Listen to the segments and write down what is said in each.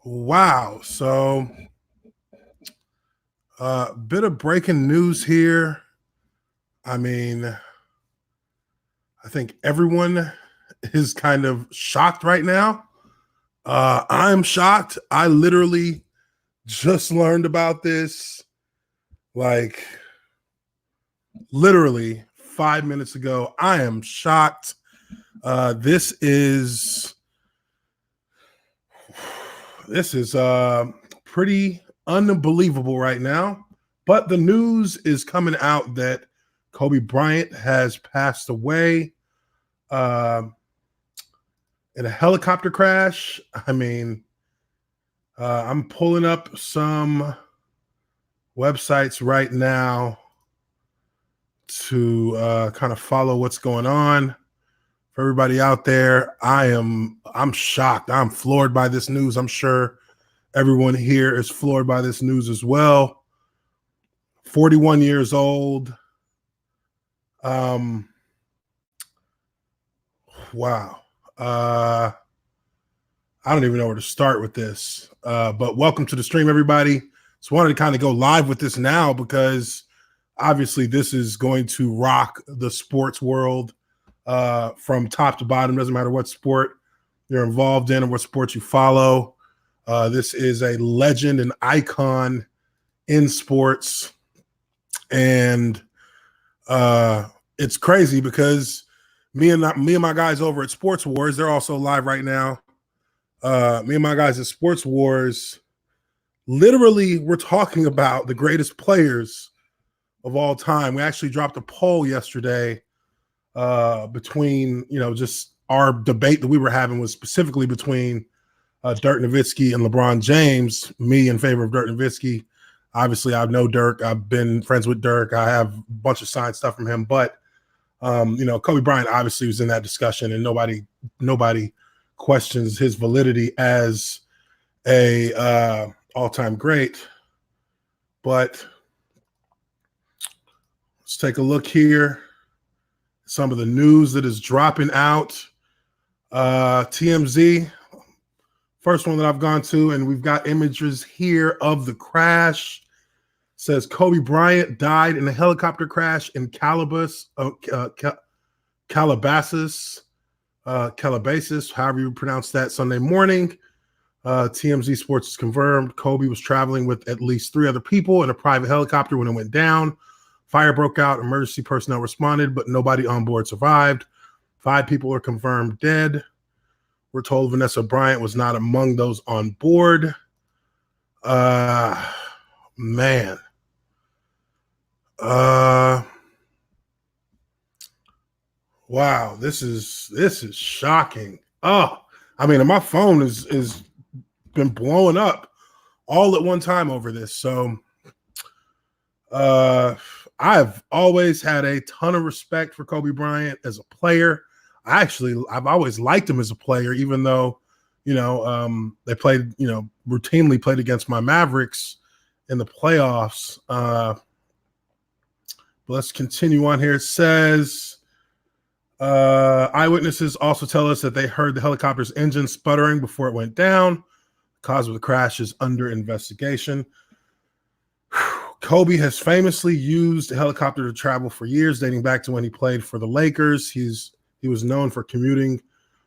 Wow. So, bit of breaking news here. I mean, I think everyone is kind of shocked right now. I'm shocked. I literally just learned about this like literally 5 minutes ago. I am shocked. This is pretty unbelievable right now. But the news is coming out that Kobe Bryant has passed away uh, in a helicopter crash. I mean, I'm pulling up some websites right now to kind of follow what's going on. For everybody out there, I'm shocked. I'm floored by this news. I'm sure everyone here is floored by this news as well. 41 years old. Um, wow. I don't even know where to start with this. But welcome to the stream, everybody. Just wanted to kind of go live with this now because obviously this is going to rock the sports world from top to bottom. Doesn't matter what sport you're involved in or what sports you follow. This is a legend, an icon in sports. And it's crazy because me and my guys over at Sports Wars, they're also live right now. Me and my guys at Sports Wars, literally, we're talking about the greatest players of all time. We actually dropped a poll yesterday between, just our debate that we were having was specifically between Dirk Nowitzki and LeBron James. Me in favor of Dirk Nowitzki. Obviously, I know Dirk. I've been friends with Dirk. I have a bunch of signed stuff from him. But, Kobe Bryant obviously was in that discussion, and nobody questions his validity as a all-time great. But let's take a look here. Some of the news that is dropping out. TMZ, first one that I've gone to, and we've got images here of the crash. Says Kobe Bryant died in a helicopter crash in Calabasas, however you pronounce that, Sunday morning. TMZ Sports is confirmed. Kobe was traveling with at least 3 other people in a private helicopter when it went down. Fire broke out. Emergency personnel responded, but nobody on board survived. 5 people are confirmed dead. We're told Vanessa Bryant was not among those on board. Man. Wow, this is shocking. Oh, I mean, my phone is been blowing up all at one time over this. So I've always had a ton of respect for Kobe Bryant as a player. I've always liked him as a player, even though, they played, routinely played against my Mavericks in the playoffs. Let's continue on here. It says eyewitnesses also tell us that they heard the helicopter's engine sputtering before it went down. The cause of the crash is under investigation. Kobe has famously used a helicopter to travel for years, dating back to when he played for the Lakers. He was known for commuting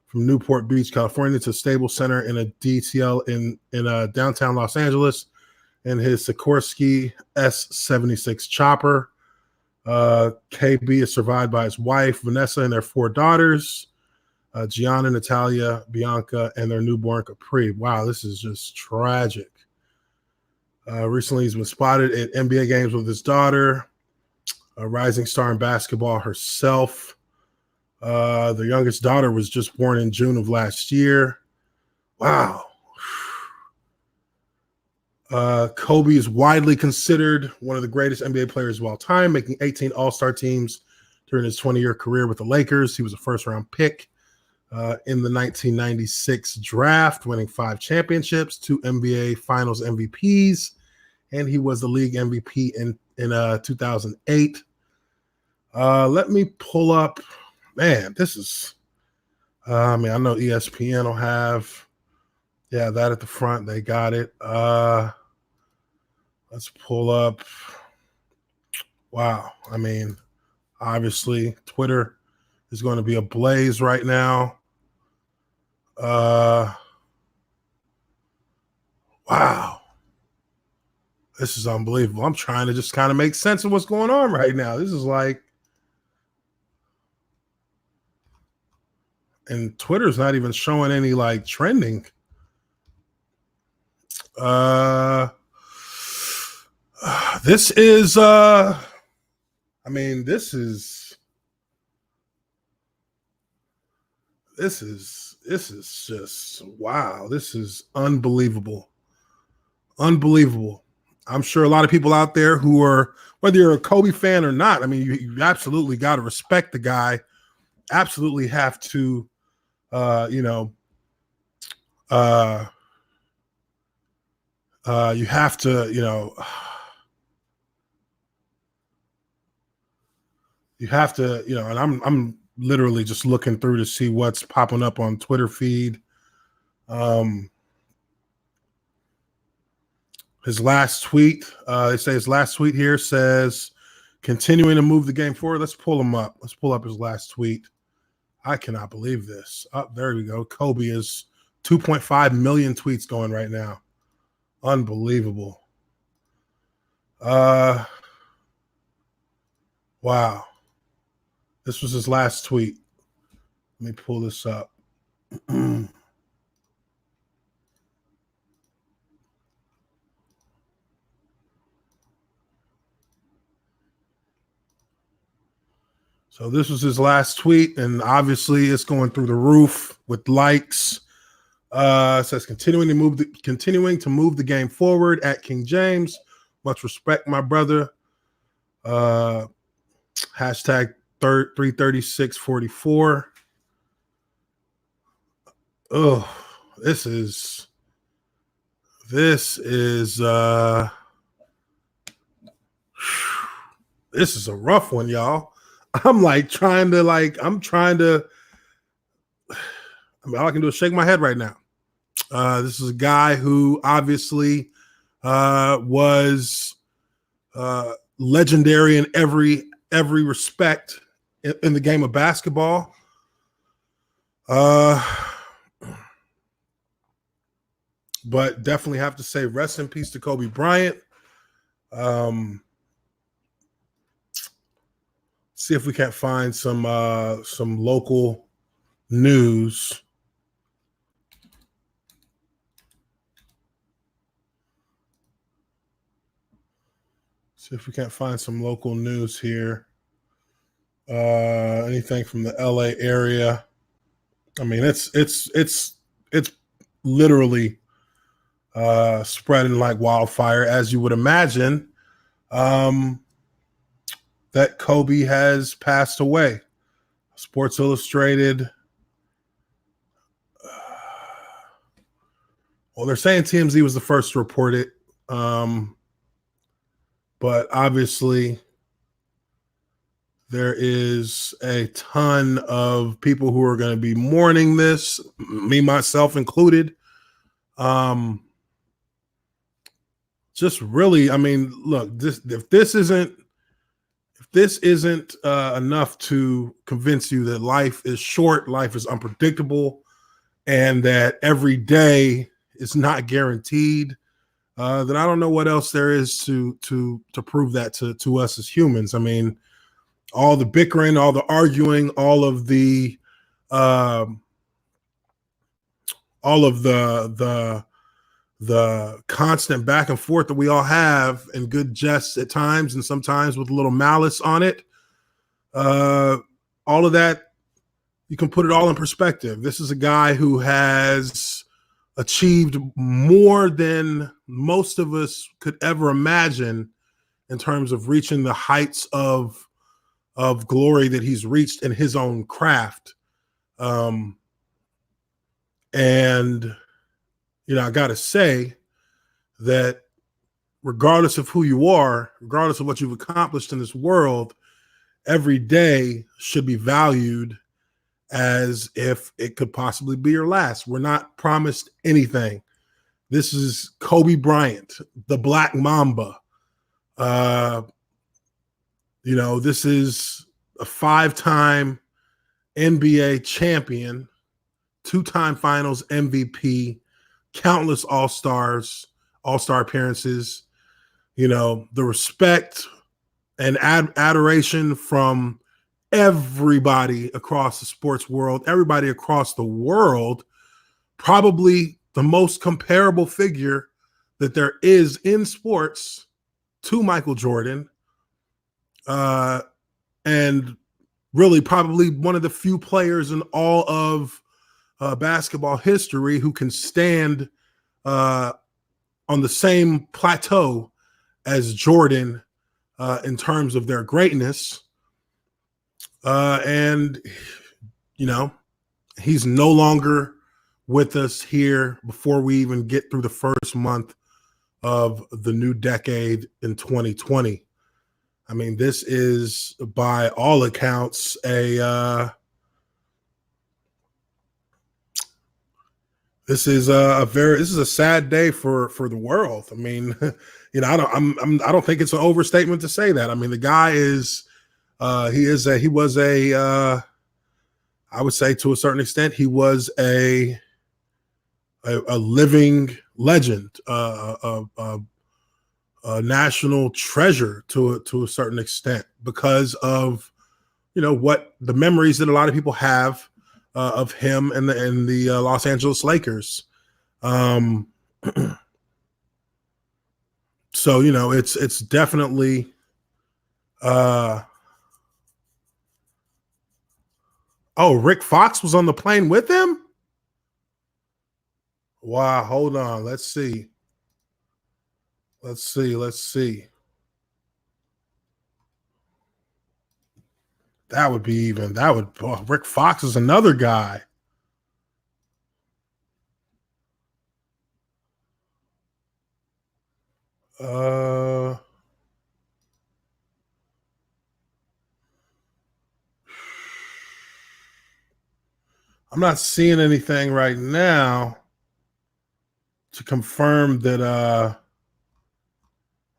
from Newport Beach, California, to Staples Center in a DTL in downtown Los Angeles in his Sikorsky S-76 chopper. KB is survived by his wife, Vanessa, and their 4 daughters, Gianna, Natalia, Bianca, and their newborn Capri. Wow, this is just tragic. Recently, he's been spotted at NBA games with his daughter, a rising star in basketball herself. The youngest daughter was just born in June of last year. Wow. Kobe is widely considered one of the greatest NBA players of all time, making 18 All-Star teams during his 20-year career with the Lakers. He was a first-round pick in the 1996 draft, winning 5 championships, 2 NBA Finals MVPs, and he was the league MVP in 2008. Let me pull up. Man, this is. I know ESPN will have Yeah, that at the front, they got it. Let's pull up. Wow. I mean, obviously, Twitter is going to be ablaze right now. Wow. This is unbelievable. I'm trying to just kind of make sense of what's going on right now. This is like, and Twitter's not even showing any like trending. This is I mean, this is just wow. This is unbelievable. Unbelievable. I'm sure a lot of people out there who are, whether you're a Kobe fan or not, I mean, you absolutely got to respect the guy. Absolutely have to, you know, you have to, you have to, and I'm literally just looking through to see what's popping up on Twitter feed. His last tweet, they say his last tweet here says, continuing to move the game forward. Let's pull him up. Let's pull up his last tweet. I cannot believe this. Oh, there we go. Kobe is 2.5 million tweets going right now. Unbelievable. Wow. This was his last tweet. Let me pull this up. So this was his last tweet, and obviously it's going through the roof with likes. It says continuing to move the game forward at King James. Much respect, my brother. Hashtag 33644. Oh, this is this is a rough one, y'all. I'm trying to I mean, all I can do is shake my head right now. This is a guy who obviously was legendary in every respect in the game of basketball. But definitely have to say rest in peace to Kobe Bryant. See if we can't find some local news. See if we can't find some local news here. Anything from the LA area. I mean, it's literally spreading like wildfire, as you would imagine. That Kobe has passed away. Sports Illustrated. Well, they're saying TMZ was the first to report it. But obviously, there is a ton of people who are going to be mourning this, me, myself included. Just really, I mean, look, if this isn't enough to convince you that life is short, life is unpredictable, and that every day is not guaranteed, then I don't know what else there is to prove that to us as humans. I mean, all the bickering, all the arguing, all of the constant back and forth that we all have, and good jests at times, and sometimes with a little malice on it. All of that, you can put it all in perspective. This is a guy who has achieved more than most of us could ever imagine in terms of reaching the heights of glory that he's reached in his own craft. And I got to say that regardless of who you are, regardless of what you've accomplished in this world, every day should be valued as if it could possibly be your last. We're not promised anything. This is Kobe Bryant, the Black Mamba. Uh, this is a 5-time NBA champion, 2-time finals MVP, countless all-star appearances. The respect and adoration from everybody across the sports world, everybody across the world, probably the most comparable figure that there is in sports to Michael Jordan. And really probably one of the few players in all of basketball history who can stand on the same plateau as Jordan in terms of their greatness. And he's no longer with us here before we even get through the first month of the new decade in 2020. I mean, this is by all accounts this is a sad day for the world. I mean, I don't think it's an overstatement to say that. I mean, the guy is he was a I would say to a certain extent he was a living legend, a national treasure to a certain extent because of what the memories that a lot of people have of him and the Los Angeles Lakers. So it's definitely Rick Fox was on the plane with him. Wow, hold on, let's see. That would be even. Rick Fox is another guy. I'm not seeing anything right now to confirm that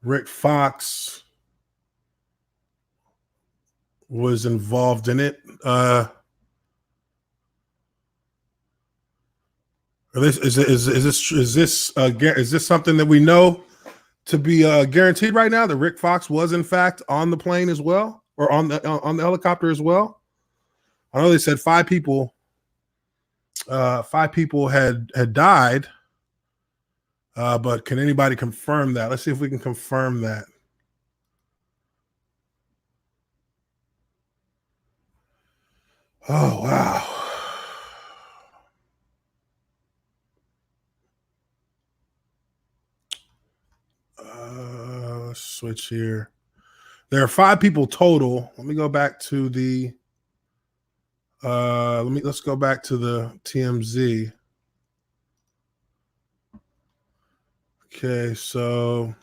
Rick Fox was involved in it. Is this something that we know to be guaranteed right now, that Rick Fox was in fact on the plane as well, or on the helicopter as well? I know they said five people had died, but can anybody confirm that? Let's see if we can confirm that. Oh wow. Let's switch here. There are 5 people total. Let me go back to the let's go back to the TMZ. Okay, so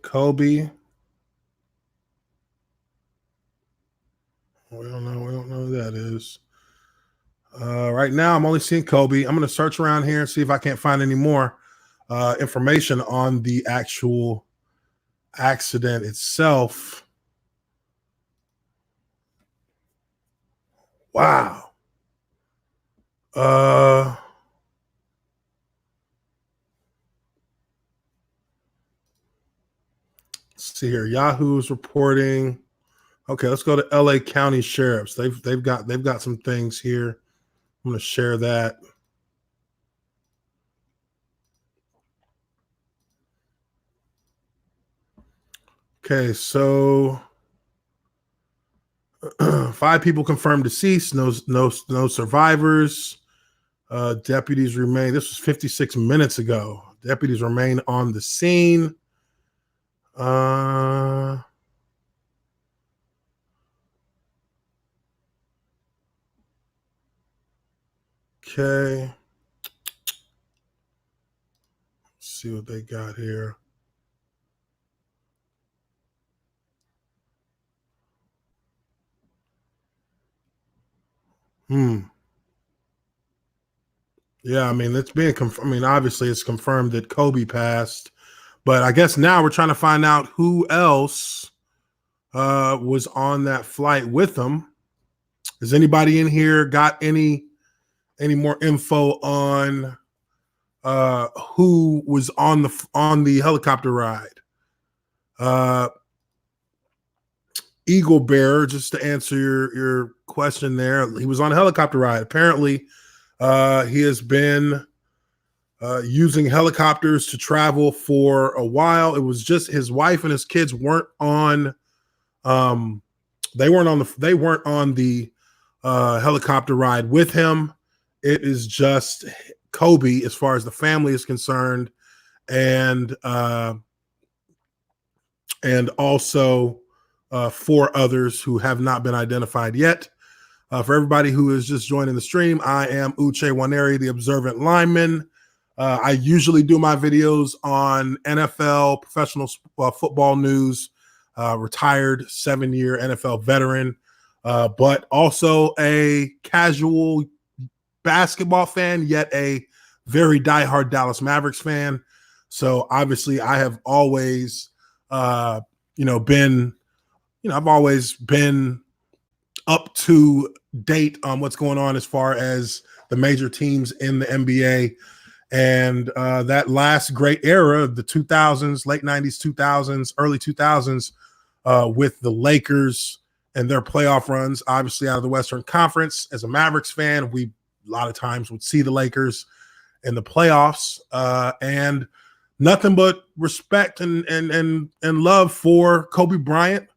Kobe. We don't know who that is. Right now, I'm only seeing Kobe. I'm going to search around here and see if I can't find any more information on the actual accident itself. Wow. Let's see here. Yahoo's reporting. Okay, let's go to LA County Sheriffs. They've got some things here. I'm going to share that. Okay, so 5 people confirmed deceased. No survivors. Deputies remain. This was 56 minutes ago. Deputies remain on the scene. Okay. Let's see what they got here. Yeah, I mean, it's being I mean, obviously it's confirmed that Kobe passed, but I guess now we're trying to find out who else was on that flight with him. Has anybody in here got any more info on who was on the helicopter ride? Eagle Bear, just to answer your question there, he was on a helicopter ride. Apparently, he has been using helicopters to travel for a while. It was just his wife and his kids weren't on. They weren't on the helicopter ride with him. It is just Kobe, as far as the family is concerned, and also 4 others who have not been identified yet. For everybody who is just joining the stream, I am Uche Waneri, the observant lineman. I usually do my videos on NFL, professional football news, retired 7-year NFL veteran, but also a casual basketball fan, yet a very diehard Dallas Mavericks fan. So obviously I have always, been, I've always been up to date on what's going on as far as the major teams in the NBA. And that last great era, the 2000s, late 90s, 2000s, early 2000s, with the Lakers and their playoff runs, obviously out of the Western Conference. As a Mavericks fan, we a lot of times would see the Lakers in the playoffs, and nothing but respect and love for Kobe Bryant.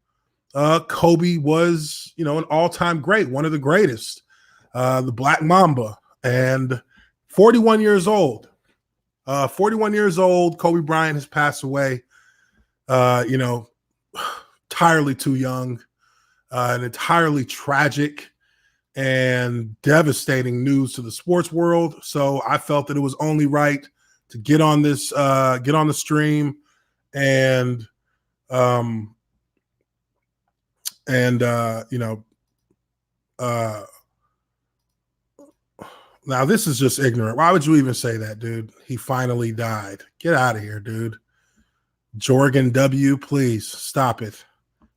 Kobe was, an all-time great, one of the greatest, the Black Mamba, and 41 years old. 41 years old, Kobe Bryant has passed away, entirely too young, and entirely tragic and devastating news to the sports world. So I felt that it was only right to get on the stream and now this is just ignorant. Why would you even say that, dude? He finally died. Get out of here, dude. Jorgen W, please stop it.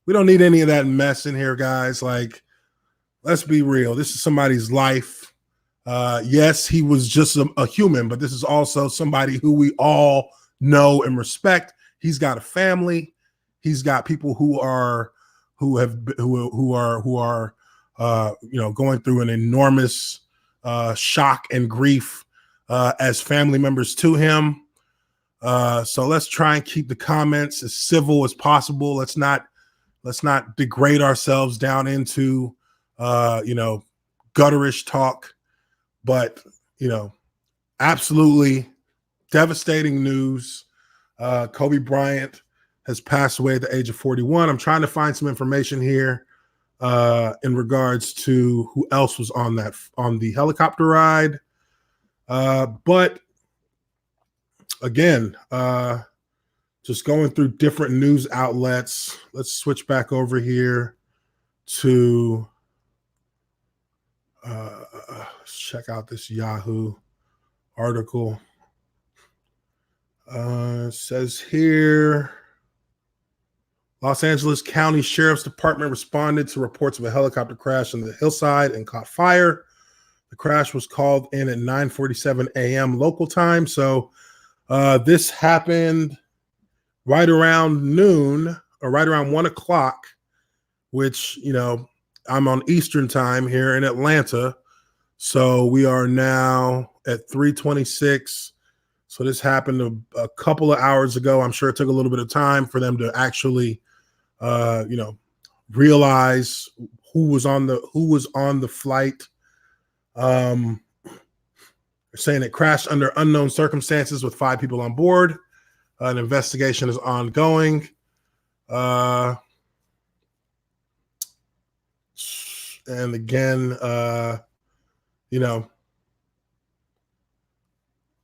We don't need any of that mess in here, guys. Like, let's be real. This is somebody's life. Yes, he was just a human, but this is also somebody who we all know and respect. He's got a family. He's got people who are going through an enormous shock and grief as family members to him. So let's try and keep the comments as civil as possible. Let's not degrade ourselves down into gutterish talk. But absolutely devastating news. Kobe Bryant has passed away at the age of 41. I'm trying to find some information here in regards to who else was on the helicopter ride. But again, just going through different news outlets. Let's switch back over here to let's check out this Yahoo article. It says here, Los Angeles County Sheriff's Department responded to reports of a helicopter crash on the hillside and caught fire. The crash was called in at 9:47 a.m. local time. So this happened right around noon or right around 1 o'clock, which, I'm on Eastern time here in Atlanta. So we are now at 3:26. So this happened a couple of hours ago. I'm sure it took a little bit of time for them to actually, realize who was on the flight. They're saying it crashed under unknown circumstances with 5 people on board. An investigation is ongoing. And again,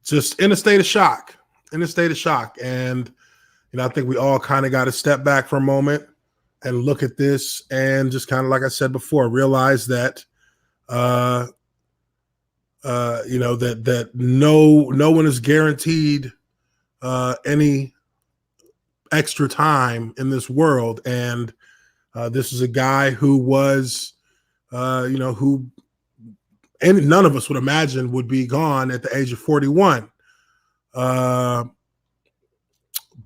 just in a state of shock. in a state of shock. And, I think we all kind of got to step back for a moment and look at this and just kind of, like I said before, realize that, that no one is guaranteed any extra time in this world. And this is a guy who was, who and none of us would imagine would be gone at the age of 41.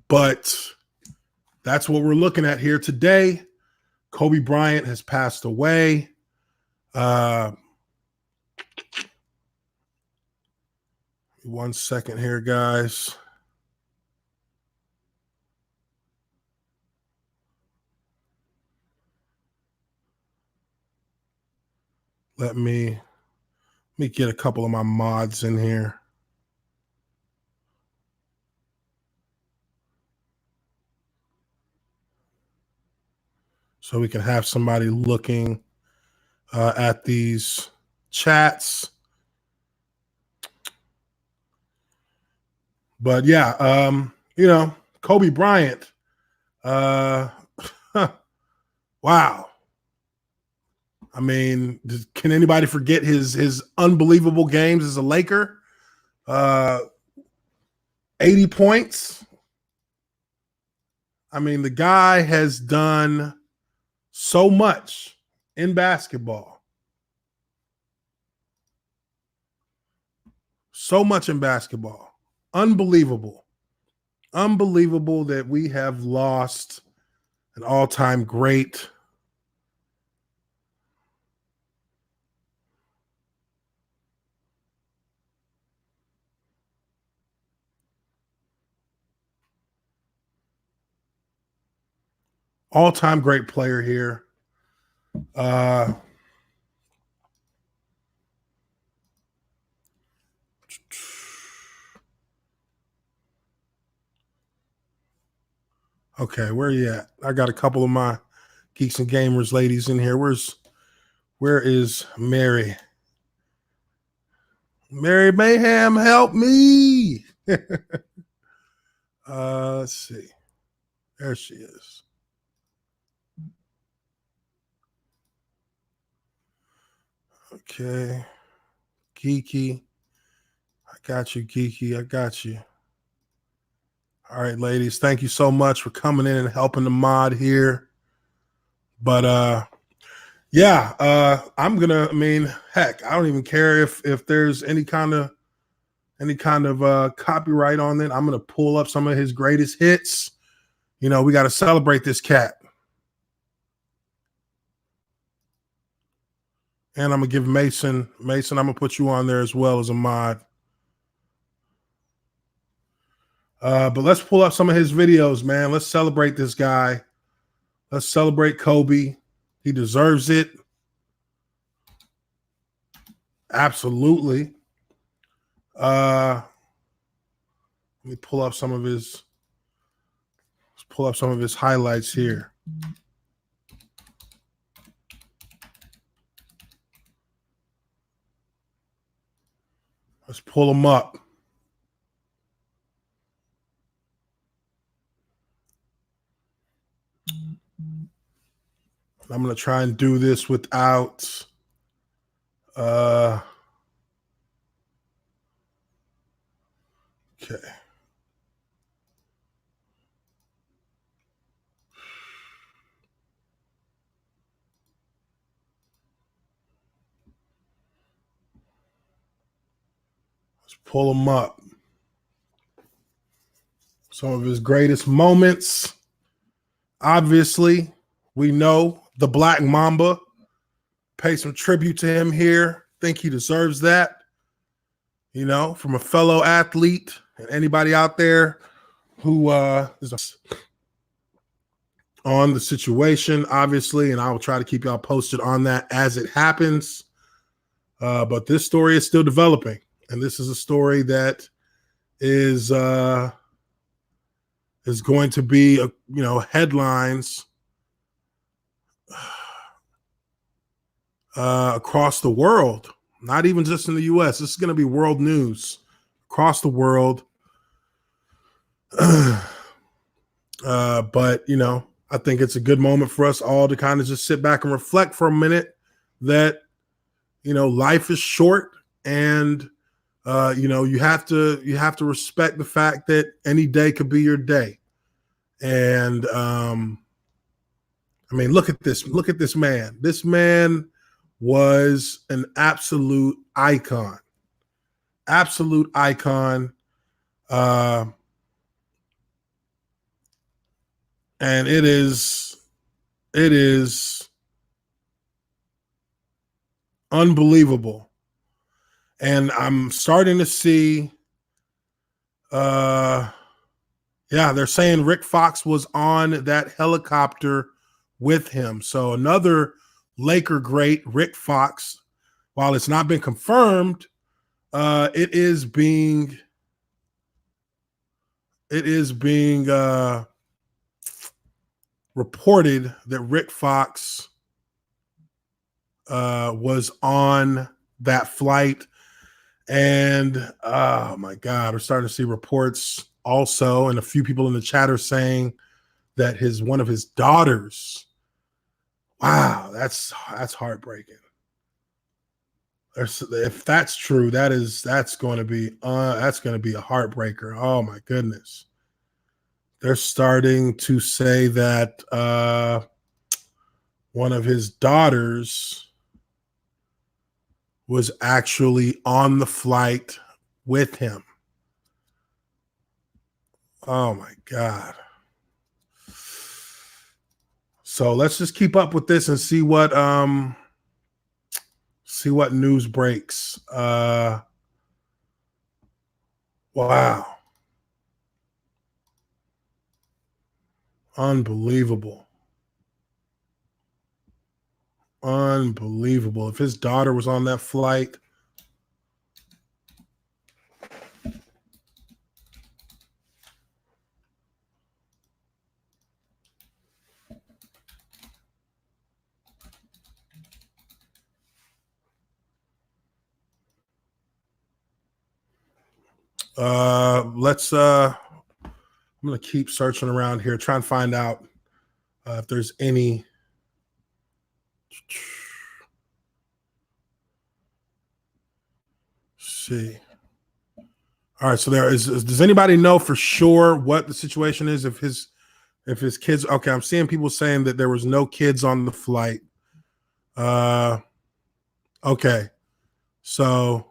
But that's what we're looking at here today. Kobe Bryant has passed away. One second here, guys. Let me get a couple of my mods in here. So we can have somebody looking at these chats. But yeah, Kobe Bryant. Wow. I mean, can anybody forget his unbelievable games as a Laker? 80 points. I mean, the guy has done so much in basketball. So much in basketball. Unbelievable. Unbelievable that we have lost an all-time great. All-time great player here. Okay, where are you at? I got a couple of my Geeks and Gamers ladies in here. Where is Mary? Mary Mayhem, help me. Let's see. There she is. Okay. Geeky. I got you, Geeky. I got you. All right, ladies. Thank you so much for coming in and helping the mod here. But I'm gonna. I mean, heck, I don't even care if there's any kind of copyright on it. I'm gonna pull up some of his greatest hits. We got to celebrate this cat. And I'm gonna give Mason. I'm gonna put you on there as well as a mod. But let's pull up some of his videos, man. Let's celebrate this guy. Let's celebrate Kobe. He deserves it. Absolutely. Let me pull up some of his. Let's pull up some of his highlights here. Let's pull them up. I'm going to try and do this without okay. Let's pull them up. Some of his greatest moments. Obviously, we know the Black Mamba. Pay some tribute to him here. Think he deserves that. From a fellow athlete and anybody out there who is on the situation, obviously, and I will try to keep y'all posted on that as it happens. But this story is still developing, and this is a story that is going to be, headlines across the world, not even just in the U.S. This is going to be world news across the world. But I think it's a good moment for us all to kind of just sit back and reflect for a minute that life is short, and you have to respect the fact that any day could be your day. And I mean, look at this man. This man was an absolute icon. Absolute icon. And it is unbelievable. And I'm starting to see they're saying Rick Fox was on that helicopter with him. So another Laker great, Rick Fox, while it's not been confirmed, it is being reported that Rick Fox was on that flight. And oh my God, we're starting to see reports also, and a few people in the chat are saying that one of his daughters. Wow, that's heartbreaking. If that's true, that's going to be a heartbreaker. Oh my goodness. They're starting to say that one of his daughters was actually on the flight with him. Oh my God. So let's just keep up with this and see what news breaks. Wow. Unbelievable. Unbelievable. If his daughter was on that flight. I'm going to keep searching around here, trying to find out if there's any. See. All right, so does anybody know for sure what the situation is if his kids? Okay, I'm seeing people saying that there was no kids on the flight. Okay, so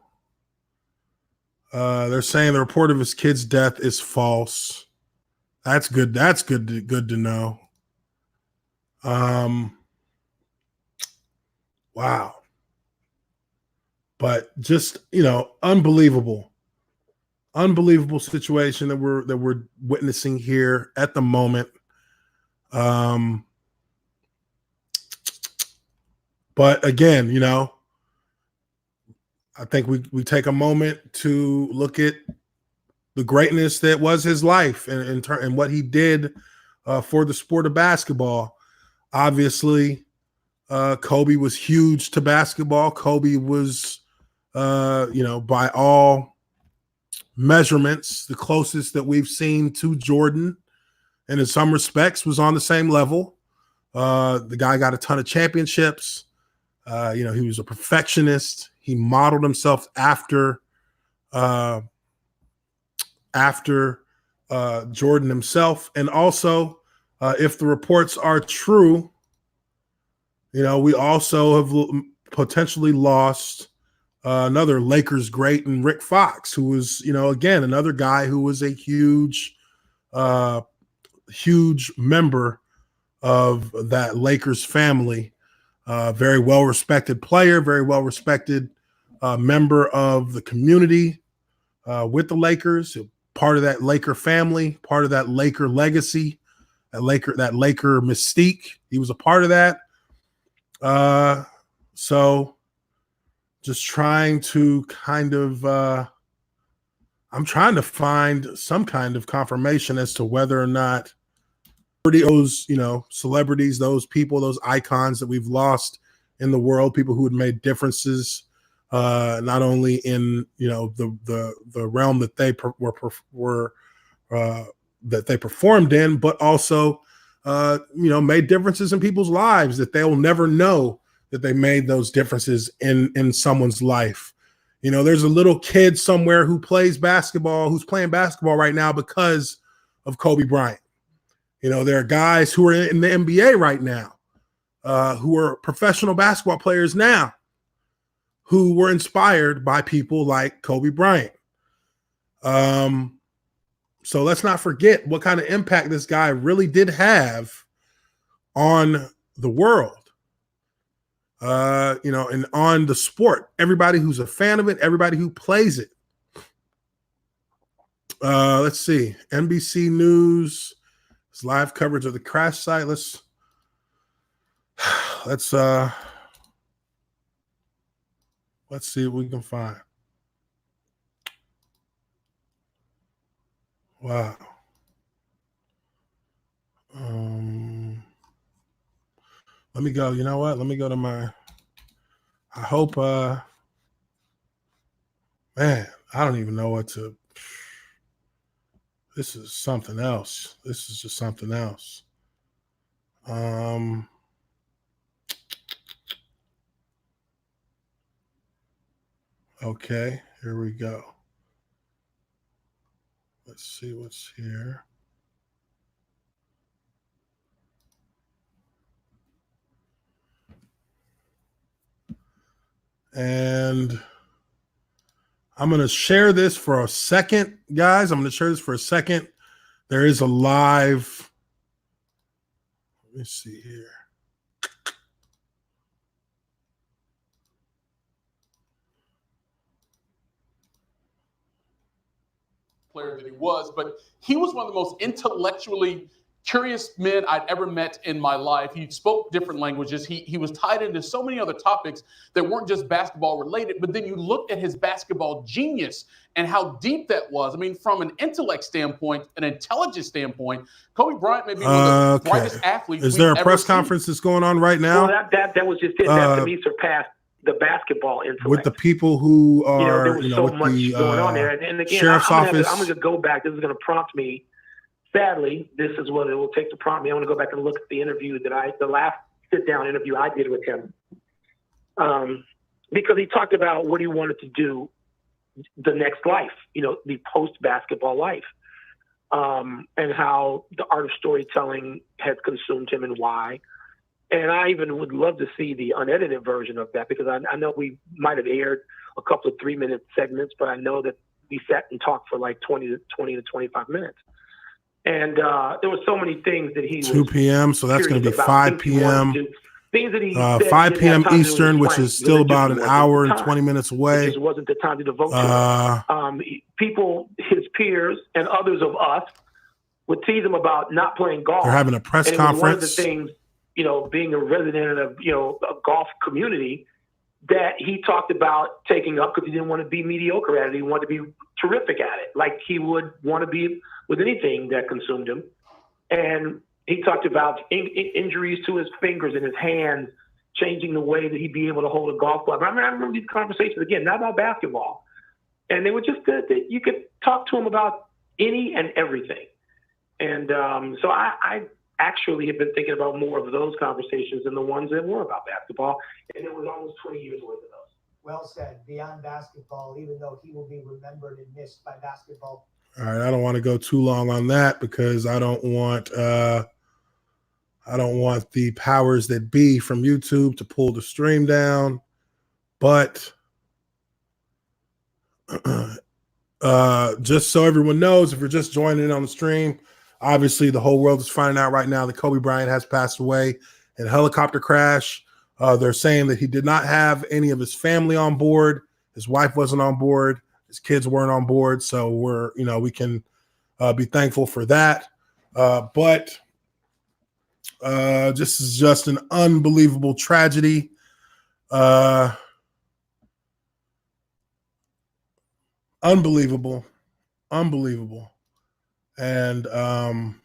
they're saying the report of his kid's death is false. That's good. That's good to know. Wow. But just, unbelievable situation that we're witnessing here at the moment. But again, I think we take a moment to look at the greatness that was his life and what he did for the sport of basketball. Obviously, Kobe was huge to basketball. Kobe was, by all measurements, the closest that we've seen to Jordan, and in some respects was on the same level. The guy got a ton of championships. He was a perfectionist. He modeled himself after Jordan himself. And also, if the reports are true, we also have potentially lost another Lakers great in Rick Fox, who was, again, another guy who was a huge member of that Lakers family. Very well-respected player, very well-respected member of the community with the Lakers, part of that Laker family, part of that Laker legacy, that Laker mystique. He was a part of that. So just trying to I'm trying to find some kind of confirmation as to whether or not those, celebrities, those people, those icons that we've lost in the world, people who had made differences, not only in, the realm that they were that they performed in, but also, made differences in people's lives that they'll never know that they made those differences in someone's life. There's a little kid somewhere who plays basketball, who's playing basketball right now because of Kobe Bryant. There are guys who are in the NBA right now, who are professional basketball players now, who were inspired by people like Kobe Bryant. So let's not forget what kind of impact this guy really did have on the world, and on the sport. Everybody who's a fan of it, everybody who plays it. Let's see. NBC News, it's live coverage of the crash site. Let's see what we can find. Wow. Let me go. You know what? Let me go to my. I hope. Man, I don't even know what to. This is something else. This is just something else. Okay, here we go. Let's see what's here. And I'm going to share this for a second, guys. I'm going to share this for a second. There is a live. Let me see here. Player that he was, but he was one of the most intellectually curious men I'd ever met in my life. He spoke different languages. He was tied into so many other topics that weren't just basketball related, but then you looked at his basketball genius and how deep that was. I mean, from an intellect standpoint, an intelligence standpoint, Kobe Bryant may be one of the brightest athletes. Is there a press conference that's going on right now? Well, that was just it. That to me surpassed the basketball intellect. With the people who are, there was so much going on there. And again, sheriff's office. I'm going to go back. This is going to prompt me. Sadly, this is what it will take to prompt me. I'm going to go back and look at the interview the last sit-down interview I did with him. Because he talked about what he wanted to do the next life, the post-basketball life, and how the art of storytelling has consumed him and why. And I even would love to see the unedited version of that, because I know we might have aired a couple of 3-minute segments, but I know that we sat and talked for like 20 to 25 minutes. And there were so many things that he 2 p.m., so that's going to be 5 p.m. Things that he 5 p.m. Eastern, which is still about an hour and 20 minutes away. It just wasn't the time to devote to it. People, his peers, and others of us would tease him about not playing golf. They're having a press conference. One of the things, being a resident of, a golf community, that he talked about taking up because he didn't want to be mediocre at it. He wanted to be terrific at it, like he would want to be with anything that consumed him. And he talked about injuries to his fingers and his hands, changing the way that he'd be able to hold a golf club. I remember these conversations, again, not about basketball. And they were just that you could talk to him about any and everything. And so I actually have been thinking about more of those conversations than the ones that were about basketball. And it was almost 20 years worth of those. Well said. Beyond basketball, even though he will be remembered and missed by basketball. All right, I don't want to go too long on that because I don't want the powers that be from YouTube to pull the stream down. But just so everyone knows, if you're just joining in on the stream, obviously the whole world is finding out right now that Kobe Bryant has passed away in a helicopter crash. They're saying that he did not have any of his family on board. His wife wasn't on board. His kids weren't on board. So we can be thankful for that. But this is just an unbelievable tragedy. Unbelievable. And I'm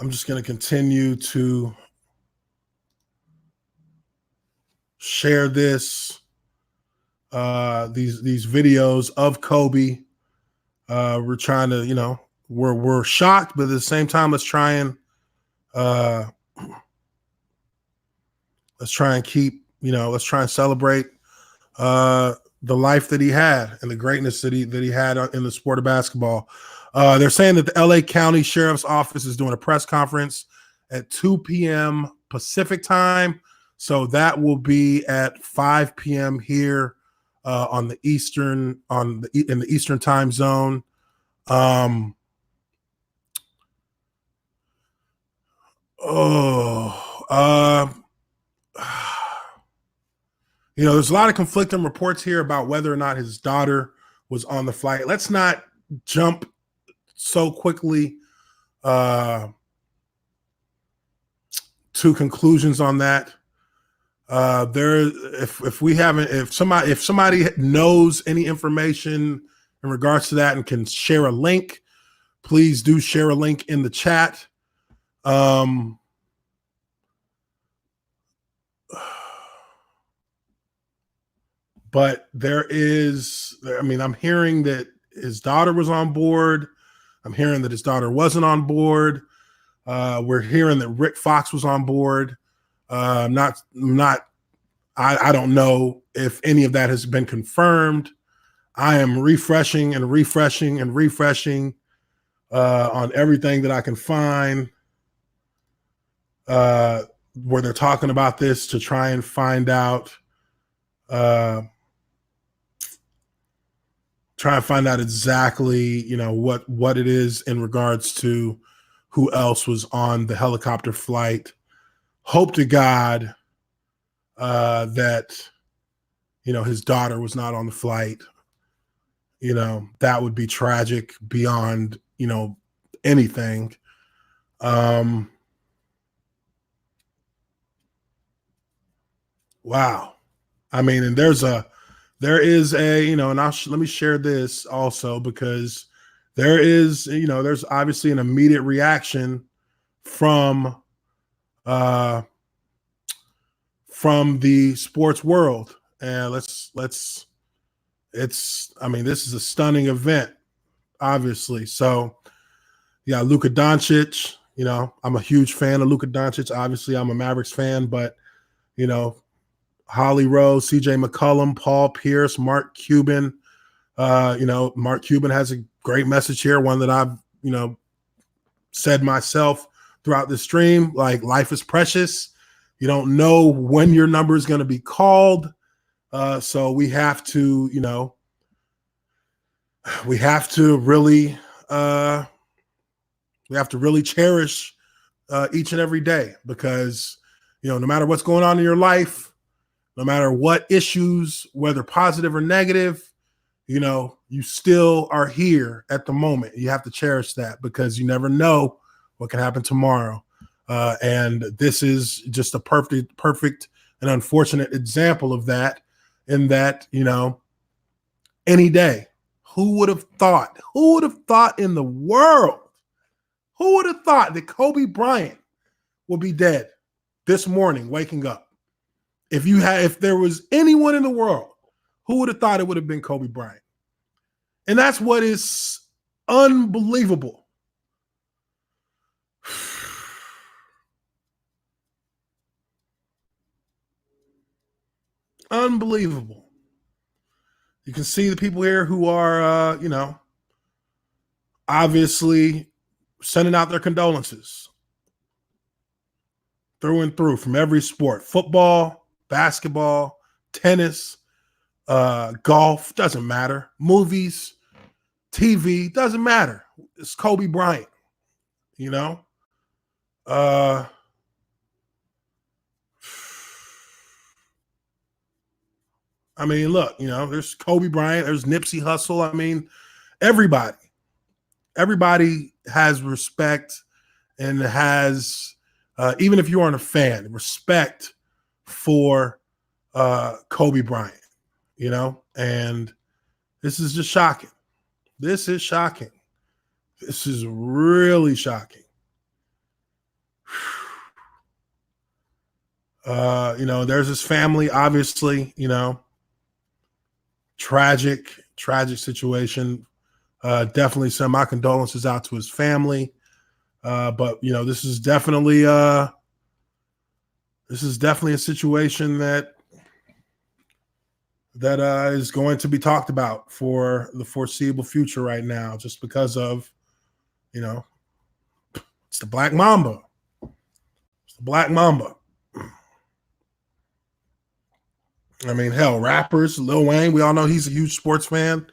just going to continue to share these videos of Kobe We're trying to, we're shocked, but at the same time, let's try and keep, let's try and celebrate the life that he had and the greatness that he had in the sport of basketball. They're saying that the LA County Sheriff's Office is doing a press conference at 2 p.m. Pacific time. So that will be at 5 p.m. here in the Eastern time zone. There's a lot of conflicting reports here about whether or not his daughter was on the flight. Let's not jump so quickly to conclusions on that. If somebody knows any information in regards to that and can share a link, please do share a link in the chat. But I'm hearing that his daughter was on board. I'm hearing that his daughter wasn't on board. We're hearing that Rick Fox was on board. I don't know if any of that has been confirmed. I am refreshing on everything that I can find where they're talking about this to try and find out exactly, what it is in regards to who else was on the helicopter flight. Hope to God that, his daughter was not on the flight. That would be tragic beyond, anything. Wow. And there is and let me share this also, because there's obviously an immediate reaction from the sports world. And this is a stunning event, obviously. So yeah, Luka Doncic, I'm a huge fan of Luka Doncic. Obviously I'm a Mavericks fan, but Holly Rose, CJ McCollum, Paul Pierce, Mark Cuban. Mark Cuban has a great message here, one that I've, said myself throughout the stream. Like, life is precious. You don't know when your number is going to be called. So we have to, really cherish each and every day, because, no matter what's going on in your life, no matter what issues, whether positive or negative, you still are here at the moment. You have to cherish that, because you never know what can happen tomorrow. And this is just a perfect and unfortunate example of that, in that, any day, who would have thought in the world, who would have thought that Kobe Bryant would be dead this morning, waking up? If there was anyone in the world, who would have thought it would have been Kobe Bryant? And that's what is unbelievable. Unbelievable. You can see the people here who are, obviously sending out their condolences through and through, from every sport: football, basketball, tennis, golf, doesn't matter. Movies, TV, doesn't matter. It's Kobe Bryant, look, there's Kobe Bryant, there's Nipsey Hussle. Everybody has respect and has, even if you aren't a fan, respect for Kobe Bryant, and this is just shocking. This is shocking. This is really shocking. There's his family, obviously, tragic situation. Definitely send my condolences out to his family. But this is definitely a situation that is going to be talked about for the foreseeable future right now, just because of it's the Black Mamba. It's the Black Mamba. I mean, hell, rappers, Lil Wayne, we all know he's a huge sports fan.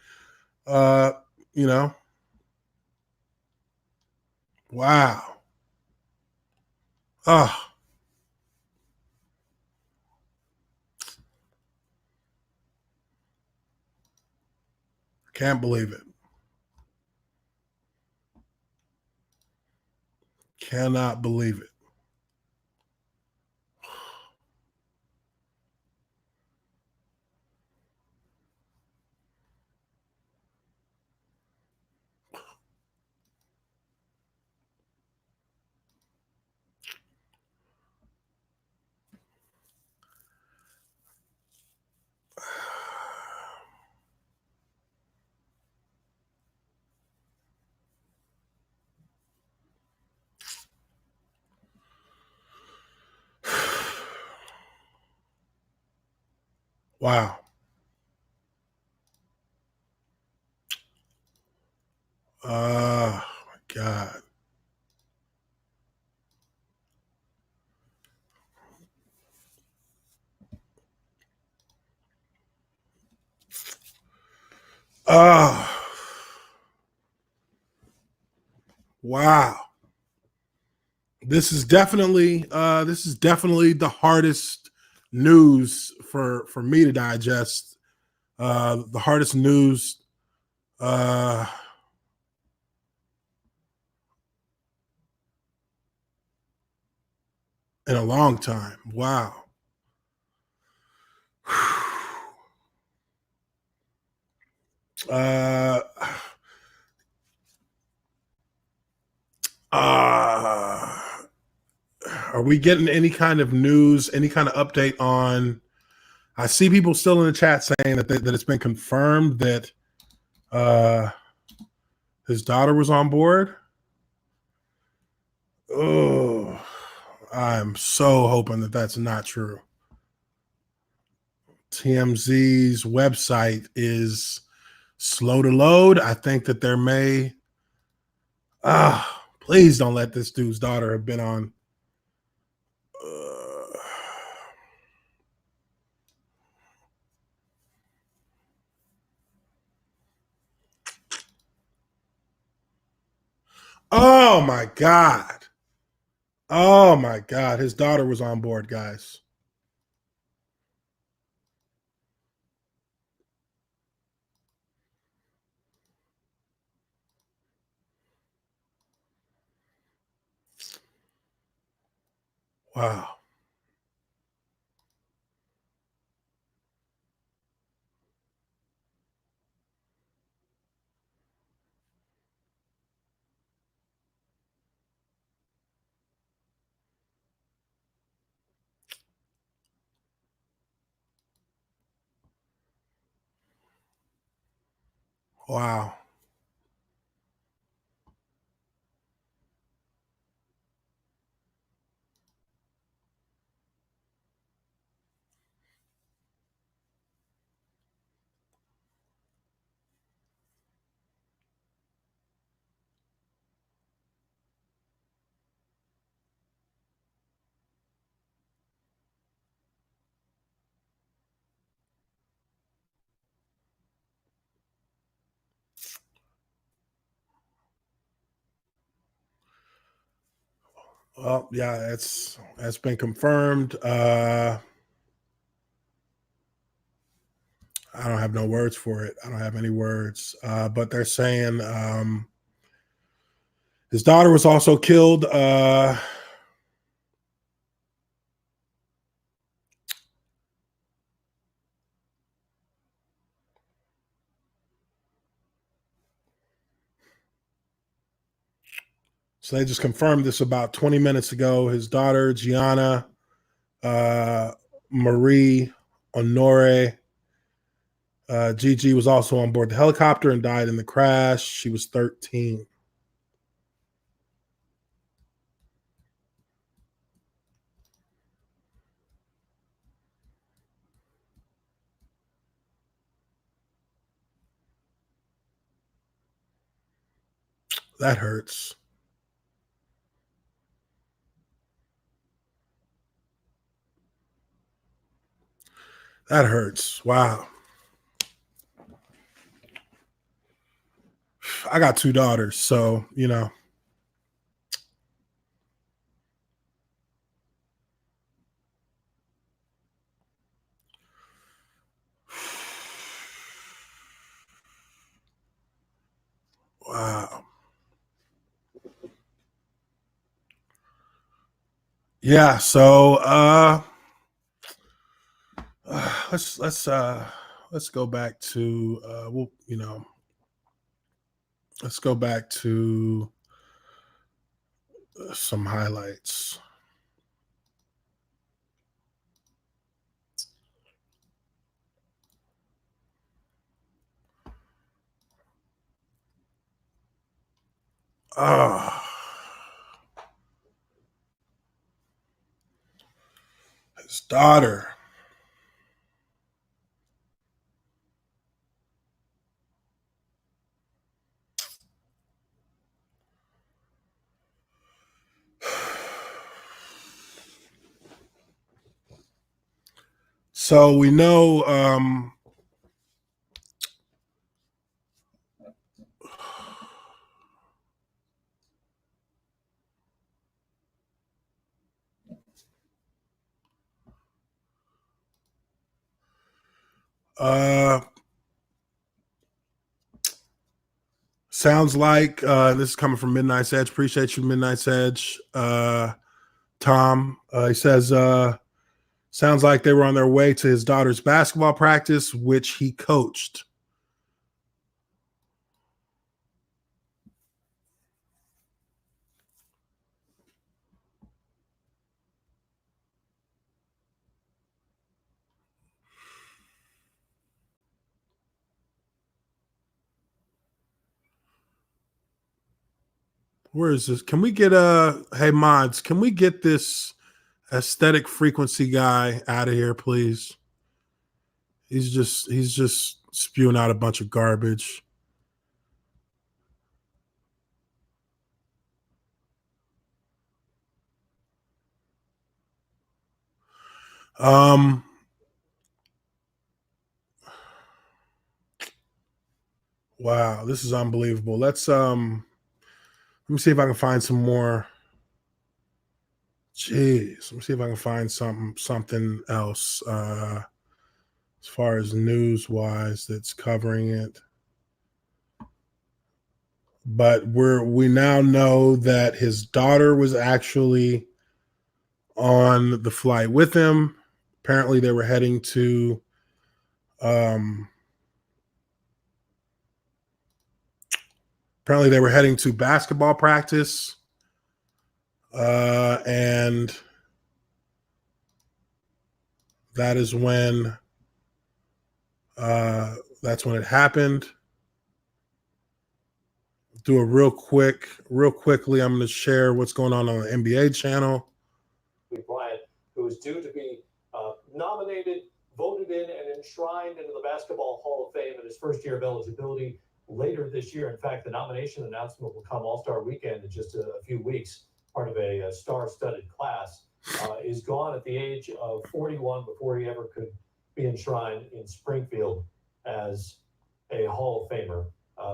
Wow. Oh, can't believe it. Cannot believe it. Wow. Oh my God. Oh, wow. This is definitely the hardest news for me to digest. The hardest news in a long time. Wow. Uh, are we getting any kind of news, any kind of update on? I see people still in the chat saying that it's been confirmed that his daughter was on board. Oh, I'm so hoping that that's not true. TMZ's website is slow to load. I think that there may. Please don't let this dude's daughter have been on. Oh my God. Oh my God. His daughter was on board, guys. Wow. Wow. Well, yeah, that's been confirmed. I don't have no words for it. I don't have any words. But they're saying his daughter was also killed. So they just confirmed this about 20 minutes ago. His daughter, Gianna Marie Honore, Gigi was also on board the helicopter and died in the crash. She was 13. That hurts. That hurts. Wow. I got 2 daughters, so, you know. Wow. Yeah, so let's go back to let's go back to some highlights. His daughter. So we know sounds like this is coming from Midnight's Edge. Appreciate you, Midnight's Edge. Tom, he says, sounds like they were on their way to his daughter's basketball practice, which he coached. Where is this? Can we get hey mods, can we get this aesthetic frequency guy out of here, please? He's just spewing out a bunch of garbage. Wow, this is unbelievable. Let me see if I can find some more. Jeez, let me see if I can find something else as far as news wise that's covering it. But we now know that his daughter was actually on the flight with him. Apparently, they were heading to basketball practice, and that is when that's when it happened. Do a real quickly. I'm going to share what's going on the NBA channel. Kobe Bryant, who is due to be nominated, voted in, and enshrined into the Basketball Hall of Fame in his first year of eligibility later this year. In fact, the nomination announcement will come All-Star Weekend in just a few weeks. Part of a star-studded class, is gone at the age of 41 before he ever could be enshrined in Springfield as a Hall of Famer.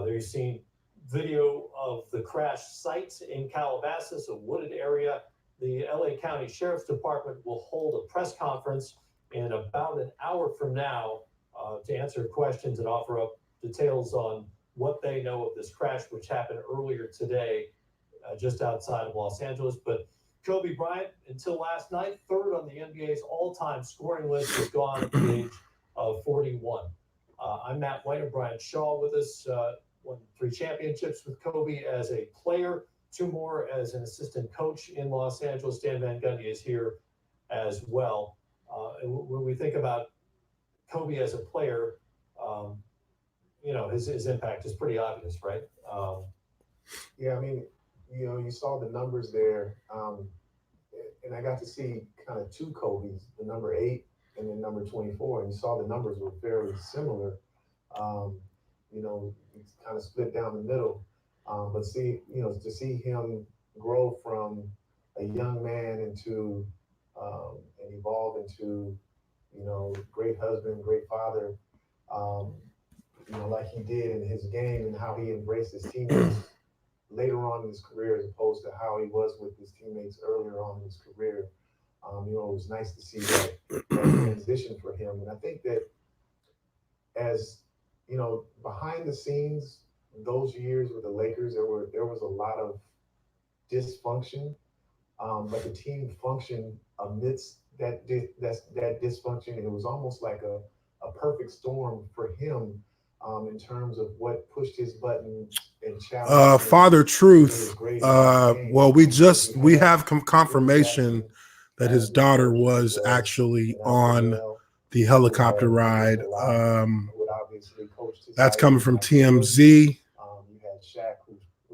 There you've seen video of the crash site in Calabasas, a wooded area. The LA County Sheriff's Department will hold a press conference in about an hour from now to answer questions and offer up details on what they know of this crash, which happened earlier today just outside of Los Angeles. But Kobe Bryant, until last night, third on the NBA's all-time scoring list, was gone at the age of 41. I'm Matt White and Brian Shaw with us. Won 3 championships with Kobe as a player, 2 more as an assistant coach in Los Angeles. Stan Van Gundy is here as well. And when we think about Kobe as a player, his impact is pretty obvious, right? Yeah, I mean, you saw the numbers there, and I got to see kind of two Kobe's, the number 8 and then number 24, and you saw the numbers were fairly similar. It's kind of split down the middle, but to see him grow from a young man into and evolve into, great husband, great father, like he did in his game and how he embraced his teammates later on in his career as opposed to how he was with his teammates earlier on in his career. It was nice to see that transition for him. And I think that as, behind the scenes, those years with the Lakers, there was a lot of dysfunction, but the team functioned amidst that dysfunction. It was almost like a perfect storm for him in terms of what pushed his button and challenged Father Truth. Well, we have confirmation that his daughter was actually on the helicopter ride. That's coming from TMZ.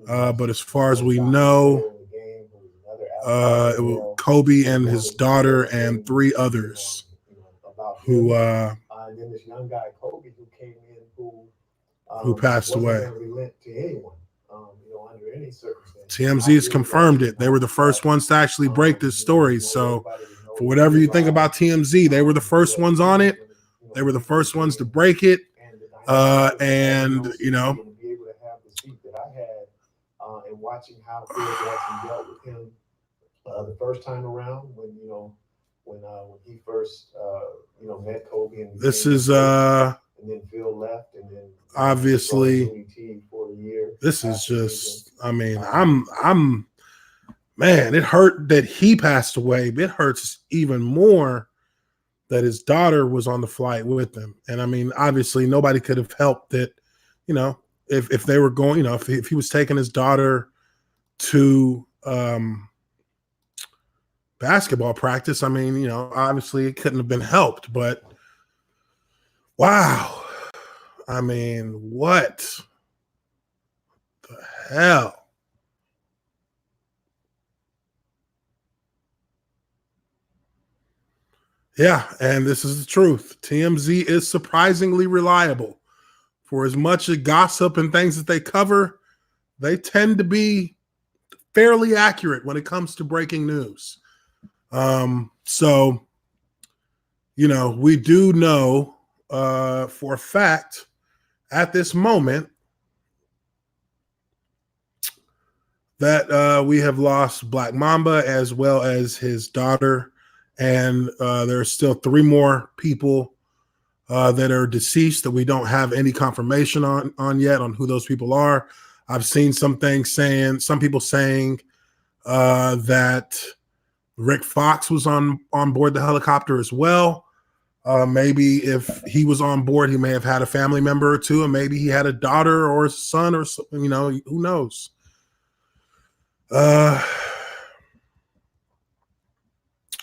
But as far as we know, it was Kobe and his daughter and 3 others who and then this young guy Kobe who came in who passed away. Relent to anyone, under any circumstance. TMZ's confirmed it. They were the first ones to actually break this story. So for whatever you think about TMZ, they were the first ones on it. They were the first ones to break it. And, be able to have the seat that I had and watching how Phil Jackson dealt with him the first time around when he first met Kobe and this is and then Phil left and then obviously for a year. This is just, I mean, man, it hurt that he passed away, but it hurts even more that his daughter was on the flight with him. And I mean, obviously nobody could have helped it, if they were going, if he was taking his daughter to basketball practice, I mean, obviously it couldn't have been helped, but wow. I mean, what the hell? Yeah, and this is the truth. TMZ is surprisingly reliable. For as much as gossip and things that they cover, they tend to be fairly accurate when it comes to breaking news. So, we do know for a fact at this moment that we have lost Black Mamba as well as his daughter. And there are still 3 more people that are deceased that we don't have any confirmation on yet on who those people are. I've seen some people saying that Rick Fox was on board the helicopter as well. Maybe if he was on board, he may have had a family member or 2, and maybe he had a daughter or a son or who knows?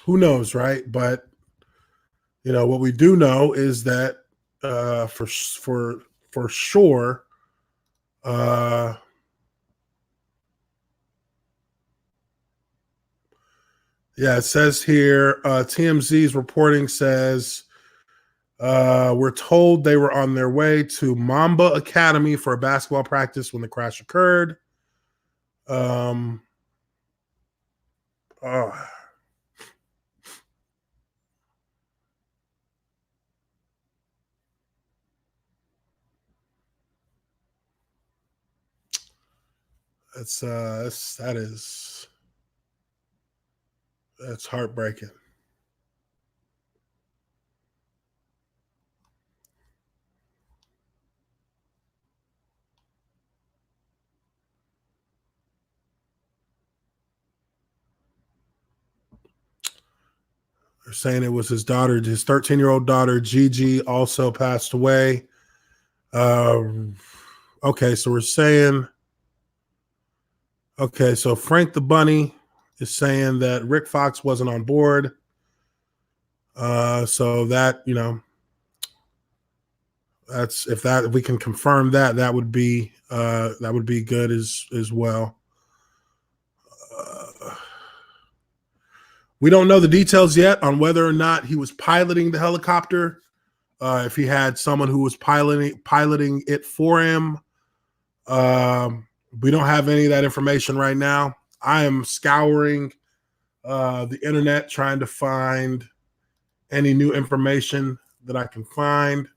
Who knows, right? But what we do know is that for sure, it says here, TMZ's reporting says, we're told they were on their way to Mamba Academy for a basketball practice when the crash occurred. That's heartbreaking. They're saying it was his daughter, his 13-year-old daughter, Gigi, also passed away. Okay, so we're saying, so Frank the Bunny is saying that Rick Fox wasn't on board. So that, That's if we can confirm that, that would be good as well. We don't know the details yet on whether or not he was piloting the helicopter. If he had someone who was piloting it for him. We don't have any of that information right now. I am scouring the internet trying to find any new information that I can find.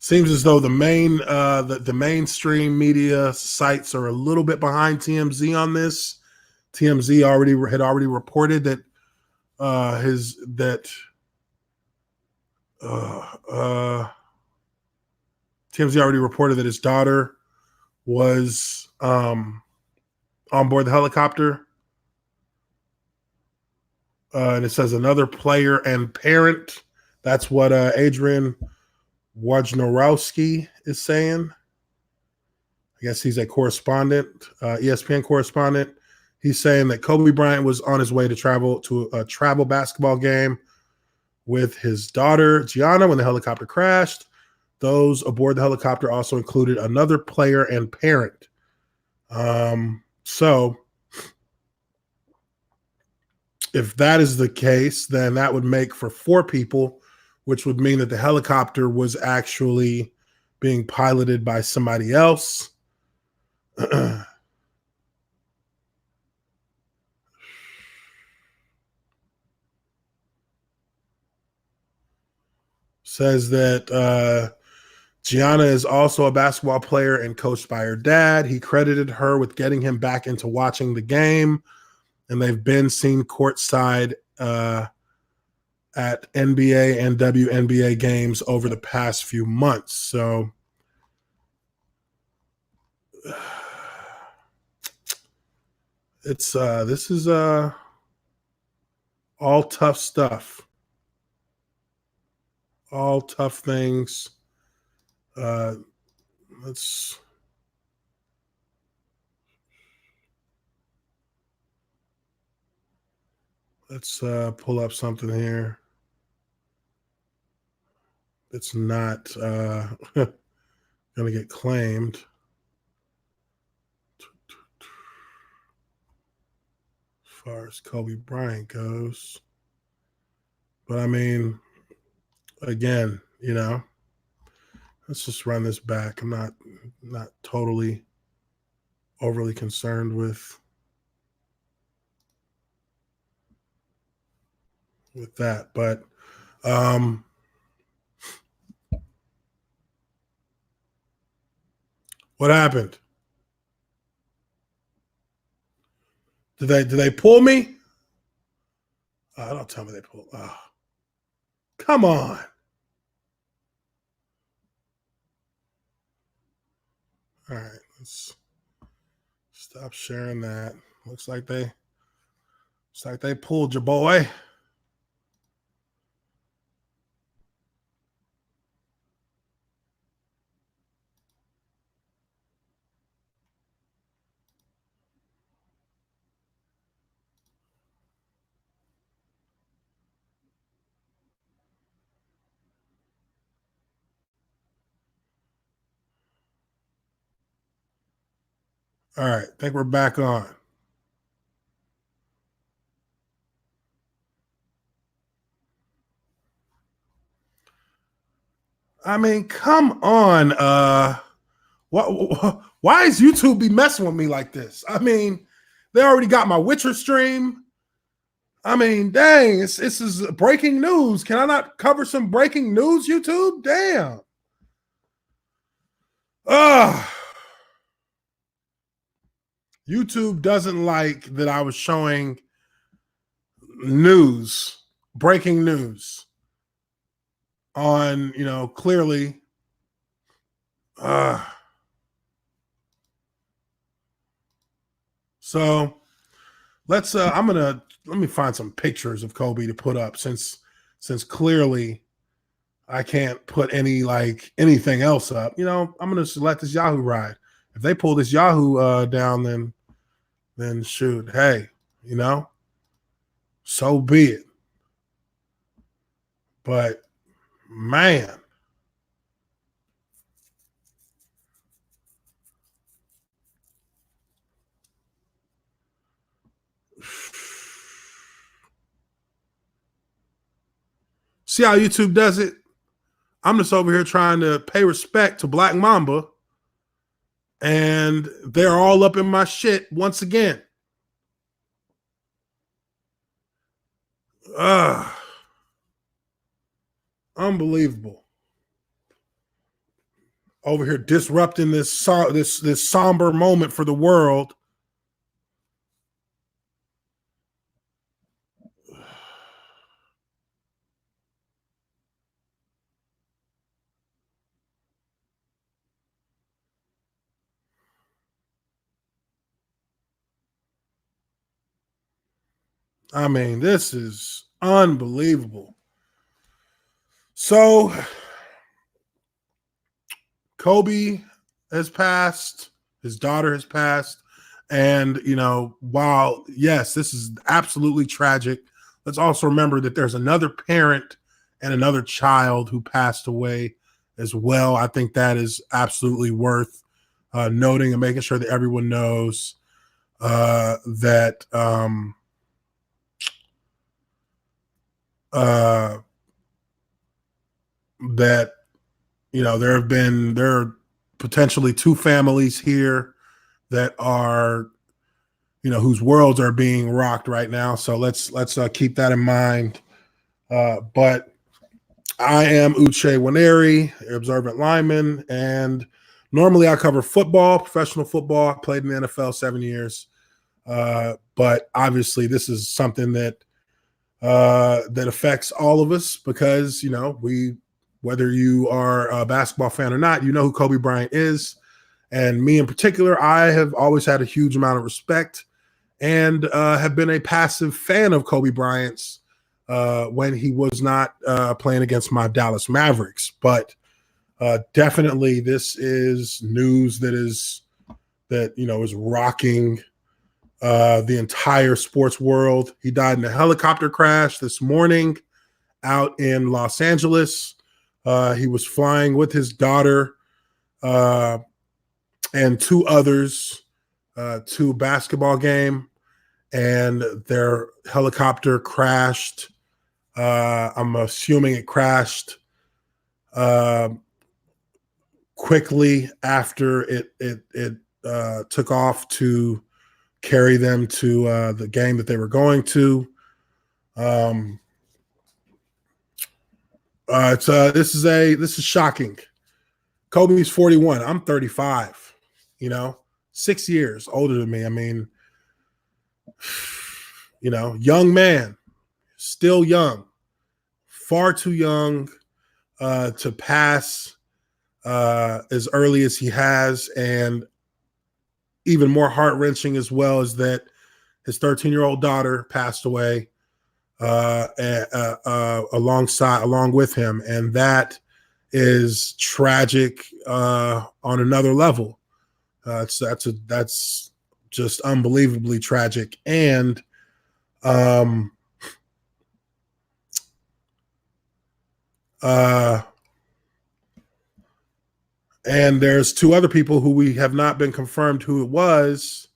Seems as though the mainstream media sites are a little bit behind TMZ on this. TMZ had already reported that TMZ already reported that his daughter was on board the helicopter. And it says another player and parent. That's what Adrian Wojnarowski is saying. I guess he's a correspondent, ESPN correspondent. He's saying that Kobe Bryant was on his way to travel to a travel basketball game with his daughter, Gianna, when the helicopter crashed. Those aboard the helicopter also included another player and parent. So if that is the case, then that would make for 4 people, which would mean that the helicopter was actually being piloted by somebody else. Says that Gianna is also a basketball player and coached by her dad. He credited her with getting him back into watching the game, and they've been seen courtside at NBA and WNBA games over the past few months. So it's this is all tough stuff. All tough things. Let's pull up something here. It's not going to get claimed. As far as Kobe Bryant goes. But I mean, again, you know, let's just run this back. I'm not totally overly concerned with that, but what happened? Did they pull me? Don't tell me they pulled. Oh, come on. All right, let's stop sharing that. Looks like they pulled your boy. All right, I think we're back on. I mean, come on. Why is YouTube be messing with me like this? I mean, they already got my Witcher stream. I mean, dang, this is breaking news. Can I not cover some breaking news, YouTube? Damn. YouTube doesn't like that I was showing news, breaking news on, clearly. So let me find some pictures of Kobe to put up since clearly I can't put anything else up. I'm gonna just let this Yahoo ride. If they pull this Yahoo down, then shoot, hey, so be it. But man, see how YouTube does it? I'm just over here trying to pay respect to Black Mamba, and they're all up in my shit once again. Unbelievable. Over here disrupting this somber moment for the world. I mean, this is unbelievable. So, Kobe has passed, his daughter has passed. And, you know, while, yes, this is absolutely tragic, let's also remember that there's another parent and another child who passed away as well. I think that is absolutely worth noting and making sure that everyone knows that that you know there are potentially two families here that are, you know, whose worlds are being rocked right now. So let's keep that in mind. But I am Uche Waneri, observant lineman, and normally I cover football, professional football. I played in the NFL 7 years. But obviously this is something that that affects all of us because, you know, whether you are a basketball fan or not, you know who Kobe Bryant is. And me in particular, I have always had a huge amount of respect and have been a passive fan of Kobe Bryant's when he was not playing against my Dallas Mavericks. But definitely this is news that you know is rocking the entire sports world. He died in a helicopter crash this morning out in Los Angeles. He was flying with his daughter and two others to a basketball game, and their helicopter crashed. I'm assuming it crashed quickly after it took off to carry them to the game that they were going to. This is shocking. Kobe's 41. I'm 35. You know, 6 years older than me. I mean, you know, young man, still young, far too young to pass as early as he has, and even more heart-wrenching as well is that his 13-year-old daughter passed away along with him, and that is tragic on another level. That's just unbelievably tragic, and and there's two other people who we have not been confirmed who it was,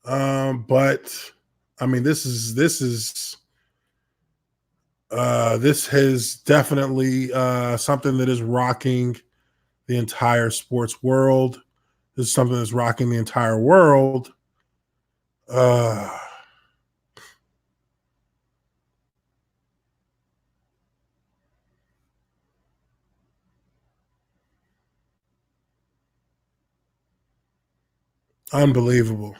but I mean this has definitely something that is rocking the entire sports world. This is something that's rocking the entire world. Unbelievable.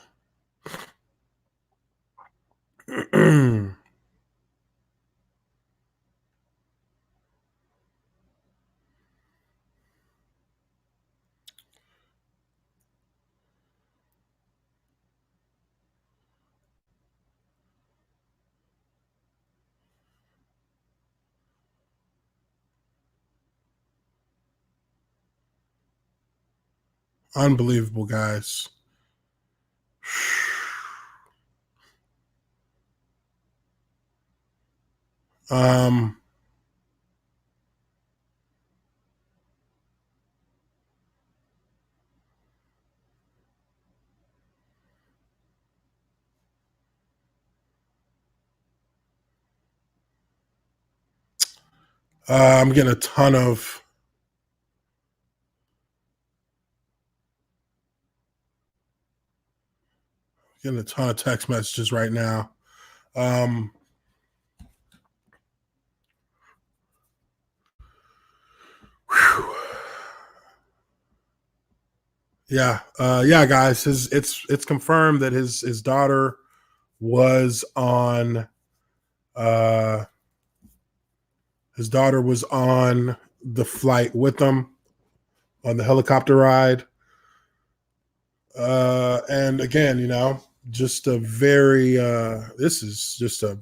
Unbelievable, guys. I'm getting a ton of text messages right now. Whew. Yeah, guys. It's confirmed that his daughter was on the flight with him on the helicopter ride. And again, just a very this is just a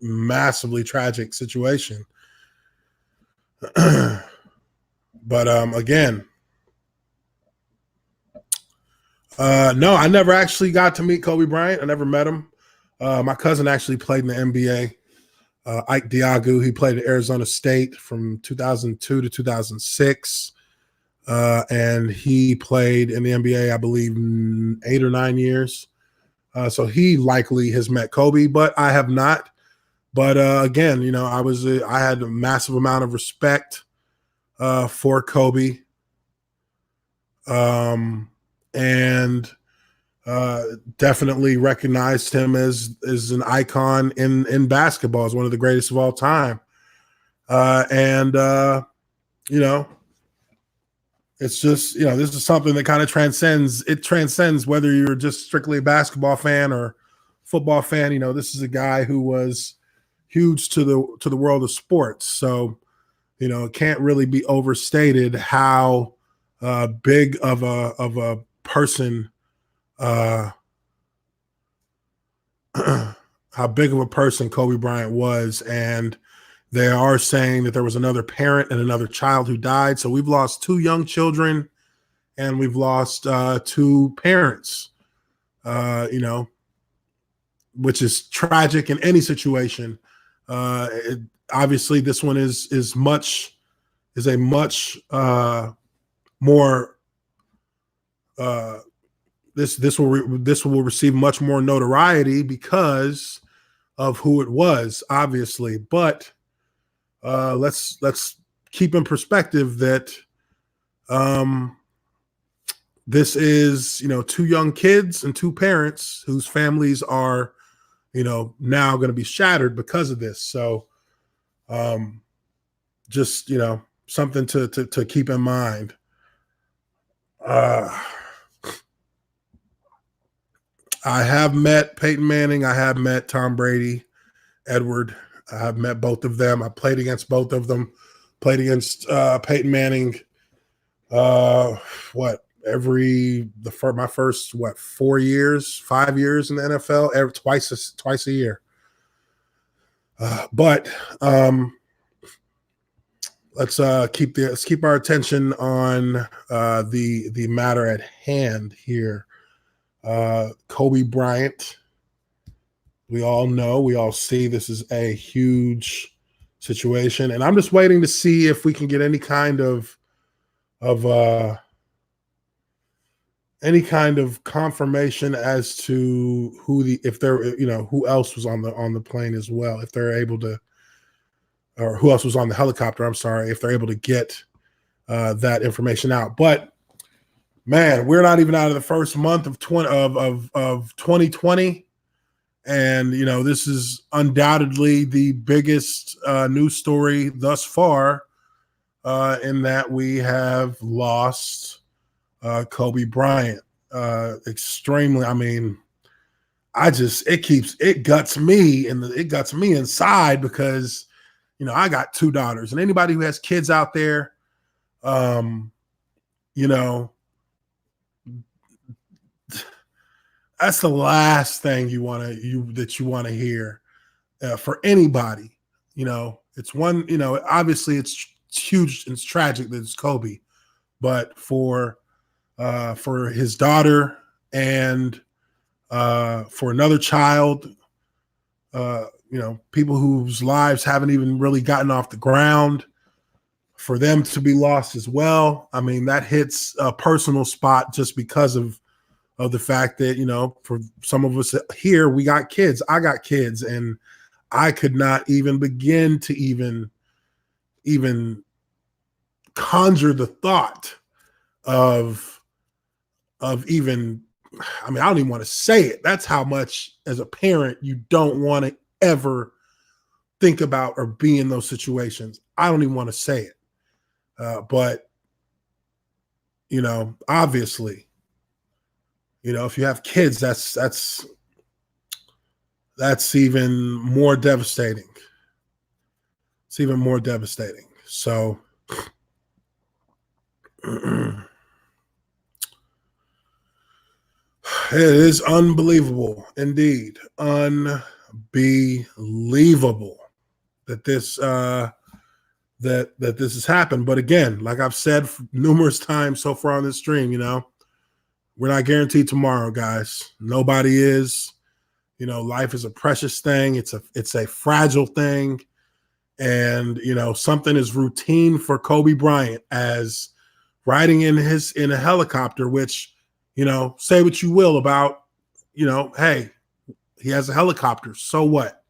massively tragic situation. But again, no, I never actually got to meet Kobe Bryant. I never met him. My cousin actually played in the NBA. Ike Diagu, he played at Arizona State from 2002 to 2006. And he played in the NBA, I believe, 8 or 9 years. So he likely has met Kobe, but I have not. But again, I had a massive amount of respect for Kobe. And definitely recognized him as an icon in basketball, as one of the greatest of all time. It's just, this is something that kind of transcends whether you're just strictly a basketball fan or football fan. This is a guy who was huge to the world of sports. So, it can't really be overstated how big of a person how big of a person Kobe Bryant was. And they are saying that there was another parent and another child who died. So we've lost 2 young children and we've lost 2 parents, which is tragic in any situation. Obviously this one is a much more this will receive much more notoriety because of who it was, obviously. But let's keep in perspective that this is 2 young kids and 2 parents whose families are now going to be shattered because of this. So just something to keep in mind. I have met Peyton Manning. I have met Tom Brady, Edward. I have met both of them. I played against both of them. Played against Peyton Manning. My first 5 years in the NFL, twice a year. But let's keep our attention on the matter at hand here. Kobe Bryant. We all see this is a huge situation, and I'm just waiting to see if we can get any kind of confirmation as to who else was on the plane as well, if they're able to, or who else was on the helicopter. I'm sorry, if they're able to get that information out. But man, we're not even out of the first month of 2020. And, this is undoubtedly the biggest news story thus far in that we have lost Kobe Bryant. Extremely, it guts me inside because, I got 2 daughters, and anybody who has kids out there, that's the last thing you want to hear for anybody. It's one. Obviously, it's huge. It's tragic that it's Kobe, but for his daughter and for another child, people whose lives haven't even really gotten off the ground, for them to be lost as well. That hits a personal spot just because of the fact that, for some of us here, we got kids. I got kids, and I could not even begin to even conjure the thought of even, I mean, I don't even want to say it. That's how much as a parent you don't want to ever think about or be in those situations. I don't even want to say it. But, you know, obviously, you know, if you have kids, that's even more devastating. It's even more devastating. So it is unbelievable, indeed, unbelievable that this that this has happened. But again, like I've said numerous times so far on this stream, you know, we're not guaranteed tomorrow, guys. Nobody is. You know, life is a precious thing. It's a fragile thing. And, you know, something as routine for Kobe Bryant as riding in a helicopter, which, you know, say what you will about, you know, hey, he has a helicopter. So what?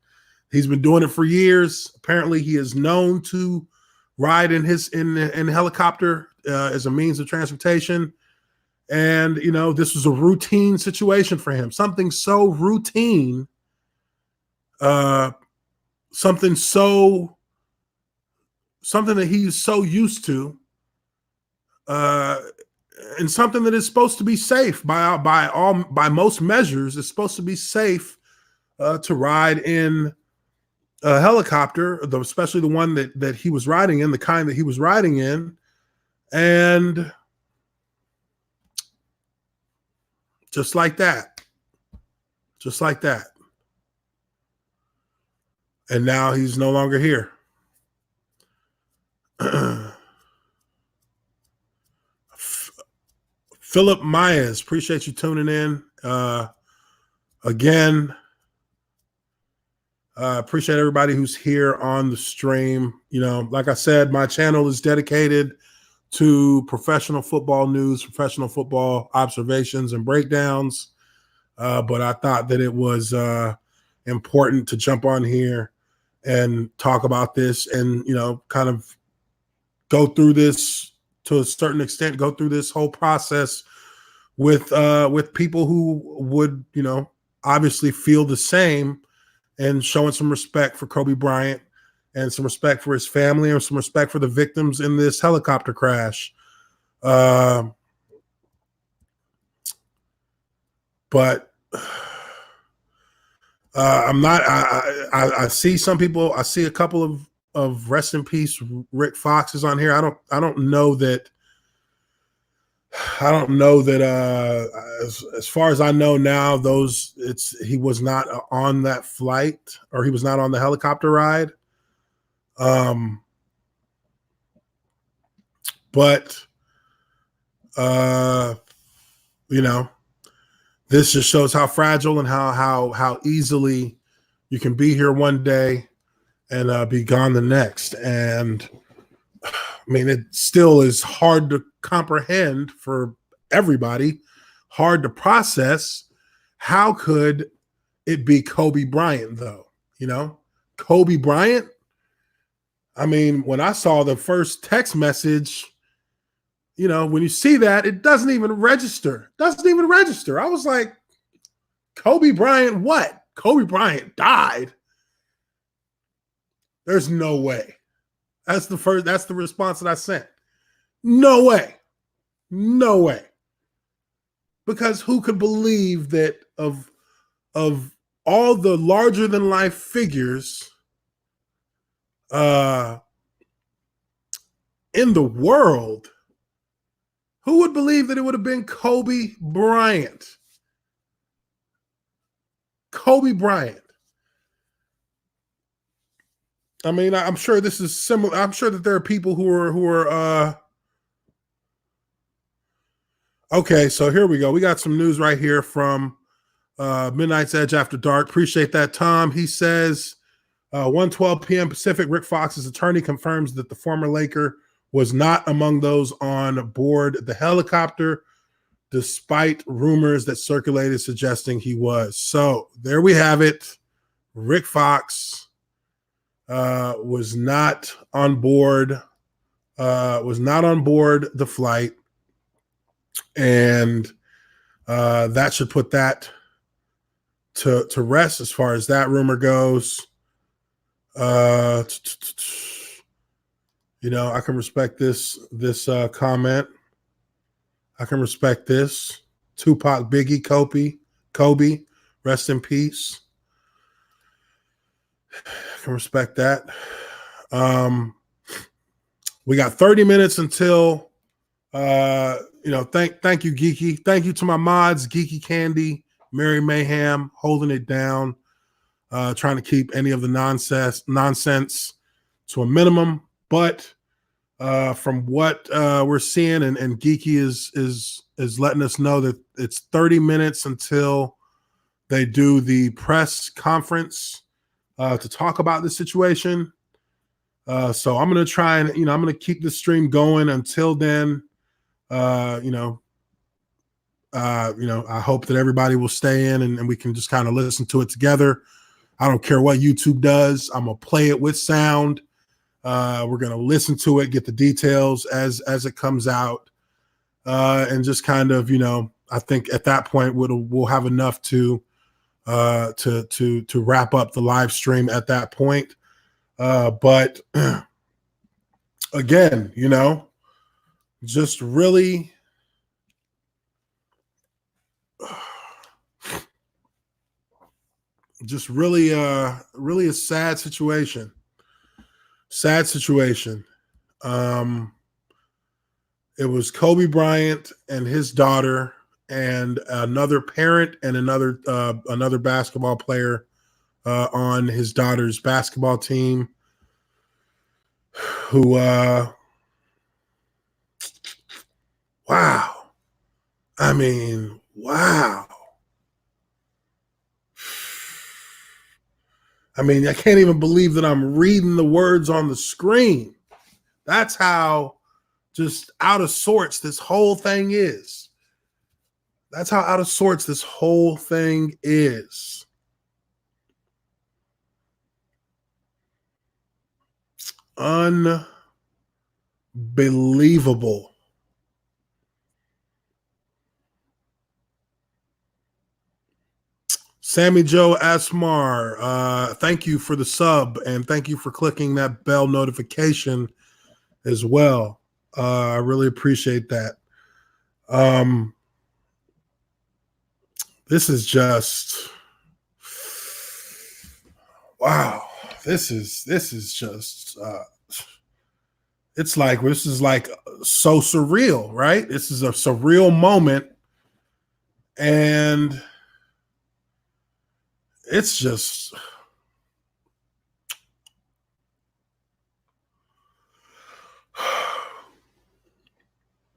He's been doing it for years. Apparently he is known to ride in helicopter as a means of transportation. And, you know, this was a routine situation for him. Something so routine, something that he's so used to, and something that is supposed to be safe by most measures. Is supposed to be safe to ride in a helicopter, especially the one that he was riding in, the kind that he was riding in, and just like that, and now he's no longer here. Philip Myers, appreciate you tuning in. Again, appreciate everybody who's here on the stream. You know, like I said, my channel is dedicated to professional football news, professional football observations and breakdowns. But I thought that it was important to jump on here and talk about this and, you know, kind of go through this to a certain extent, go through this whole process with people who would, you know, obviously feel the same, and showing some respect for Kobe Bryant and some respect for his family and some respect for the victims in this helicopter crash. But I'm not. I see some people. I see a couple of rest in peace Rick Foxes on here. I don't know that. As far as I know now, he was not on that flight, or he was not on the helicopter ride. But you know, this just shows how fragile and how easily you can be here one day and be gone the next. And I mean, it still is hard to comprehend for everybody, hard to process. How could it be Kobe Bryant, though? You know, Kobe Bryant. I mean, when I saw the first text message, you know, when you see that, it doesn't even register. I was like, Kobe Bryant, what? Kobe Bryant died? There's no way. That's the response that I sent. No way. Because who could believe that of all the larger than life figures in the world, who would believe that it would have been Kobe Bryant? Kobe Bryant. I mean, I'm sure this is similar. I'm sure that there are people who are okay, so here we go. We got some news right here from Midnight's Edge After Dark. Appreciate that, Tom. He says 1:12 p.m. Pacific, Rick Fox's attorney confirms that the former Laker was not among those on board the helicopter, despite rumors that circulated suggesting he was. So there we have it. Rick Fox was not on board. Was not on board the flight, and that should put that to rest as far as that rumor goes. I can respect this comment. I can respect this. Tupac, Biggie, Kobe, rest in peace. I can respect that. We got 30 minutes until thank you, Geeky. Thank you to my mods, Geeky Candy, Mary Mayhem, holding it down, trying to keep any of the nonsense to a minimum. But from what we're seeing, and Geeky is letting us know that it's 30 minutes until they do the press conference to talk about the situation. So I'm going to try and, I'm going to keep the stream going until then. I hope that everybody will stay in and we can just kind of listen to it together. I don't care what YouTube does. I'm going to play it with sound. We're going to listen to it, get the details as it comes out. And just kind of, I think at that point we'll have enough to wrap up the live stream at that point. But again, just really really a sad situation. It was Kobe Bryant and his daughter and another parent and another basketball player on his daughter's basketball team who wow. I mean, wow. I mean, I can't even believe that I'm reading the words on the screen. That's how just out of sorts this whole thing is. That's how out of sorts this whole thing is. Unbelievable. Sammy Joe Asmar, thank you for the sub and thank you for clicking that bell notification as well. I really appreciate that. This is just wow. This is just this is like so surreal, right? This is a surreal moment, and it's just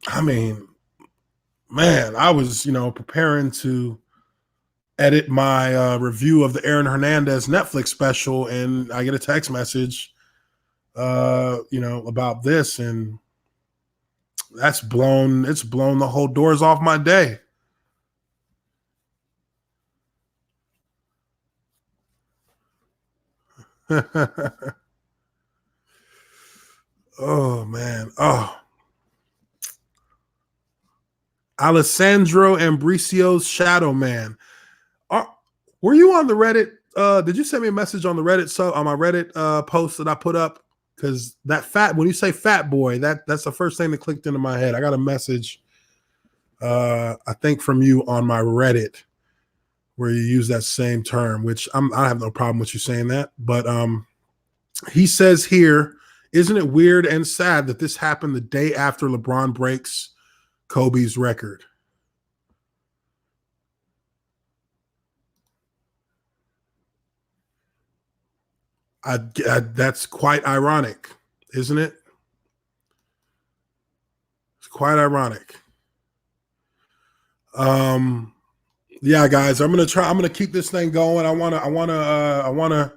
I mean, man, I was, preparing to edit my review of the Aaron Hernandez Netflix special, and I get a text message, about this, and it's blown the whole doors off my day. Oh man. Oh. Alessandro Ambricio's Shadow Man. Were you on the Reddit? Did you send me a message on the Reddit on my Reddit post that I put up? Because when you say fat boy, that's the first thing that clicked into my head. I got a message, I think from you on my Reddit, where you use that same term, which I have no problem with you saying that. But he says here, isn't it weird and sad that this happened the day after LeBron breaks Kobe's record? That's quite ironic, isn't it? It's quite ironic. Yeah, guys, I'm gonna keep this thing going. I wanna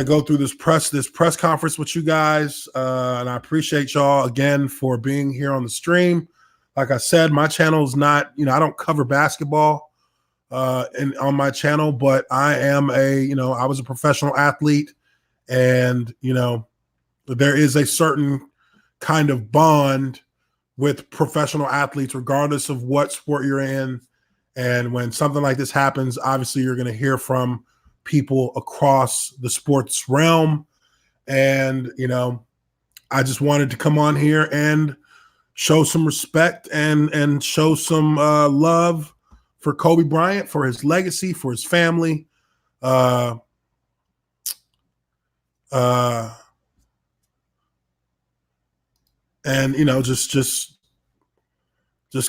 go through this press conference with you guys, and I appreciate y'all again for being here on the stream. Like I said, my channel is not, I don't cover basketball on my channel, but I am I was a professional athlete, And, you know, there is a certain kind of bond with professional athletes, regardless of what sport you're in. And when something like this happens, obviously you're going to hear from people across the sports realm. And, you know, I just wanted to come on here and show some respect and show some love for Kobe Bryant, for his legacy, for his family. And, you know, just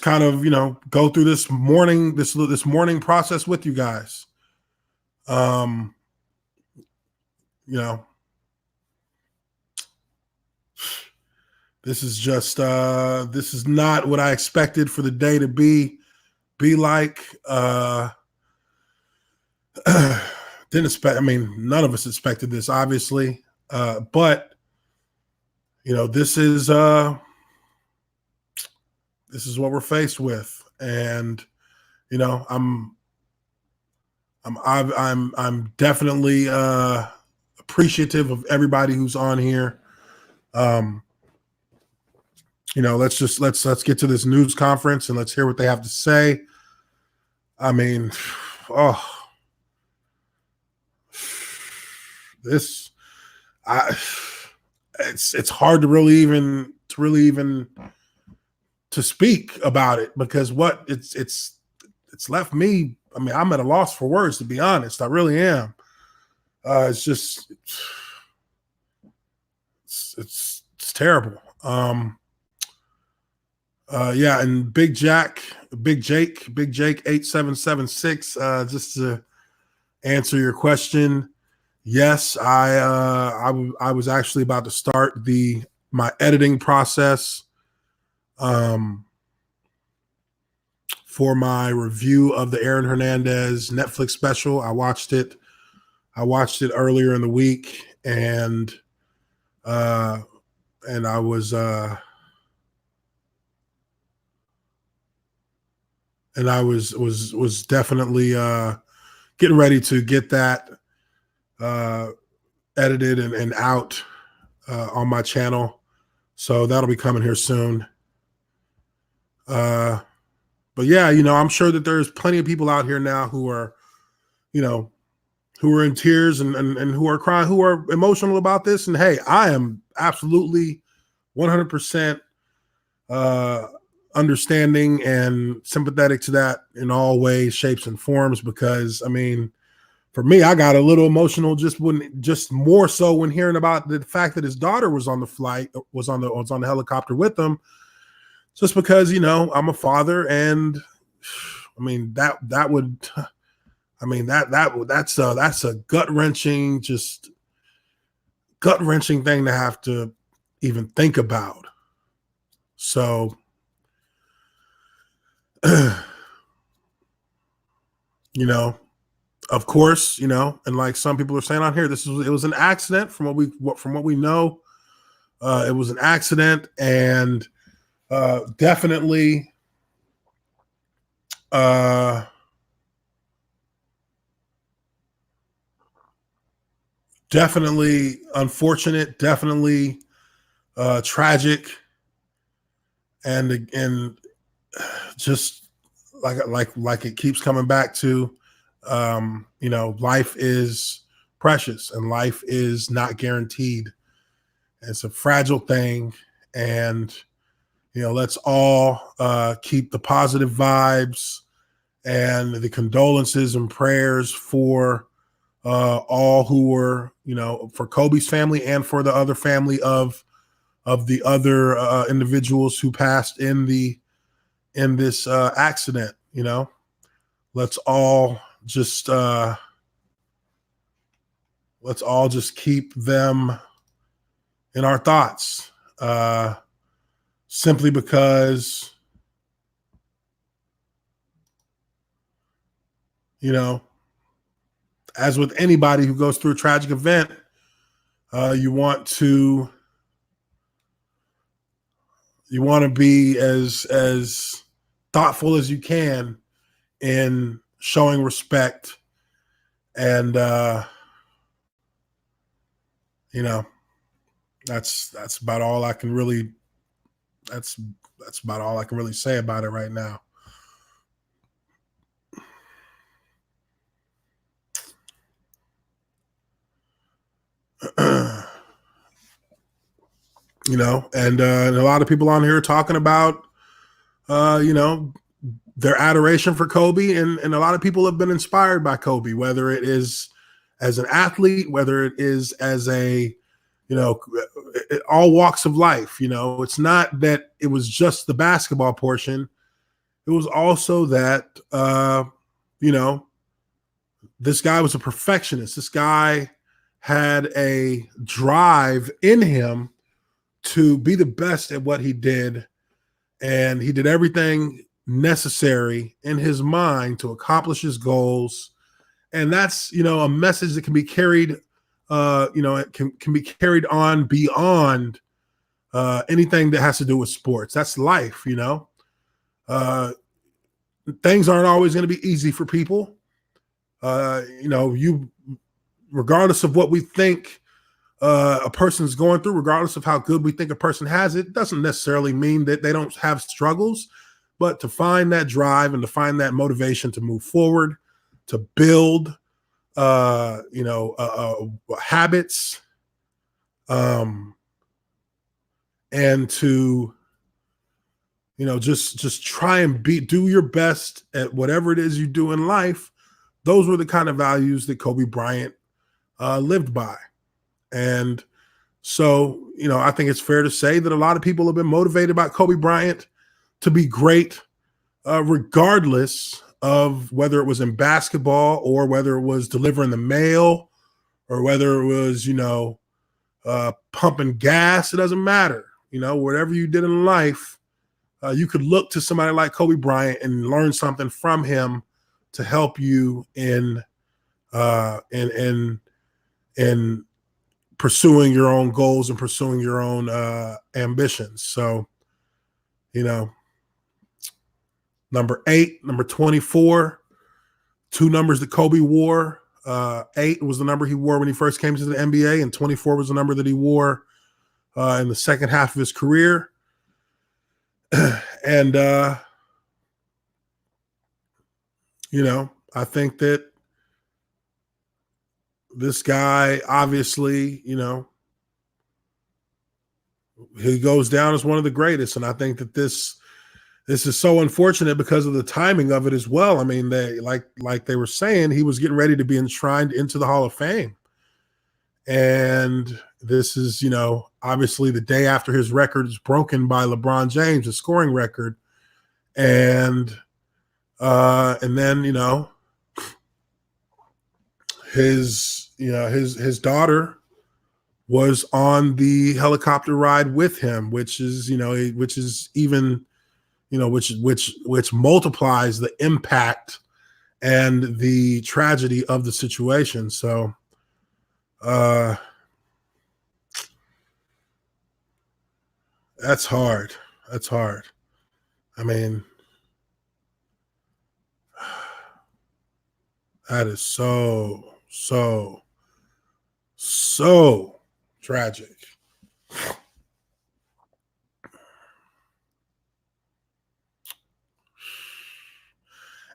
kind of, you know, go through this morning process with you guys. You know, this is just this is not what I expected for the day to be like. Didn't expect, I mean, none of us expected this, obviously. But you know, this is what we're faced with. And you know, I'm definitely appreciative of everybody who's on here. You know, let's get to this news conference and let's hear what they have to say. I mean, it's hard to really even to speak about it, because what it's left me. I mean, I'm at a loss for words, to be honest. I really am. It's just it's terrible. Yeah, and Big Jake 8776, just to answer your question, yes, I was actually about to start my editing process for my review of the Aaron Hernandez Netflix special. I watched it earlier in the week, and I was definitely getting ready to get that edited and out on my channel. So that'll be coming here soon. But yeah, you know, I'm sure that there's plenty of people out here now who are, you know, who are in tears and who are crying, who are emotional about this. And hey, I am absolutely 100% understanding and sympathetic to that in all ways, shapes, and forms. Because I mean, for me, I got a little emotional just more so when hearing about the fact that his daughter was on the flight, was on the helicopter with him. Just because, you know, I'm a father, and I mean that's a gut-wrenching thing to have to even think about. So you know, of course, you know, and like some people are saying on here, it was an accident from what we know. It was an accident, and definitely unfortunate, definitely tragic, and just like it keeps coming back to, you know, life is precious and life is not guaranteed. It's a fragile thing, and you know, let's all keep the positive vibes and the condolences and prayers for all who were, you know, for Kobe's family and for the other family of the other individuals who passed in this accident. You know, let's all just keep them in our thoughts, simply because, you know, as with anybody who goes through a tragic event, you want to be as thoughtful as you can in showing respect and you know, that's about all I can really. That's about all I can really say about it right now. You know, and a lot of people on here are talking about, you know, their adoration for Kobe, and a lot of people have been inspired by Kobe, whether it is as an athlete, whether it is as a, you know, all walks of life. You know, it's not that it was just the basketball portion. It was also that, you know, this guy was a perfectionist. This guy had a drive in him to be the best at what he did. And he did everything necessary in his mind to accomplish his goals. And that's, you know, a message that can be carried, you know, it can be carried on beyond anything that has to do with sports. That's life, you know. Things aren't always going to be easy for people. You know, regardless of what we think a person's going through, regardless of how good we think a person has it, doesn't necessarily mean that they don't have struggles. But to find that drive and to find that motivation to move forward, to build, you know, habits, and to, you know, just try and do your best at whatever it is you do in life. Those were the kind of values that Kobe Bryant lived by. And so, you know, I think it's fair to say that a lot of people have been motivated by Kobe Bryant to be great, regardless of whether it was in basketball or whether it was delivering the mail or whether it was, you know, pumping gas. It doesn't matter. You know, whatever you did in life, you could look to somebody like Kobe Bryant and learn something from him to help you in pursuing your own goals and pursuing your own ambitions. So, you know, number 8, number 24, 2 numbers that Kobe wore. 8 was the number he wore when he first came to the NBA, and 24 was the number that he wore in the second half of his career. And, you know, I think that this guy, obviously, you know, he goes down as one of the greatest. And I think that this is so unfortunate because of the timing of it as well. I mean, they like they were saying, he was getting ready to be enshrined into the Hall of Fame. And this is, you know, obviously the day after his record is broken by LeBron James, the scoring record. And then, you know, his daughter was on the helicopter ride with him, which is even, you know, which multiplies the impact and the tragedy of the situation. So, that's hard. That's hard. I mean, that is so tragic.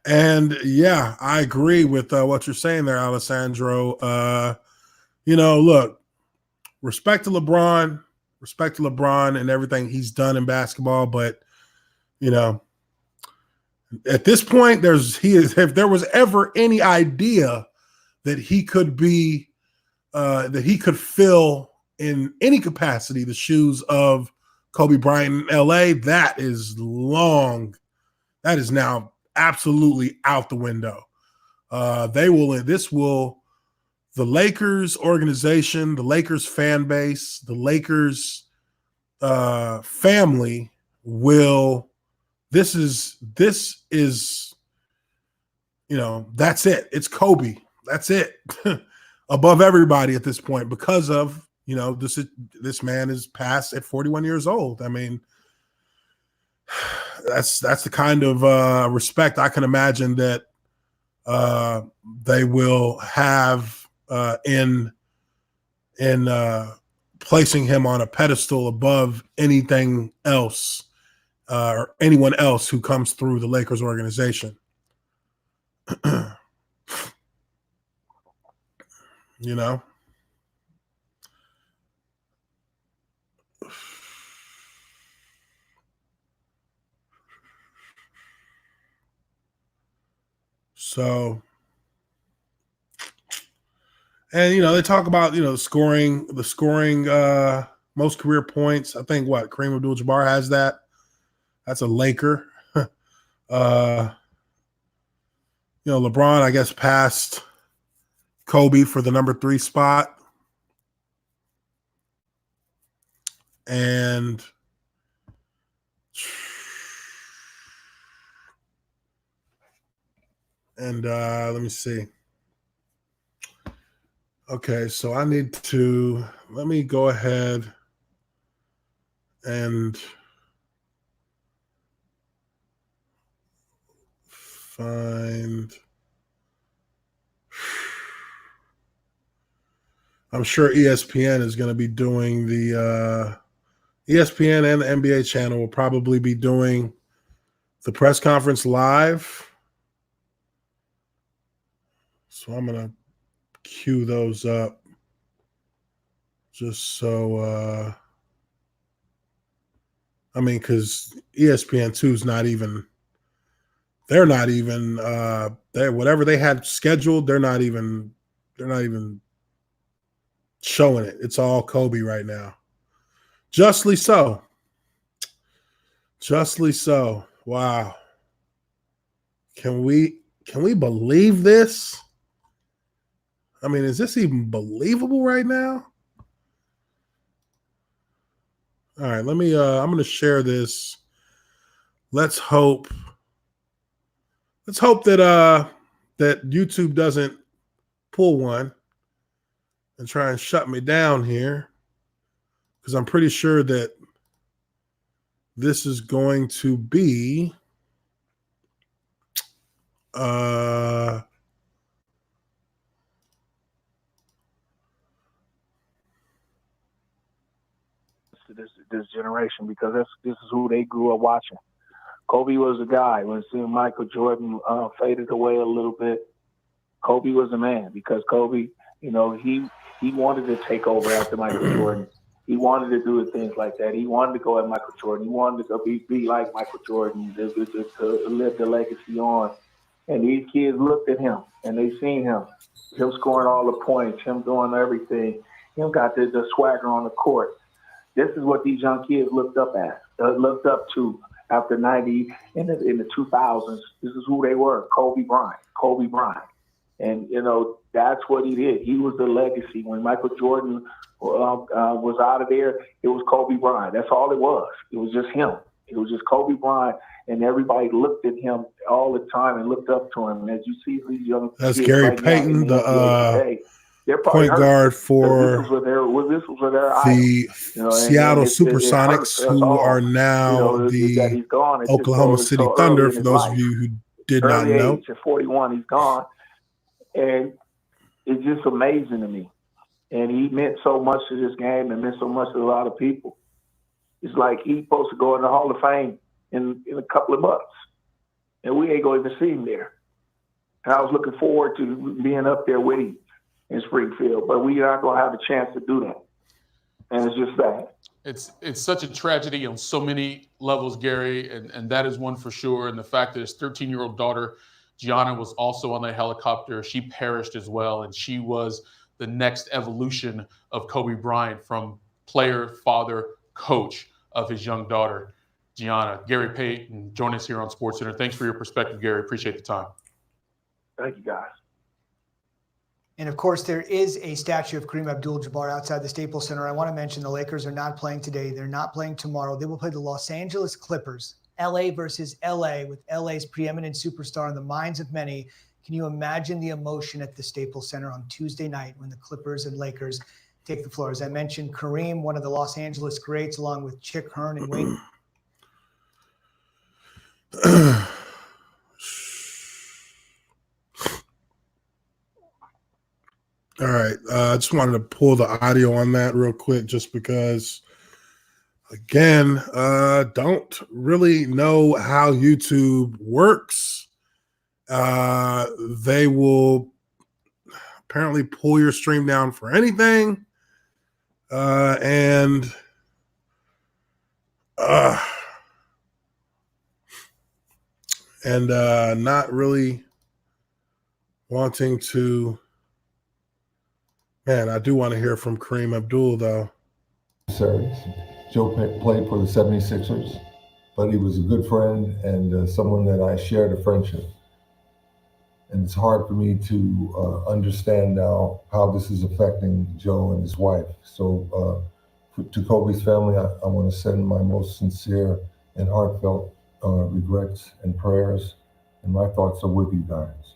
And yeah, I agree with what you're saying there, Alessandro. You know, look, respect to LeBron and everything he's done in basketball, but you know, at this point, if there was ever any idea that he could be that he could fill in any capacity the shoes of Kobe Bryant in LA, that is now absolutely out the window. The Lakers organization, the Lakers fan base, the Lakers family will. This is, you know, that's it. It's Kobe. That's it. Above everybody at this point, because of, you know, this man is past at 41 years old. I mean, that's the kind of respect I can imagine that they will have in and placing him on a pedestal above anything else or anyone else who comes through the Lakers organization. You know? So, and you know, they talk about, you know, the scoring, most career points. I think Kareem Abdul-Jabbar has that. That's a Laker. You know, LeBron, I guess, passed Kobe for the number 3 spot. And let me see. Okay, so let me go ahead and find. I'm sure ESPN is going to be doing the ESPN and the NBA channel will probably be doing the press conference live. So I'm going to queue those up just so, because ESPN2 is not even, they're whatever they had scheduled, they're not even showing it. It's all Kobe right now. Justly so. Wow. Can we believe this? Is this even believable right now? All right, I'm going to share this. Let's hope that YouTube doesn't pull one and try and shut me down here, because I'm pretty sure that this is going to be this generation, because this is who they grew up watching. Kobe was the guy. When seeing Michael Jordan faded away a little bit, Kobe was the man, because Kobe, you know, he wanted to take over after Michael Jordan. He wanted to do things like that. He wanted to go at Michael Jordan. He wanted to be like Michael Jordan, to live the legacy on. And these kids looked at him, and they seen him scoring all the points, him doing everything, him got the swagger on the court. This is what these young kids looked up to after 90 in the 2000s. This is who they were, Kobe Bryant. And, you know, that's what he did. He was the legacy. When Michael Jordan was out of there, it was Kobe Bryant. That's all it was. It was just him. It was just Kobe Bryant, and everybody looked at him all the time and looked up to him. And as you see these young that's kids Gary right Payton, now, they're point guard for this was their the idol, Seattle Supersonics, who are now that the he's gone. Oklahoma City Thunder, for those of you who did not know. At 41, he's gone. And it's just amazing to me. And he meant so much to this game and meant so much to a lot of people. It's like he's supposed to go in the Hall of Fame in a couple of months. And we ain't going to see him there. And I was looking forward to being up there with him in Springfield, but we're not going to have a chance to do that. And it's just that. It's such a tragedy on so many levels, Gary, and that is one for sure. And the fact that his 13-year-old daughter, Gianna, was also on the helicopter. She perished as well, and she was the next evolution of Kobe Bryant, from player, father, coach of his young daughter, Gianna. Gary Payton, join us here on SportsCenter. Thanks for your perspective, Gary. Appreciate the time. Thank you, guys. And of course, there is a statue of Kareem Abdul-Jabbar outside the Staples Center. I want to mention the Lakers are not playing today. They're not playing tomorrow. They will play the Los Angeles Clippers, LA versus LA, with LA's preeminent superstar in the minds of many. Can you imagine the emotion at the Staples Center on Tuesday night when the Clippers and Lakers take the floor? As I mentioned, Kareem, one of the Los Angeles greats, along with Chick Hearn and Wayne. All right. I just wanted to pull the audio on that real quick just because, again, don't really know how YouTube works. They will apparently pull your stream down for anything. And not really wanting to. Man, I do want to hear from Kareem Abdul, though. Series. Joe played for the 76ers, but he was a good friend and someone that I shared a friendship. And it's hard for me to understand now how this is affecting Joe and his wife. So to Kobe's family, I want to send my most sincere and heartfelt regrets and prayers, and my thoughts are with you guys.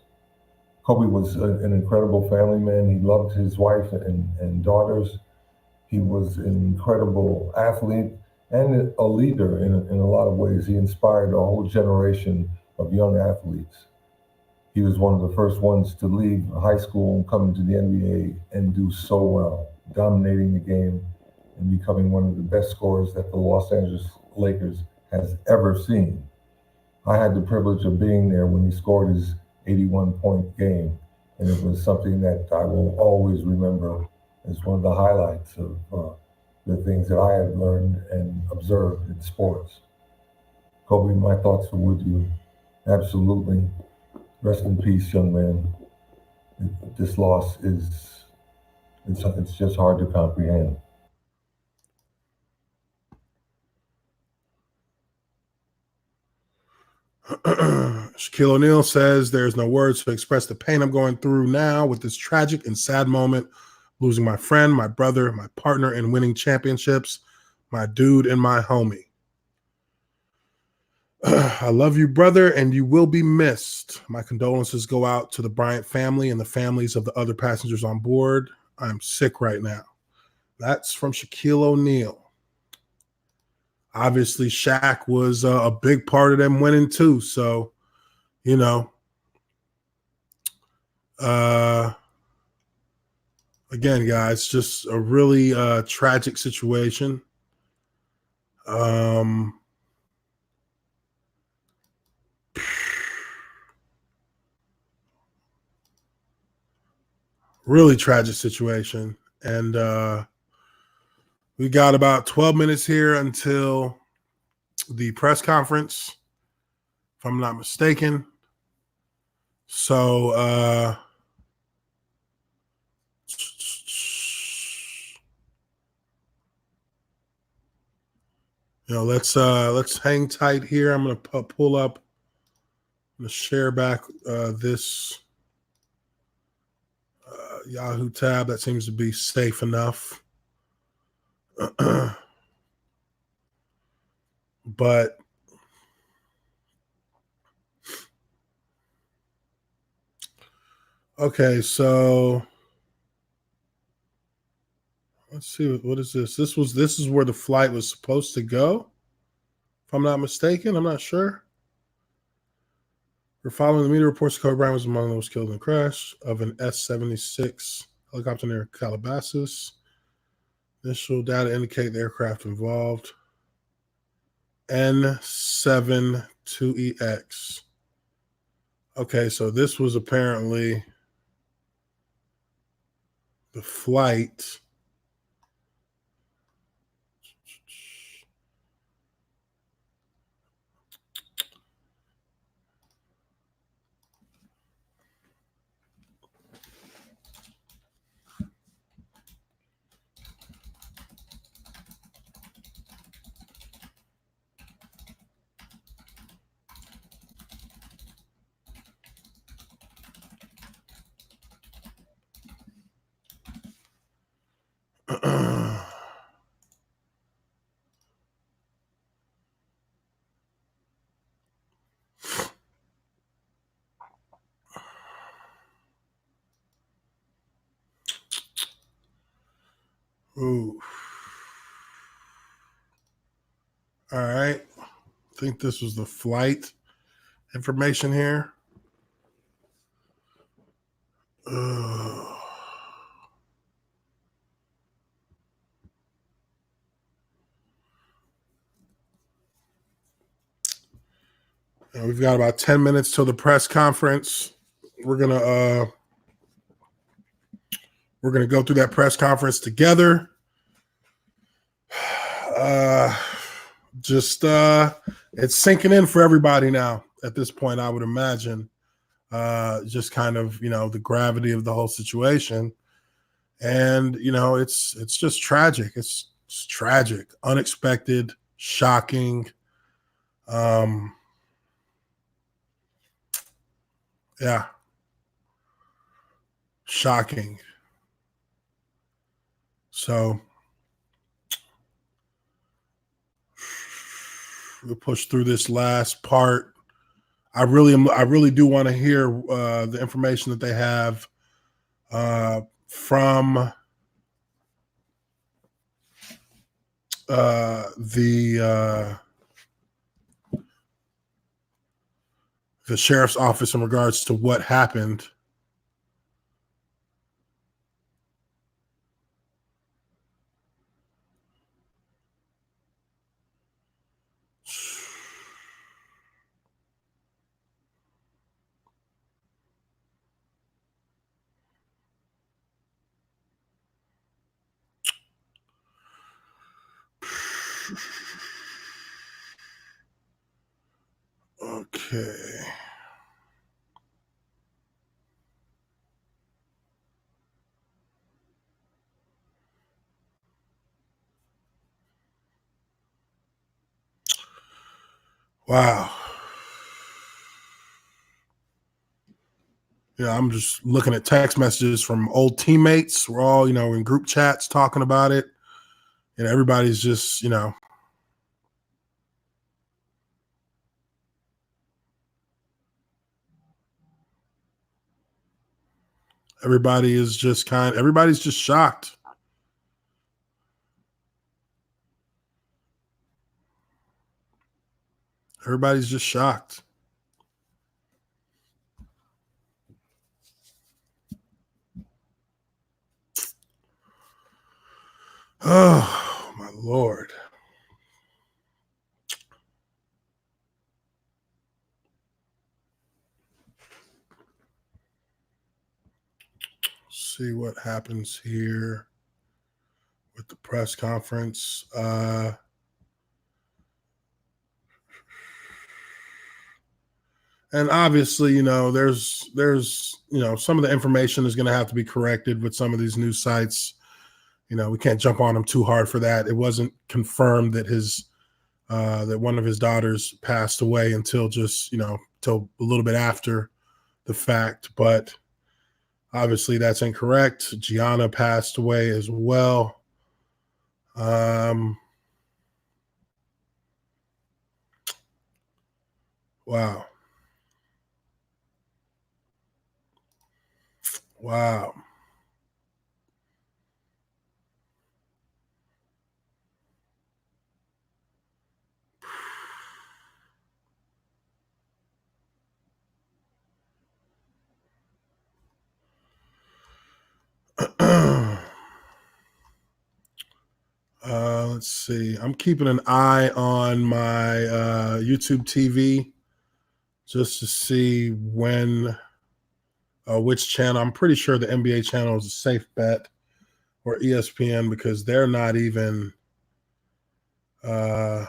Kobe was an incredible family man. He loved his wife and daughters. He was an incredible athlete and a leader in a lot of ways. He inspired a whole generation of young athletes. He was one of the first ones to leave high school and come into the NBA and do so well, dominating the game and becoming one of the best scorers that the Los Angeles Lakers has ever seen. I had the privilege of being there when he scored his 81-point game, and it was something that I will always remember as one of the highlights of the things that I have learned and observed in sports. Kobe, my thoughts are with you. Absolutely. Rest in peace, young man. This loss it's just hard to comprehend. Shaquille O'Neal says there's no words to express the pain I'm going through now with this tragic and sad moment, losing my friend, my brother, my partner in winning championships, my dude and my homie. I love you, brother, and you will be missed. My condolences go out to the Bryant family and the families of the other passengers on board. I'm sick right now. That's from Shaquille O'Neal. Obviously, Shaq was a big part of them winning too. So, you know, again, guys, just a really tragic situation. Really tragic situation. And we got about 12 minutes here until the press conference, if I'm not mistaken. So let's hang tight here. I'm gonna pull up, I'm gonna share back this Yahoo tab. That seems to be safe enough. But okay, so let's see, what is this? This is where the flight was supposed to go, if I'm not mistaken. I'm not sure. We're following the media reports. Kobe Bryant was among those killed in the crash of an S-76 helicopter near Calabasas. Initial data indicate the aircraft involved N72EX. Okay, so this was apparently the flight. Ooh. All right. I think this was the flight information here. And we've got about 10 minutes till the press conference. We're gonna go through that press conference together. It's sinking in for everybody now at this point, I would imagine. Just kind of, the gravity of the whole situation. And, it's just tragic. It's tragic, unexpected, shocking. Yeah. Shocking. So we'll push through this last part. I really do want to hear the information that they have from the sheriff's office in regards to what happened. Okay. Wow. Yeah, I'm just looking at text messages from old teammates. We're all, in group chats talking about it. And everybody's just, everybody's just shocked. Everybody's just shocked. Oh, my Lord. See what happens here with the press conference. And obviously, there's some of the information is going to have to be corrected with some of these news sites. We can't jump on them too hard for that. It wasn't confirmed that that one of his daughters passed away until till a little bit after the fact. But obviously, that's incorrect. Gianna passed away as well. Wow. Wow. Let's see. I'm keeping an eye on my YouTube TV just to see which channel. I'm pretty sure the NBA channel is a safe bet, or ESPN, because they're not even I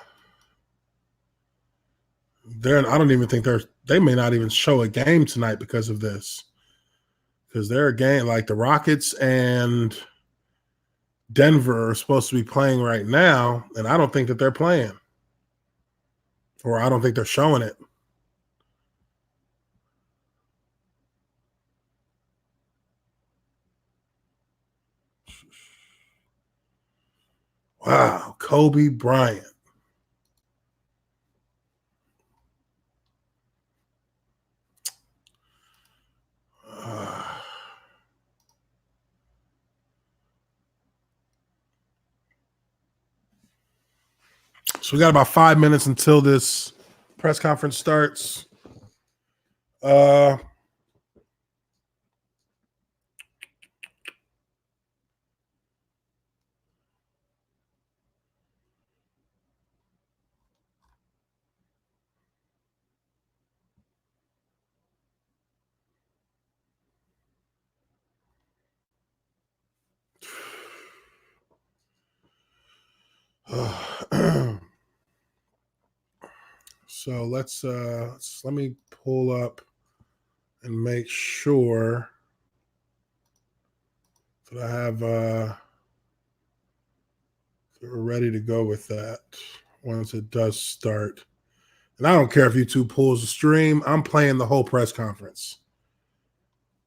don't even think they may not even show a game tonight because of this. Because they're a game like the Rockets and Denver are supposed to be playing right now, and I don't think that they're playing. Or I don't think they're showing it. Wow, Kobe Bryant. So we got about 5 minutes until this press conference starts. So let me pull up and make sure that I have that we're ready to go with that once it does start. And I don't care if YouTube pulls the stream. I'm playing the whole press conference.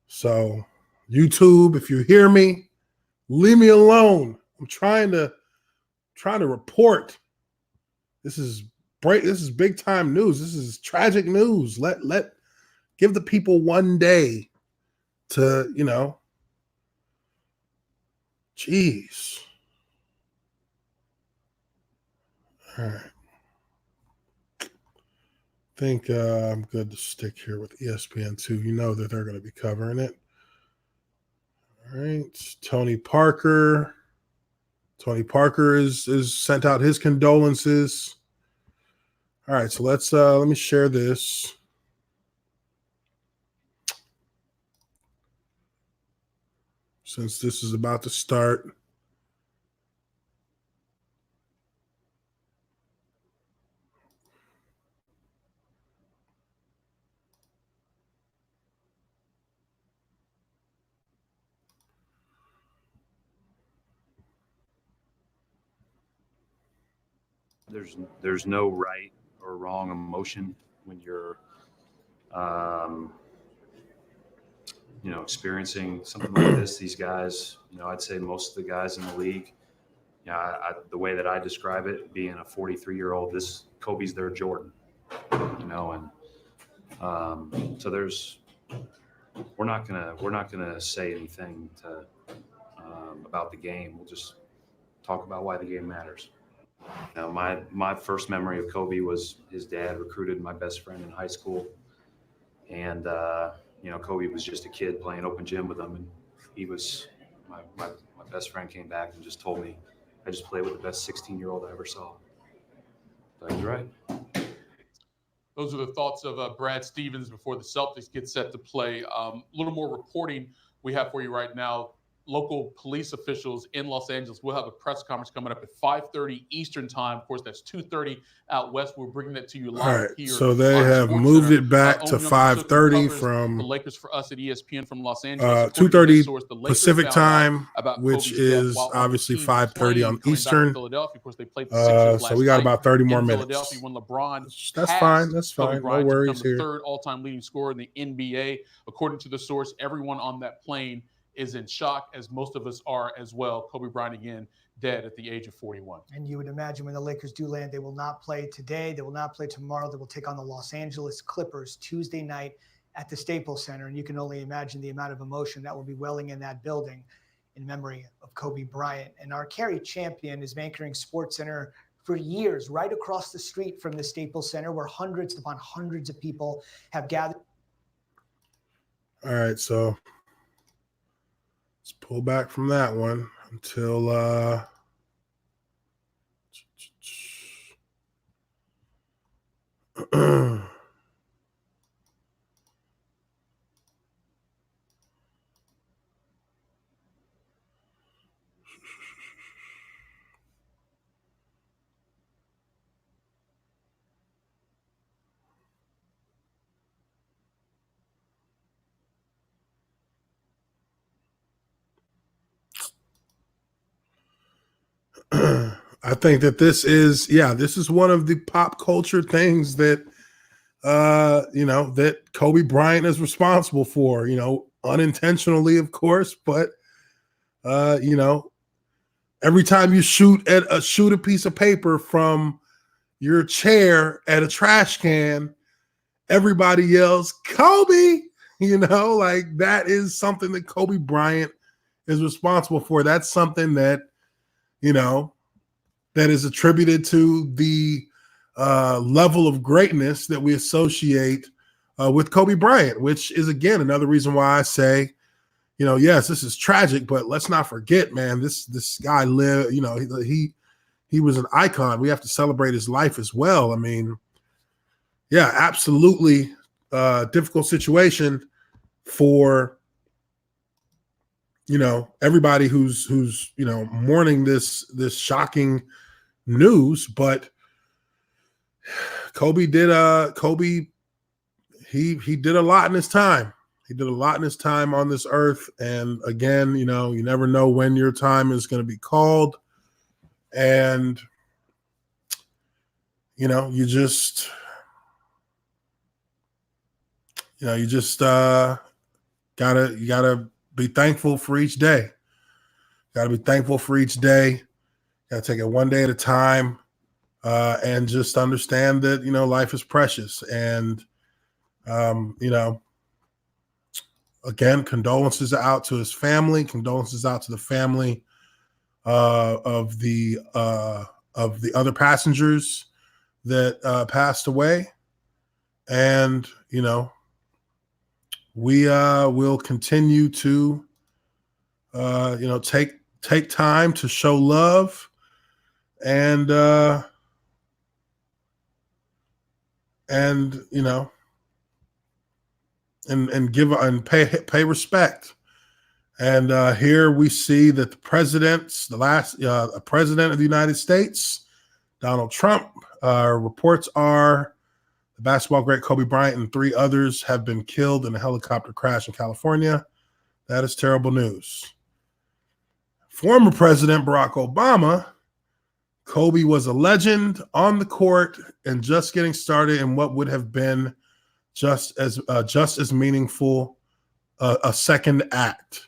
So YouTube, if you hear me, leave me alone. I'm trying to report. This is big time news. This is tragic news. Give the people one day to, jeez. All right. I think I'm good to stick here with ESPN2. You know that they're going to be covering it. All right. Tony Parker is sent out his condolences. All right, so let me share this. Since this is about to start. There's no right or wrong emotion when you're experiencing something like this. These guys, I'd say most of the guys in the league, the way that I describe it, being a 43-year-old, Kobe's their Jordan, and so we're not gonna say anything about the game. We'll just talk about why the game matters. My first memory of Kobe was his dad recruited my best friend in high school, and Kobe was just a kid playing open gym with him, and he was my best friend came back and just told me I just played with the best 16-year-old I ever saw. But he's right. Those are the thoughts of Brad Stevens before the Celtics get set to play. A little more reporting we have for you right now. Local police officials in Los Angeles will have a press conference coming up at 5:30 Eastern time. Of course, that's 2:30 out west. We're bringing that to you live All right, here. so they have moved it back to 5:30 from the Lakers for us at ESPN from Los Angeles. 2:30 Pacific time, which is obviously 5:30 on Eastern. Philadelphia, of course, they played the Sixers last so we got night about 30 more in minutes. Philadelphia when LeBron That's fine. That's Kobe fine. Bryant No to worries become the here. third all-time leading scorer in the NBA. According to the source, everyone on that plane is in shock, as most of us are as well. Kobe Bryant again dead at the age of 41. And you would imagine when the Lakers do land, they will not play today. They will not play tomorrow. They will take on the Los Angeles Clippers Tuesday night at the Staples Center. And you can only imagine the amount of emotion that will be welling in that building in memory of Kobe Bryant. And our Kerry champion is anchoring SportsCenter for years, right across the street from the Staples Center, where hundreds upon hundreds of people have gathered. All right, so let's pull back from that one until I think that this is one of the pop culture things that that Kobe Bryant is responsible for, unintentionally, of course, but every time you shoot a piece of paper from your chair at a trash can, everybody yells Kobe, like that is something that Kobe Bryant is responsible for. That's something that that is attributed to the level of greatness that we associate with Kobe Bryant, which is, again, another reason why I say, yes, this is tragic, but let's not forget, man, this guy lived, he was an icon. We have to celebrate his life as well. I mean, yeah, absolutely difficult situation for, everybody who's mourning this shocking news, but Kobe did he did a lot in his time. He did a lot in his time on this earth. And again, you never know when your time is going to be called. And, you just gotta be thankful for each day. Gotta be thankful for each day. Gotta take it one day at a time, and just understand that, life is precious. And, again, condolences out to his family, condolences out to the family of the other passengers that passed away. And, we will continue to, take time to show love and and give and pay respect. And here we see that the last president of the United States, Donald Trump, reports are the basketball great Kobe Bryant and 3 others have been killed in a helicopter crash in California. That is terrible news. Former President Barack Obama, Kobe was a legend on the court and just getting started in what would have been just as meaningful a second act.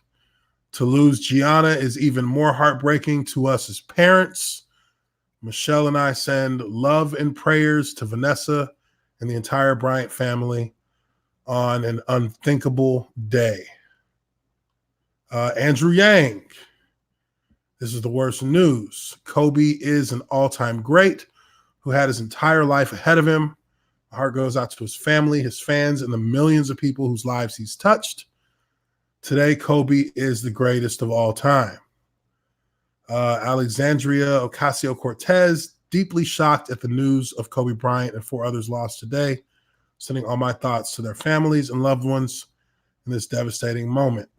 To lose Gianna is even more heartbreaking to us as parents. Michelle and I send love and prayers to Vanessa and the entire Bryant family on an unthinkable day. Andrew Yang, this is the worst news. Kobe is an all-time great who had his entire life ahead of him. My heart goes out to his family, his fans, and the millions of people whose lives he's touched. Today, Kobe is the greatest of all time. Alexandria Ocasio-Cortez, deeply shocked at the news of Kobe Bryant and 4 others lost today, sending all my thoughts to their families and loved ones in this devastating moment.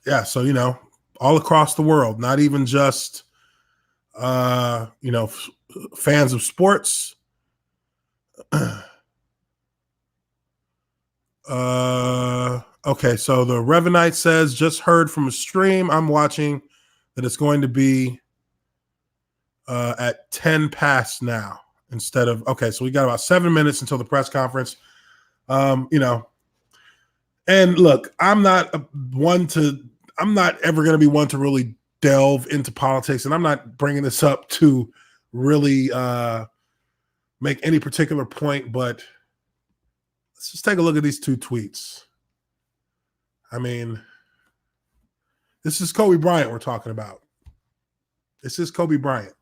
Yeah, so, all across the world, not even just, fans of sports. Okay, so the Revanite says, just heard from a stream I'm watching that it's going to be at 10 past now instead of, okay, so we got about 7 minutes until the press conference. And look, I'm not ever going to be one to really delve into politics, and I'm not bringing this up to really make any particular point, but let's just take a look at these 2 tweets. I mean, this is Kobe Bryant we're talking about. This is Kobe Bryant.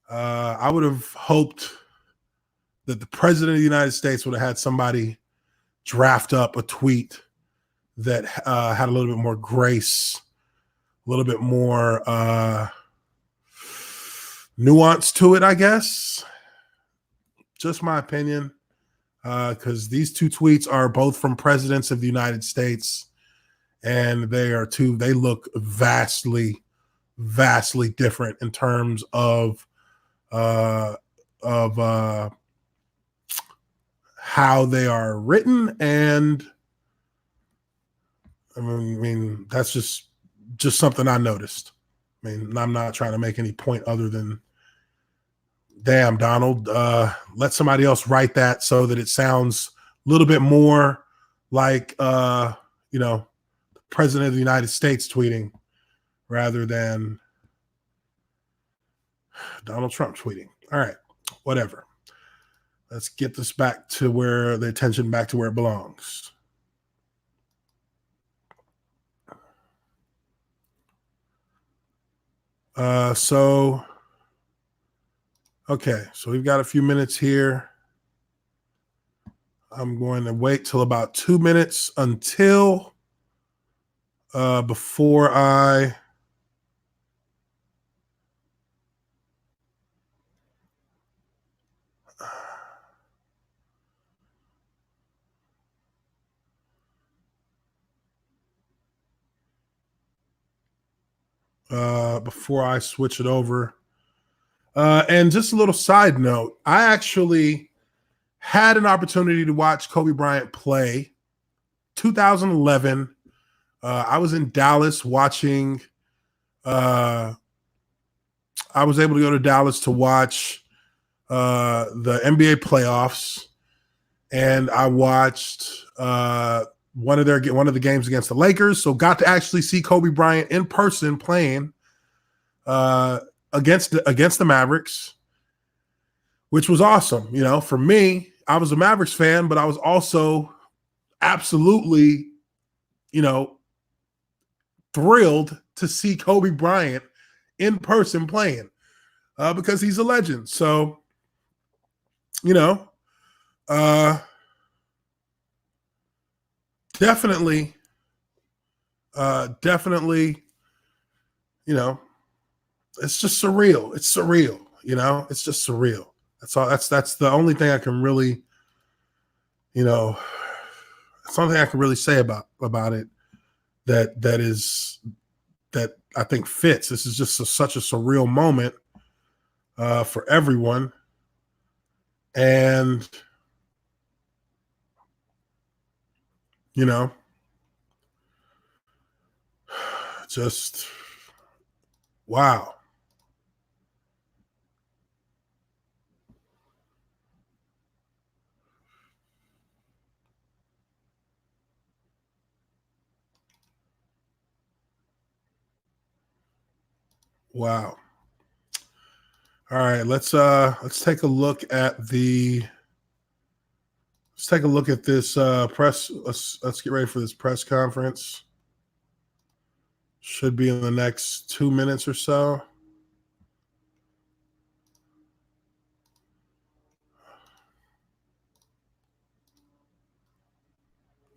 I would have hoped that the president of the United States would have had somebody draft up a tweet that had a little bit more grace, a little bit more nuance to it, I guess. Just my opinion, because these 2 tweets are both from presidents of the United States, and they look vastly different in terms of how they are written. And I mean that's just something I noticed. I mean, I'm not trying to make any point other than, damn, Donald, let somebody else write that so that it sounds a little bit more like the president of the United States tweeting rather than Donald Trump tweeting. All right, whatever. Let's get this back to where the attention back to where it belongs. Okay, so we've got a few minutes here. I'm going to wait till about 2 minutes until before I before I switch it over. And just a little side note, I actually had an opportunity to watch Kobe Bryant play 2011. I was in Dallas watching. I was able to go to Dallas to watch the NBA playoffs, and I watched one of the games against the Lakers. So got to actually see Kobe Bryant in person playing against the Mavericks, which was awesome. You know, for me, I was a Mavericks fan, but I was also absolutely, you know, thrilled to see Kobe Bryant in person playing because he's a legend. So, you know, definitely, you know, it's just surreal. It's surreal. You know, it's just surreal. That's all. That's the only thing I can really, you know, something I can really say about it. That I think fits. This is just such a surreal moment for everyone, and you know, just wow. Wow. All right, let's take a look at this press. Let's get ready for this press conference. Should be in the next 2 minutes or so.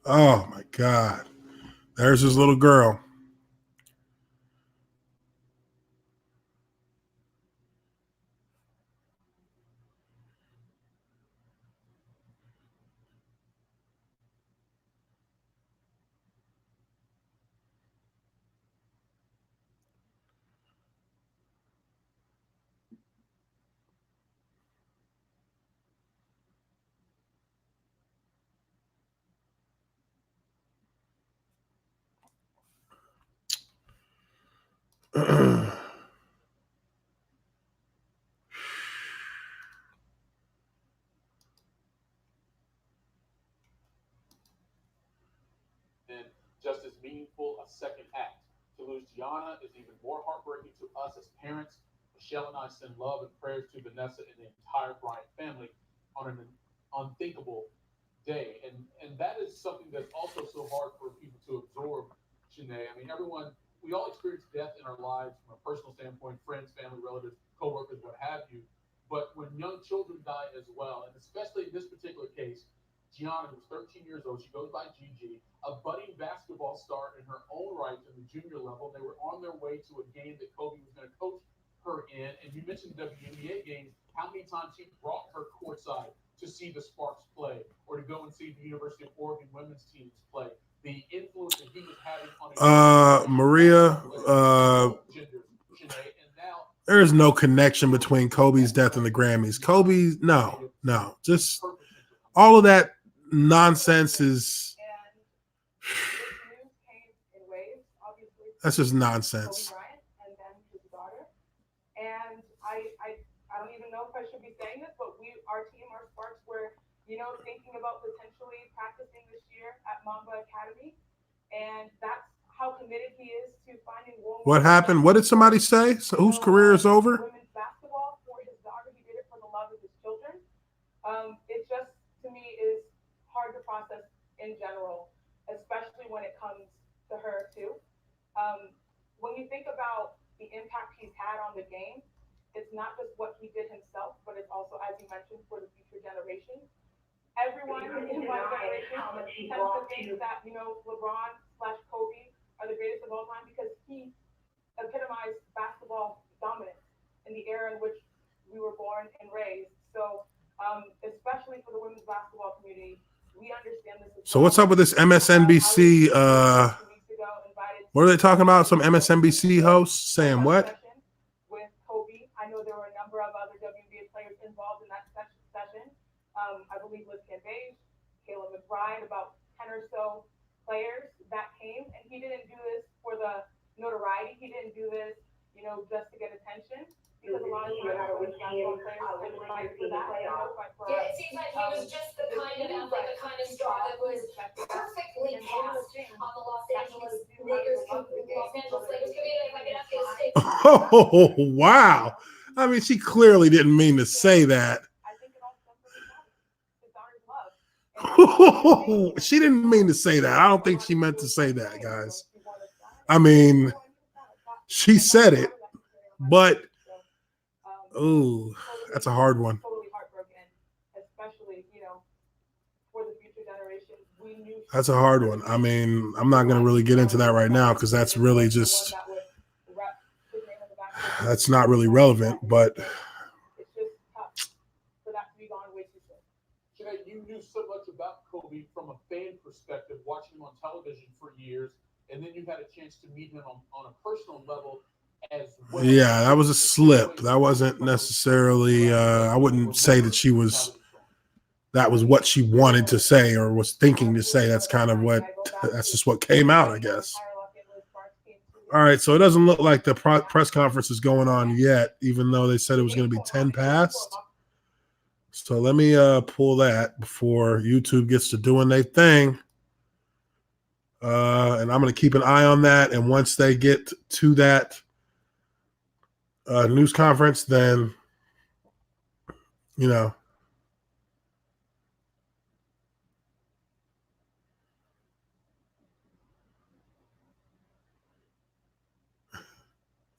Oh my God. There's his little girl. And just as meaningful a second act. To lose Gianna is even more heartbreaking to us as parents. Michelle and I send love and prayers to Vanessa and the entire Bryant family on an unthinkable day. And that is something that's also so hard for people to absorb, Shanae. I mean, we all experience death in our lives from a personal standpoint, friends, family, relatives, coworkers, what have you. But when young children die as well, and especially in this particular case, Gianna, who's 13 years old, she goes by Gigi, a budding basketball star in her own right in the junior level. They were on their way to a game that Kobe was going to coach her in. And you mentioned WNBA games, how many times he brought her courtside to see the Sparks play or to go and see the University of Oregon women's teams play. The influence that he was having on Maria, there is no connection between Kobe's death and the Grammys. Kobe, no, just all of that nonsense is that's just nonsense. And I don't even know if I should be saying this, but our Sparks were, thinking about potentially practicing this year at Mamba Academy. And that's how committed he is to finding one. What happened? What did somebody say? So whose career is over? Women's basketball for his daughter. He did it for the love of his children. It just, to me, is hard to process in general, especially when it comes to her too. When you think about the impact he's had on the game, it's not just what he did himself, but it's also, as you mentioned, for the future generation. Everyone in my generation tends to think that, LeBron/Kobe are the greatest of all time because he epitomized basketball dominance in the era in which we were born and raised. So, especially for the women's basketball community, we understand this. So what's up with this MSNBC? 2 weeks ago, invited What are they talking about? Some MSNBC host saying what? With Kobe, I know there were a number of other WNBA players involved in that session. I believe Liz Cambage, Kayla McBride, about 10 or so players that came, and he didn't do this for the notoriety. He didn't do this, just to get attention. Because a lot of times basketball players didn't fight for that. Yeah, it seems like he was just the kind of athlete, the kind of star that was perfectly cast on the Los Angeles Lakers. If I get up to the state. Oh, wow. I mean, she clearly didn't mean to say that. She didn't mean to say that. I don't think she meant to say that, guys. I mean, she said it, but oh, that's a hard one. That's a hard one. I mean, I'm not going to really get into that right now because that's really just, that's not really relevant, but you knew so much about Kobe from a fan perspective, watching him on television for years, and then you had a chance to meet him on a personal level as well. Yeah, that was a slip. That wasn't necessarily, I wouldn't say that that was what she wanted to say or was thinking to say. That's just what came out, I guess. All right, so it doesn't look like the press conference is going on yet, even though they said it was going to be 10 past. So let me pull that before YouTube gets to doing their thing. And I'm going to keep an eye on that. And once they get to that news conference, then,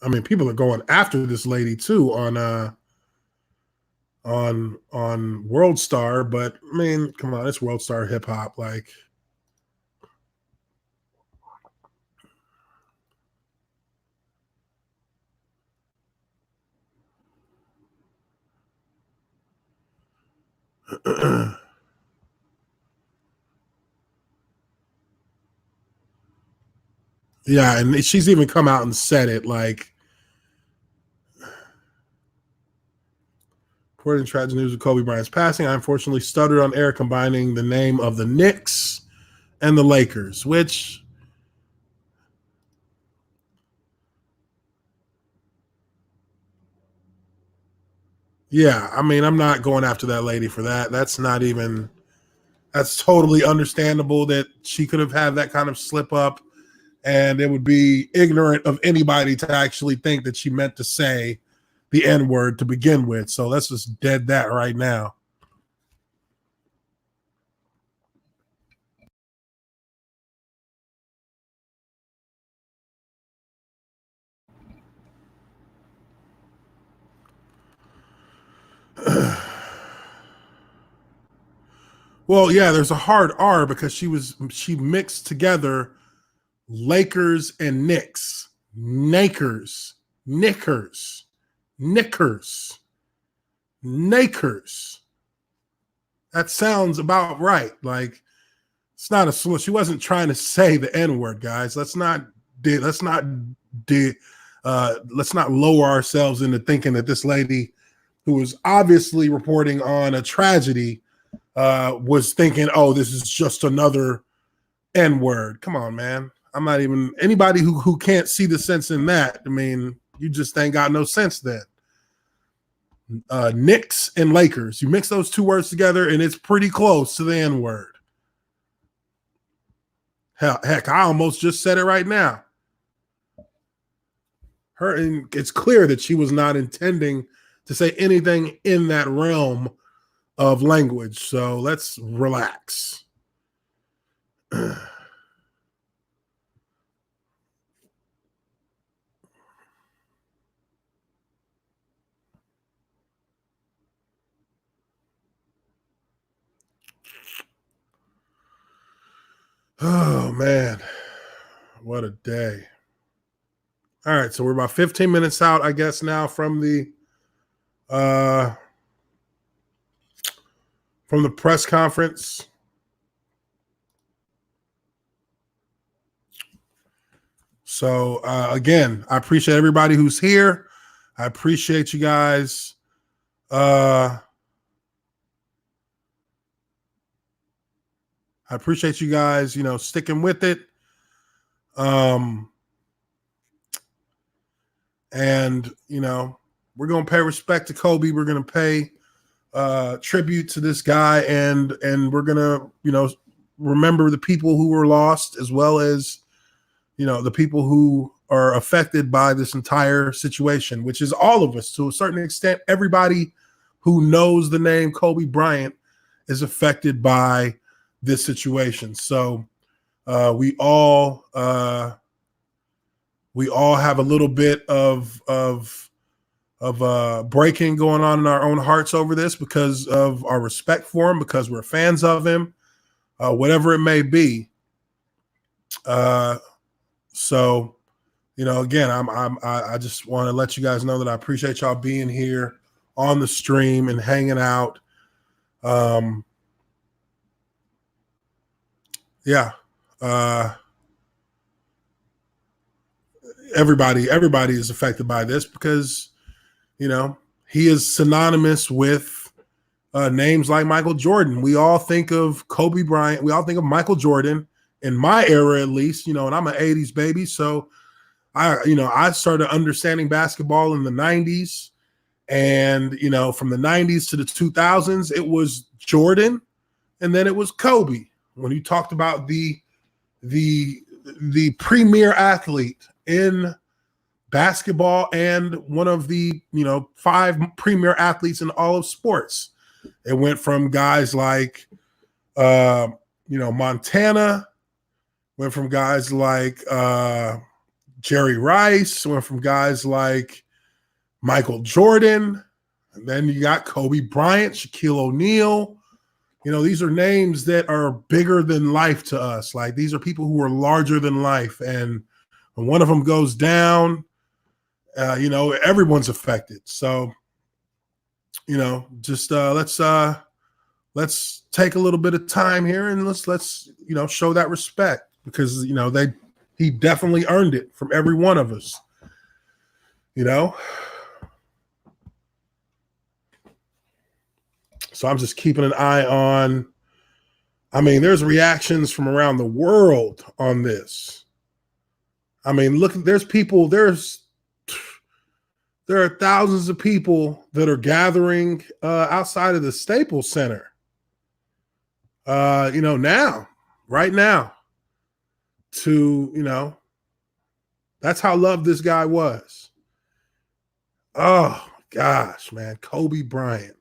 I mean, people are going after this lady too on World Star, but I mean, come on, it's World Star hip hop. Like, yeah, and she's even come out and said it, like, according to tragic news of Kobe Bryant's passing, I unfortunately stuttered on air combining the name of the Knicks and the Lakers, which, yeah, I mean, I'm not going after that lady for that. That's totally understandable that she could have had that kind of slip up, and it would be ignorant of anybody to actually think that she meant to say the N-word to begin with. So let's just dead that right now. Well, yeah, there's a hard R because she mixed together Lakers and Knicks. Knickers. That sounds about right. Like, it's not she wasn't trying to say the N-word, guys. Let's not lower ourselves into thinking that this lady, who was obviously reporting on a tragedy, was thinking, oh, this is just another N-word. Come on, man. I'm not even anybody who can't see the sense in that. I mean, you just ain't got no sense then. Knicks and Lakers. You mix those two words together and it's pretty close to the N-word. Heck, I almost just said it right now. And it's clear that she was not intending to say anything in that realm of language. So let's relax. Oh, man. What a day. All right, so we're about 15 minutes out, I guess, now from the press conference. So again, I appreciate everybody who's here. I appreciate you guys. I appreciate you guys, sticking with it. And we're gonna pay respect to Kobe. We're gonna pay tribute to this guy, and we're gonna, remember the people who were lost, as well as the people who are affected by this entire situation, which is all of us to a certain extent. Everybody who knows the name Kobe Bryant is affected by this situation. So we all have a little bit of breaking going on in our own hearts over this, because of our respect for him, because we're fans of him, whatever it may be. So, again, I just want to let you guys know that I appreciate y'all being here on the stream and hanging out. Yeah. Everybody is affected by this, because, he is synonymous with names like Michael Jordan. We all think of Kobe Bryant. We all think of Michael Jordan, in my era, at least, and I'm an 80s baby. So I started understanding basketball in the 90s, and, from the 90s to the 2000s, it was Jordan, and then it was Kobe. When you talked about the premier athlete in basketball, and one of the, 5 premier athletes in all of sports, it went from guys like, Montana, went from guys like Jerry Rice, went from guys like Michael Jordan, and then you got Kobe Bryant, Shaquille O'Neal. These are names that are bigger than life to us. Like, these are people who are larger than life. And when one of them goes down, everyone's affected. So, just let's take a little bit of time here, and let's show that respect, because he definitely earned it from every one of us. So I'm just keeping an eye on. There's reactions from around the world on this. Look, there are thousands of people that are gathering outside of the Staples Center. Right now, to, that's how loved this guy was. Oh gosh, man. Kobe Bryant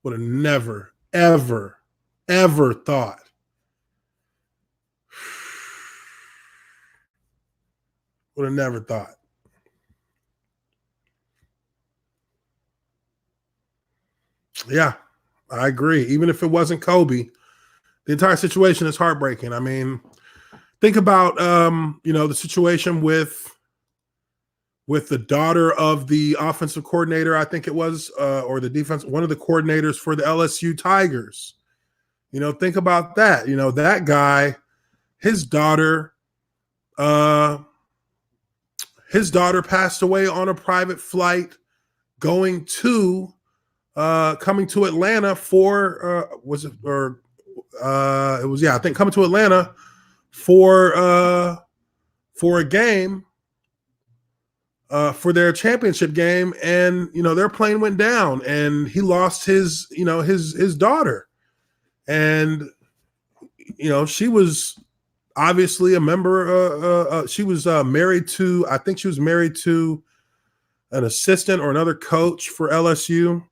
would have never, ever, ever thought. Would have never thought. Yeah, I agree. Even if it wasn't Kobe, the entire situation is heartbreaking. Think about the situation with the daughter of the offensive coordinator, I think it was, or the defense, one of the coordinators for the LSU Tigers. Think about that. That guy, his daughter passed away on a private flight coming to Atlanta for coming to Atlanta for a game, for their championship game, and their plane went down, and he lost his daughter, and she was obviously a member. She was married to, I think she was married to an assistant or another coach for LSU.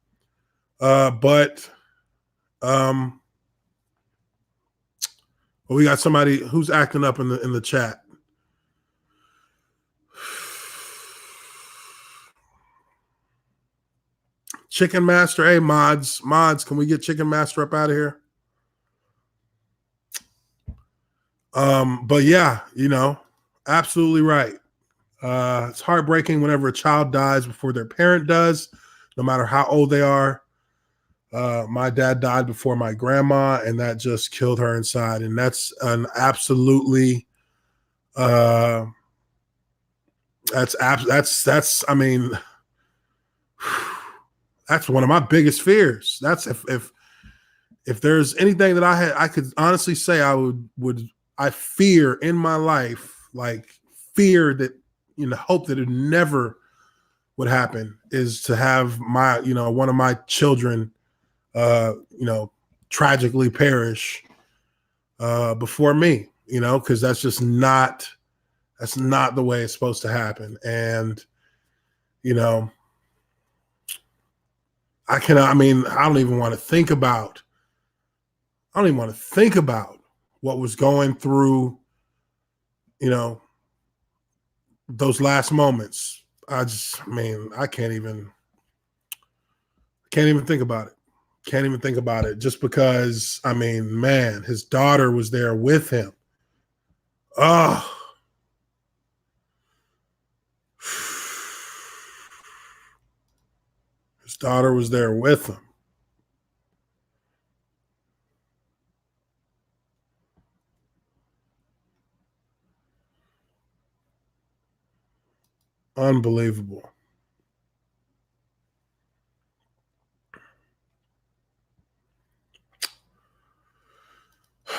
We got somebody who's acting up in the chat. Chicken Master, hey mods, can we get Chicken Master up out of here? But yeah, absolutely right. It's heartbreaking whenever a child dies before their parent does, no matter how old they are. My dad died before my grandma, and that just killed her inside. And that's an absolutely That's I mean, that's one of my biggest fears. That's if there's anything that I could honestly say I fear in my life, like fear that, hope that it never would happen, is to have my, one of my children, tragically perish before me, because that's just not the way it's supposed to happen. And, I don't even want to think about what was going through, those last moments. I can't even think about it. Can't even think about it, just because, man, his daughter was there with him. Oh, his daughter was there with him. Unbelievable.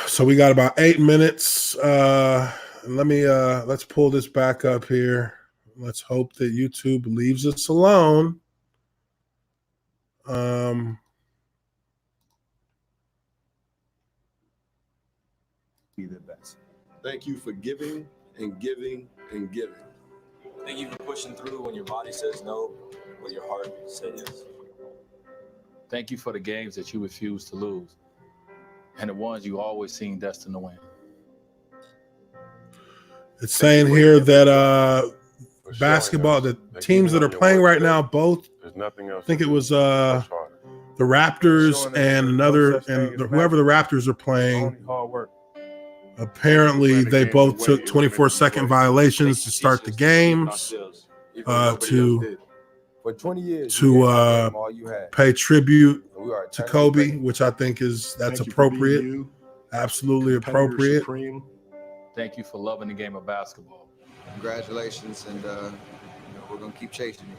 So we got about 8 minutes. Let's pull this back up here. Let's hope that YouTube leaves us alone. Be the best. Thank you for giving and giving and giving. Thank you for pushing through when your body says no, but your heart says yes. Thank you for the games that you refuse to lose, and the ones you always seem destined to win. It's saying here that basketball, the teams that are playing right now, both, I think it was the Raptors and whoever the Raptors are playing, apparently they both took 24-second violations to start the games to pay tribute to Kobe, which I think that's appropriate. Absolutely appropriate. Thank you for loving the game of basketball. Congratulations, and we're going to keep chasing you.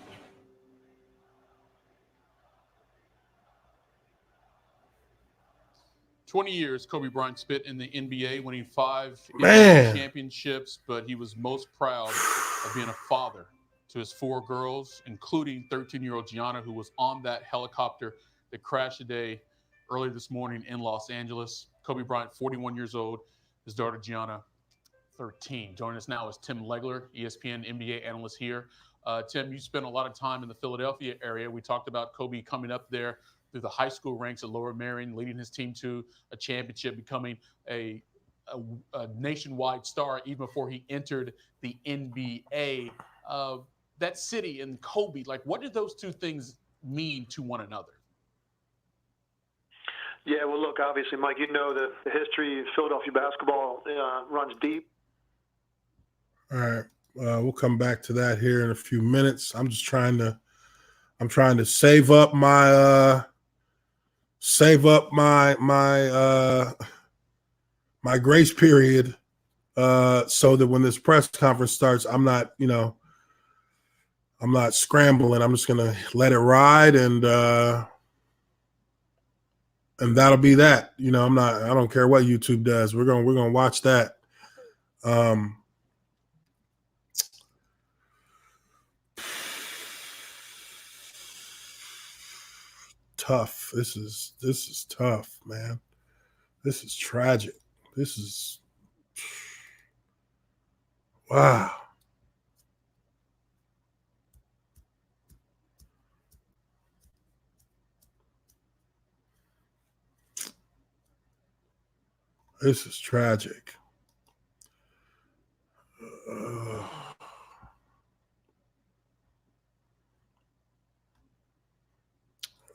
Years Kobe Bryant spent in the NBA, winning 5 Man. championships, but he was most proud of being a father to his 4 girls, including 13-year-old Gianna, who was on that helicopter that crashed today early this morning in Los Angeles. Kobe Bryant, 41 years old, his daughter Gianna, 13. Joining us now is Tim Legler, ESPN NBA analyst here. Tim, you spent a lot of time in the Philadelphia area. We talked about Kobe coming up there through the high school ranks at Lower Merion, leading his team to a championship, becoming a nationwide star even before he entered the NBA. That city and Kobe, like, what did those two things mean to one another? Yeah, well, look, obviously, Mike, the history of Philadelphia basketball runs deep. All right, we'll come back to that here in a few minutes. I'm trying to save up my my grace period so that when this press conference starts, I'm not scrambling. I'm just gonna let it ride, and that'll be that. I don't care what YouTube does. We're gonna watch that. Tough. This is tough, man. This is tragic. This is wow. This is tragic.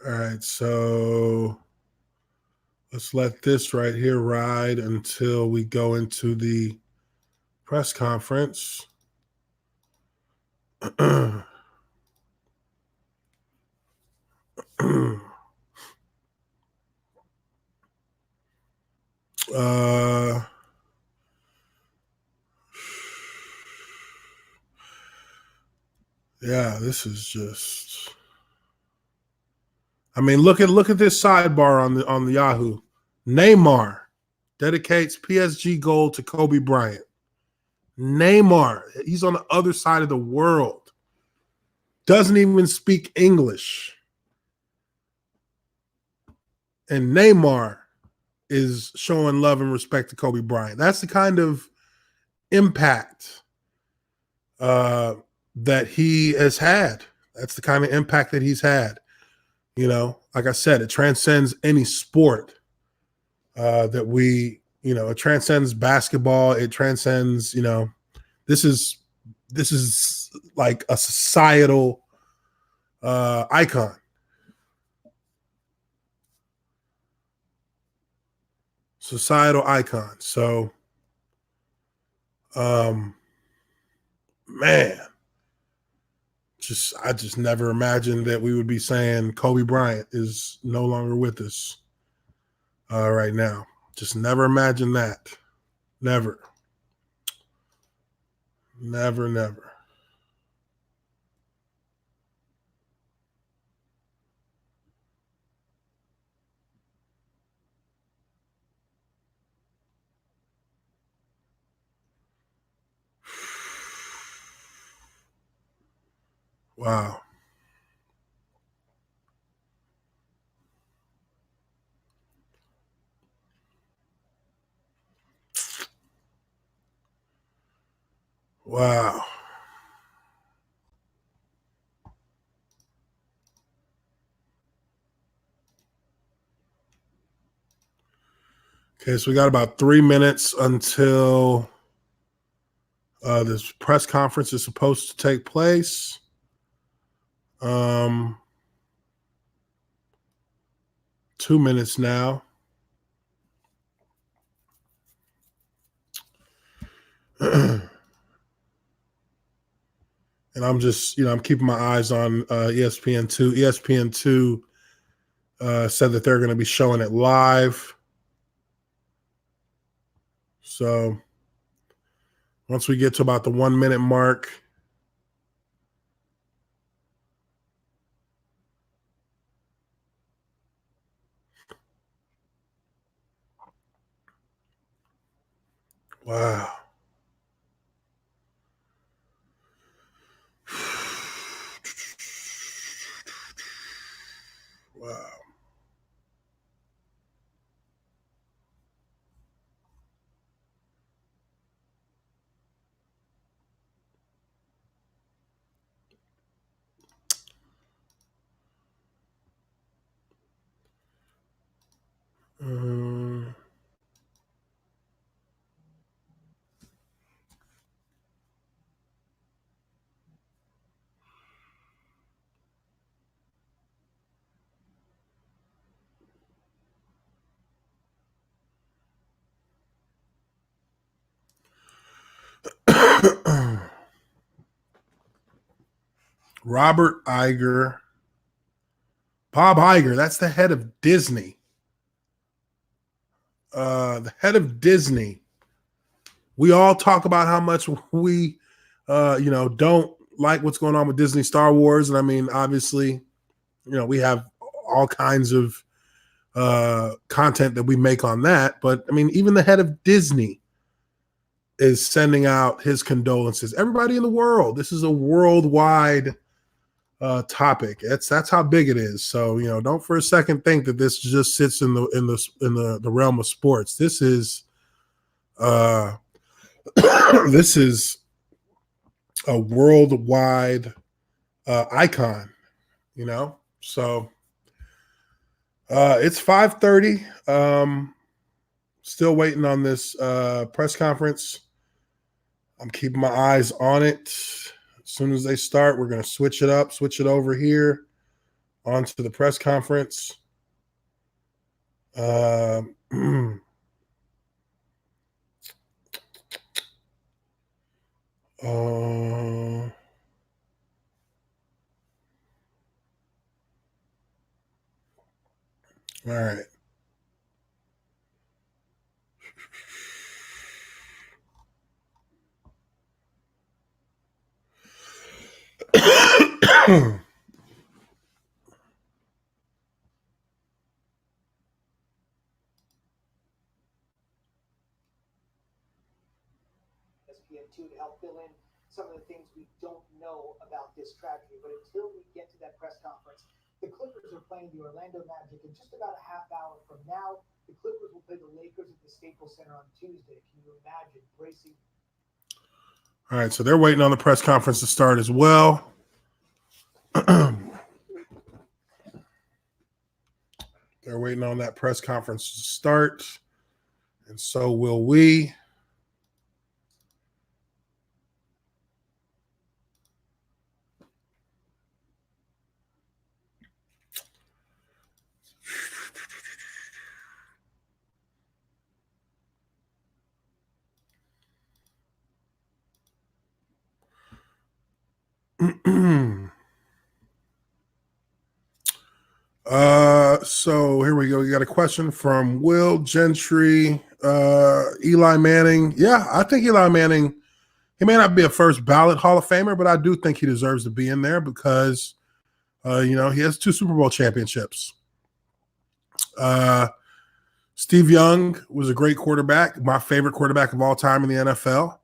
All right, so let's let this right here ride until we go into the press conference. Yeah, this is just. I mean, look at this sidebar on the Yahoo. Neymar dedicates PSG goal to Kobe Bryant. Neymar, he's on the other side of the world. Doesn't even speak English. And Neymar is showing love and respect to Kobe Bryant. That's the kind of impact that he has had. That's the kind of impact that he's had. You know, like I said, it transcends any sport that we, you know, it transcends basketball. It transcends, you know, this is like a societal icon. Societal icon. So, man, I just never imagined that we would be saying Kobe Bryant is no longer with us right now. Just never imagined that. Never. Never, never. Wow. Wow. Okay, so we got about 3 minutes until this press conference is supposed to take place. 2 minutes now. And I'm just, you know, I'm keeping my eyes on ESPN2. ESPN2 said that they're going to be showing it live. So once we get to about the 1 minute mark, wow. Wow. Robert Iger. Bob Iger, that's the head of Disney. The head of Disney. We all talk about how much we, you know, don't like what's going on with Disney Star Wars. And I mean, obviously, you know, we have all kinds of content that we make on that. But I mean, even the head of Disney is sending out his condolences. Everybody in the world. This is a worldwide topic. That's how big it is. So, you know, don't for a second think that this just sits in the realm of sports. This is this is a worldwide icon, you know. So it's 5:30. Still waiting on this press conference. I'm keeping my eyes on it. As soon as they start, we're going to switch it up, switch it over here onto the press conference. All right. ESPN2 to help fill in some of the things we don't know about this tragedy. But until we get to that press conference, the Clippers are playing the Orlando Magic in just about a half hour from now. The Clippers will play the Lakers at the Staples Center on Tuesday. Can you imagine bracing? All right, so they're waiting on the press conference to start as well. They're waiting on that press conference to start, and so will we. So here we go. You got a question from Will Gentry. Eli Manning. Yeah, I think Eli Manning, he may not be a first ballot Hall of Famer, but I do think he deserves to be in there because, he has 2 Super Bowl championships. Steve Young was a great quarterback, my favorite quarterback of all time in the NFL.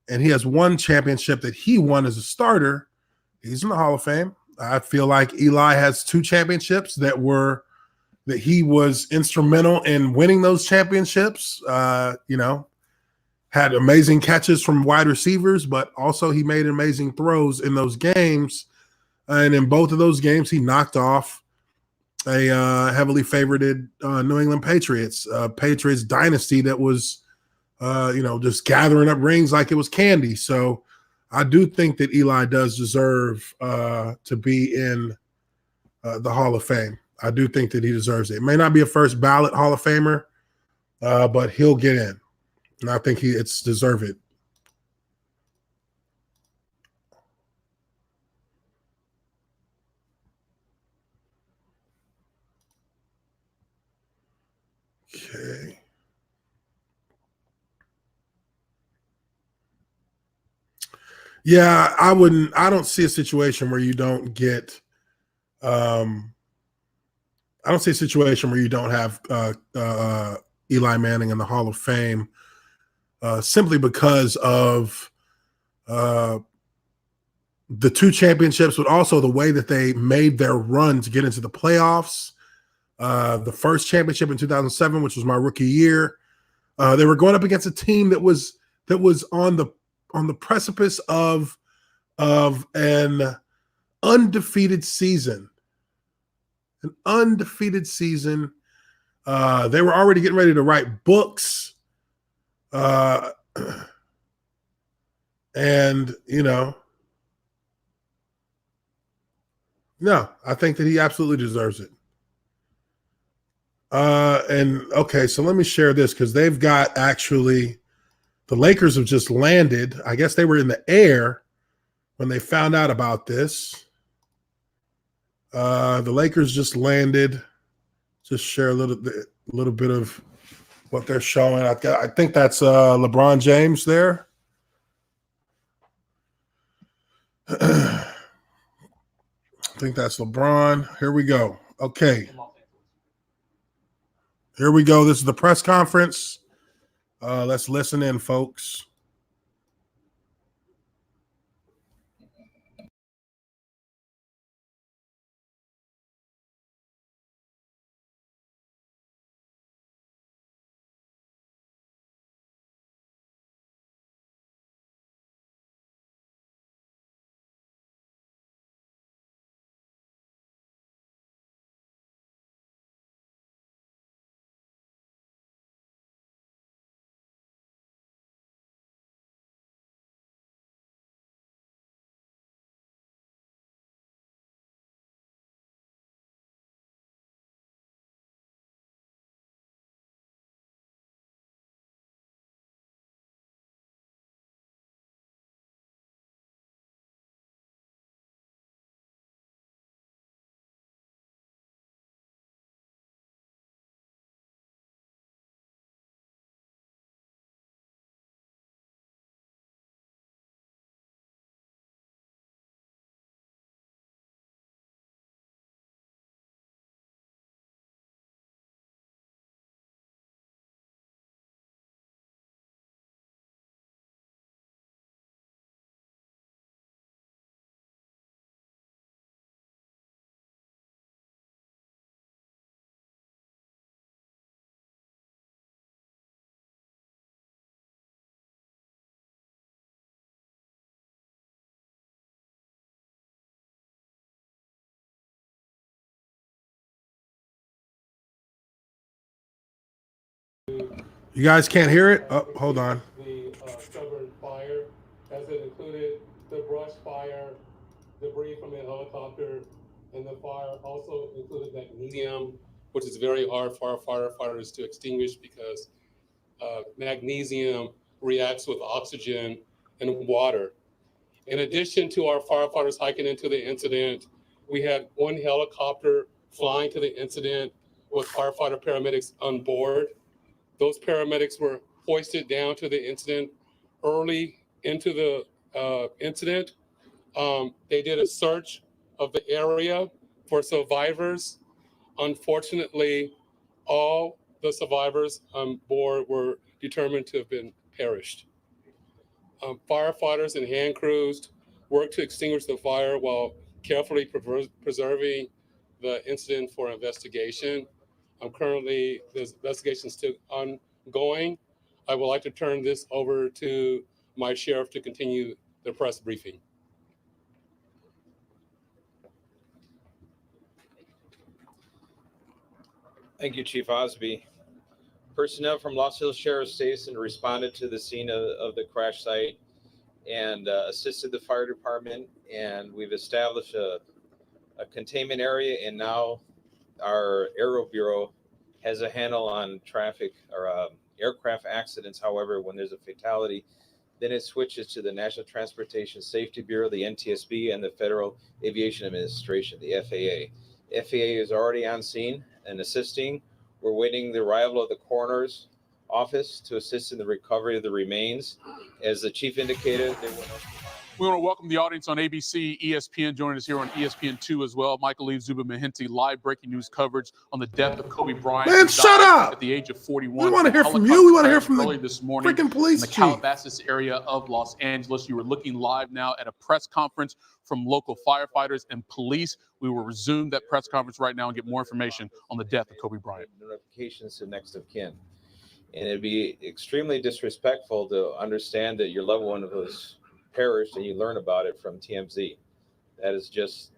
And he has 1 championship that he won as a starter. He's in the Hall of Fame. I feel like Eli has 2 championships that he was instrumental in winning those championships. Had amazing catches from wide receivers, but also he made amazing throws in those games. And in both of those games, he knocked off a heavily favorited New England Patriots dynasty that was, just gathering up rings like it was candy. So I do think that Eli does deserve to be in the Hall of Fame. I do think that he deserves it. It may not be a first ballot Hall of Famer, but he'll get in. And I think it's deserved. Okay. Yeah, I don't see a situation where you don't get I don't see a situation where you don't have Eli Manning in the Hall of Fame simply because of the 2 championships, but also the way that they made their run to get into the playoffs. The first championship in 2007, which was my rookie year, they were going up against a team that was on the precipice of an undefeated season. An undefeated season. They were already getting ready to write books. And, no, I think that he absolutely deserves it. And okay, so let me share this because they've got the Lakers have just landed. I guess they were in the air when they found out about this. The Lakers just landed. Just share a little bit of what they're showing. I think that's LeBron James there. I think that's LeBron. Here we go. Okay. Here we go. This is the press conference. Let's listen in, folks. You guys can't hear it? Oh, hold on. The stubborn fire, as it included the brush fire, debris from the helicopter, and the fire also included magnesium, which is very hard for our firefighters to extinguish because magnesium reacts with oxygen and water. In addition to our firefighters hiking into the incident, we had one helicopter flying to the incident with firefighter paramedics on board. Those paramedics were hoisted down to the incident early into the incident. They did a search of the area for survivors. Unfortunately, all the survivors on board were determined to have been perished. Firefighters and hand crews worked to extinguish the fire while carefully preserving the incident for investigation. Currently, this investigation is still ongoing. I would like to turn this over to my sheriff to continue the press briefing. Thank you, Chief Osby. Personnel from Los Hills Sheriff's Station responded to the scene of the crash site and assisted the fire department. And we've established a containment area, and now our Aero Bureau has a handle on traffic or aircraft accidents. However, when there's a fatality, then it switches to the National Transportation Safety Bureau, the NTSB, and the Federal Aviation Administration, the FAA. FAA is already on scene and assisting. We're waiting the arrival of the coroner's office to assist in the recovery of the remains. As the chief indicated, they will. We want to welcome the audience on ABC, ESPN, joining us here on ESPN2 as well. Michael Lee, Zuba Mahenti, live breaking news coverage on the death of Kobe Bryant. Man, shut up! At the age of 41. We want to hear from you. We want to hear from early this morning freaking police in the chief. Calabasas area of Los Angeles. You are looking live now at a press conference from local firefighters and police. We will resume that press conference right now and get more information on the death of Kobe Bryant. Notifications to next of kin. And it'd be extremely disrespectful to understand that your loved one was perished and you learn about it from TMZ. That is just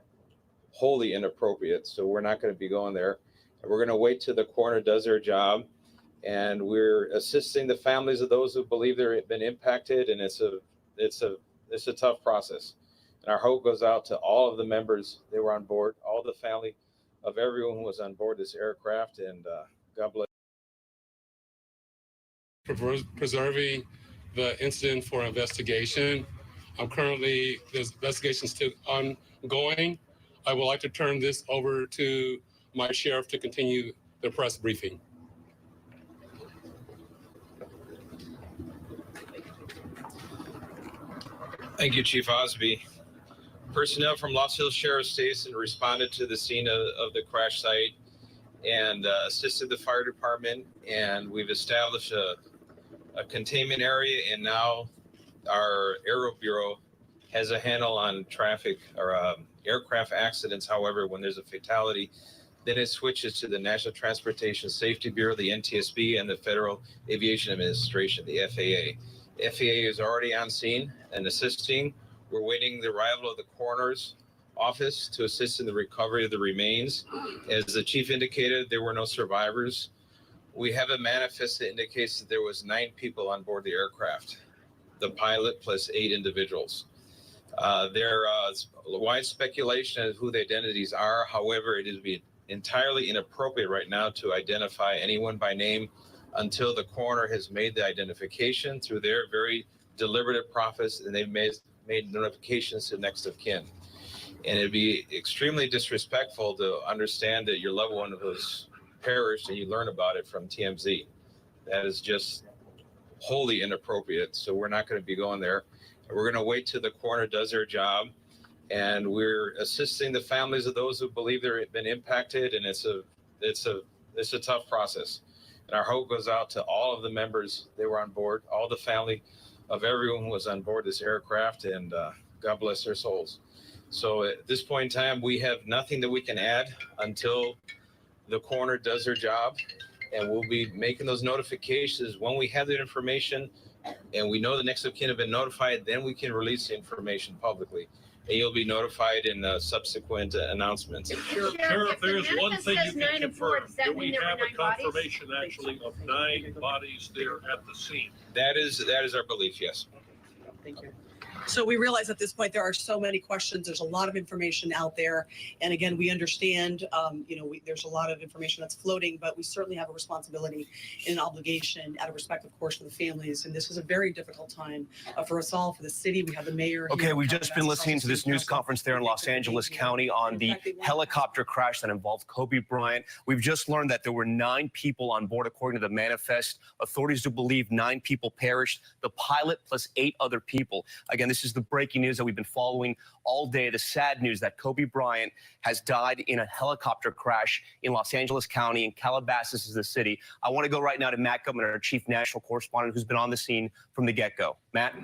wholly inappropriate. So we're not going to be going there. We're going to wait till the coroner does their job, and we're assisting the families of those who believe they've been impacted. And it's a tough process. And our hope goes out to all of the members that were on board, all the family of everyone who was on board this aircraft, and God bless. Preserving the incident for investigation. Currently, this investigation is still ongoing. I would like to turn this over to my sheriff to continue the press briefing. Thank you, Chief Osby. Personnel from Los Hills Sheriff's Station responded to the scene of the crash site and assisted the fire department. And we've established a containment area, and now our Aero Bureau has a handle on traffic or aircraft accidents. However, when there's a fatality, then it switches to the National Transportation Safety Bureau, the NTSB, and the Federal Aviation Administration, the FAA. FAA is already on scene and assisting. We're waiting the arrival of the coroner's office to assist in the recovery of the remains. As the chief indicated, there were no survivors. We have a manifest that indicates that there was 9 people on board the aircraft, the pilot plus 8 individuals. There is wide speculation as to who the identities are. However, it is entirely inappropriate right now to identify anyone by name until the coroner has made the identification through their very deliberative process, and they've made notifications to next of kin. And it'd be extremely disrespectful to understand that your loved one was perished and you learn about it from TMZ. That is just wholly inappropriate. So we're not going to be going there. We're going to wait till the coroner does their job, and we're assisting the families of those who believe they've been impacted. And it's a tough process. And our hope goes out to all of the members that were on board, all the family of everyone who was on board this aircraft, and God bless their souls. So at this point in time, we have nothing that we can add until the coroner does their job, and we'll be making those notifications when we have the information and we know the next of kin have been notified. Then we can release the information publicly. you'll be notified in subsequent announcements. Sheriff, there's one thing you can confirm. Do we have a confirmation actually of 9 bodies there at the scene? That is our belief, yes. Thank you. So we realize at this point there are so many questions. There's a lot of information out there, and again, we understand. There's a lot of information that's floating, but we certainly have a responsibility and an obligation, out of respect, of course, for the families. And this is a very difficult time for us all, for the city. We have the mayor. Okay, we've just been listening to this news conference there in Los Angeles County on the helicopter crash that involved Kobe Bryant. We've just learned that there were 9 people on board, according to the manifest. Authorities do believe 9 people perished, the pilot plus 8 other people. Again, this is the breaking news that we've been following all day. The sad news that Kobe Bryant has died in a helicopter crash in Los Angeles County, and Calabasas is the city. I want to go right now to Matt Gutman, our chief national correspondent, who's been on the scene from the get-go. Matt?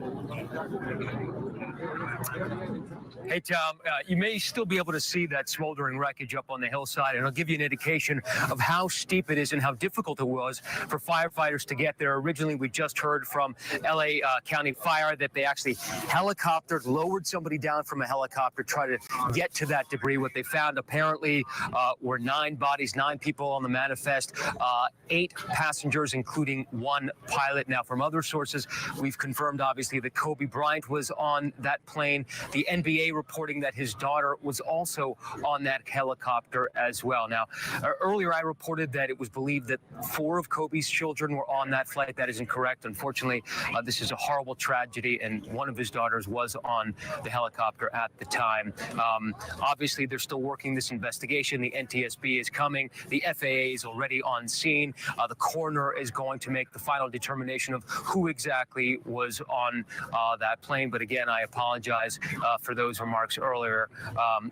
Hey, Tom, you may still be able to see that smoldering wreckage up on the hillside, and I'll give you an indication of how steep it is and how difficult it was for firefighters to get there. Originally, we just heard from LA County Fire that they actually helicoptered, lowered somebody down from a helicopter, tried to get to that debris. What they found apparently were 9 bodies, 9 people on the manifest, 8 passengers, including 1 pilot. Now, from other sources, we've confirmed, obviously, that Kobe Bryant was on that plane. The NBA reporting that his daughter was also on that helicopter as well. Now, earlier I reported that it was believed that 4 of Kobe's children were on that flight. That is incorrect. Unfortunately, this is a horrible tragedy, and one of his daughters was on the helicopter at the time. Obviously, they're still working this investigation. The NTSB is coming. The FAA is already on scene. The coroner is going to make the final determination of who exactly was on that plane. But again, I apologize for those remarks earlier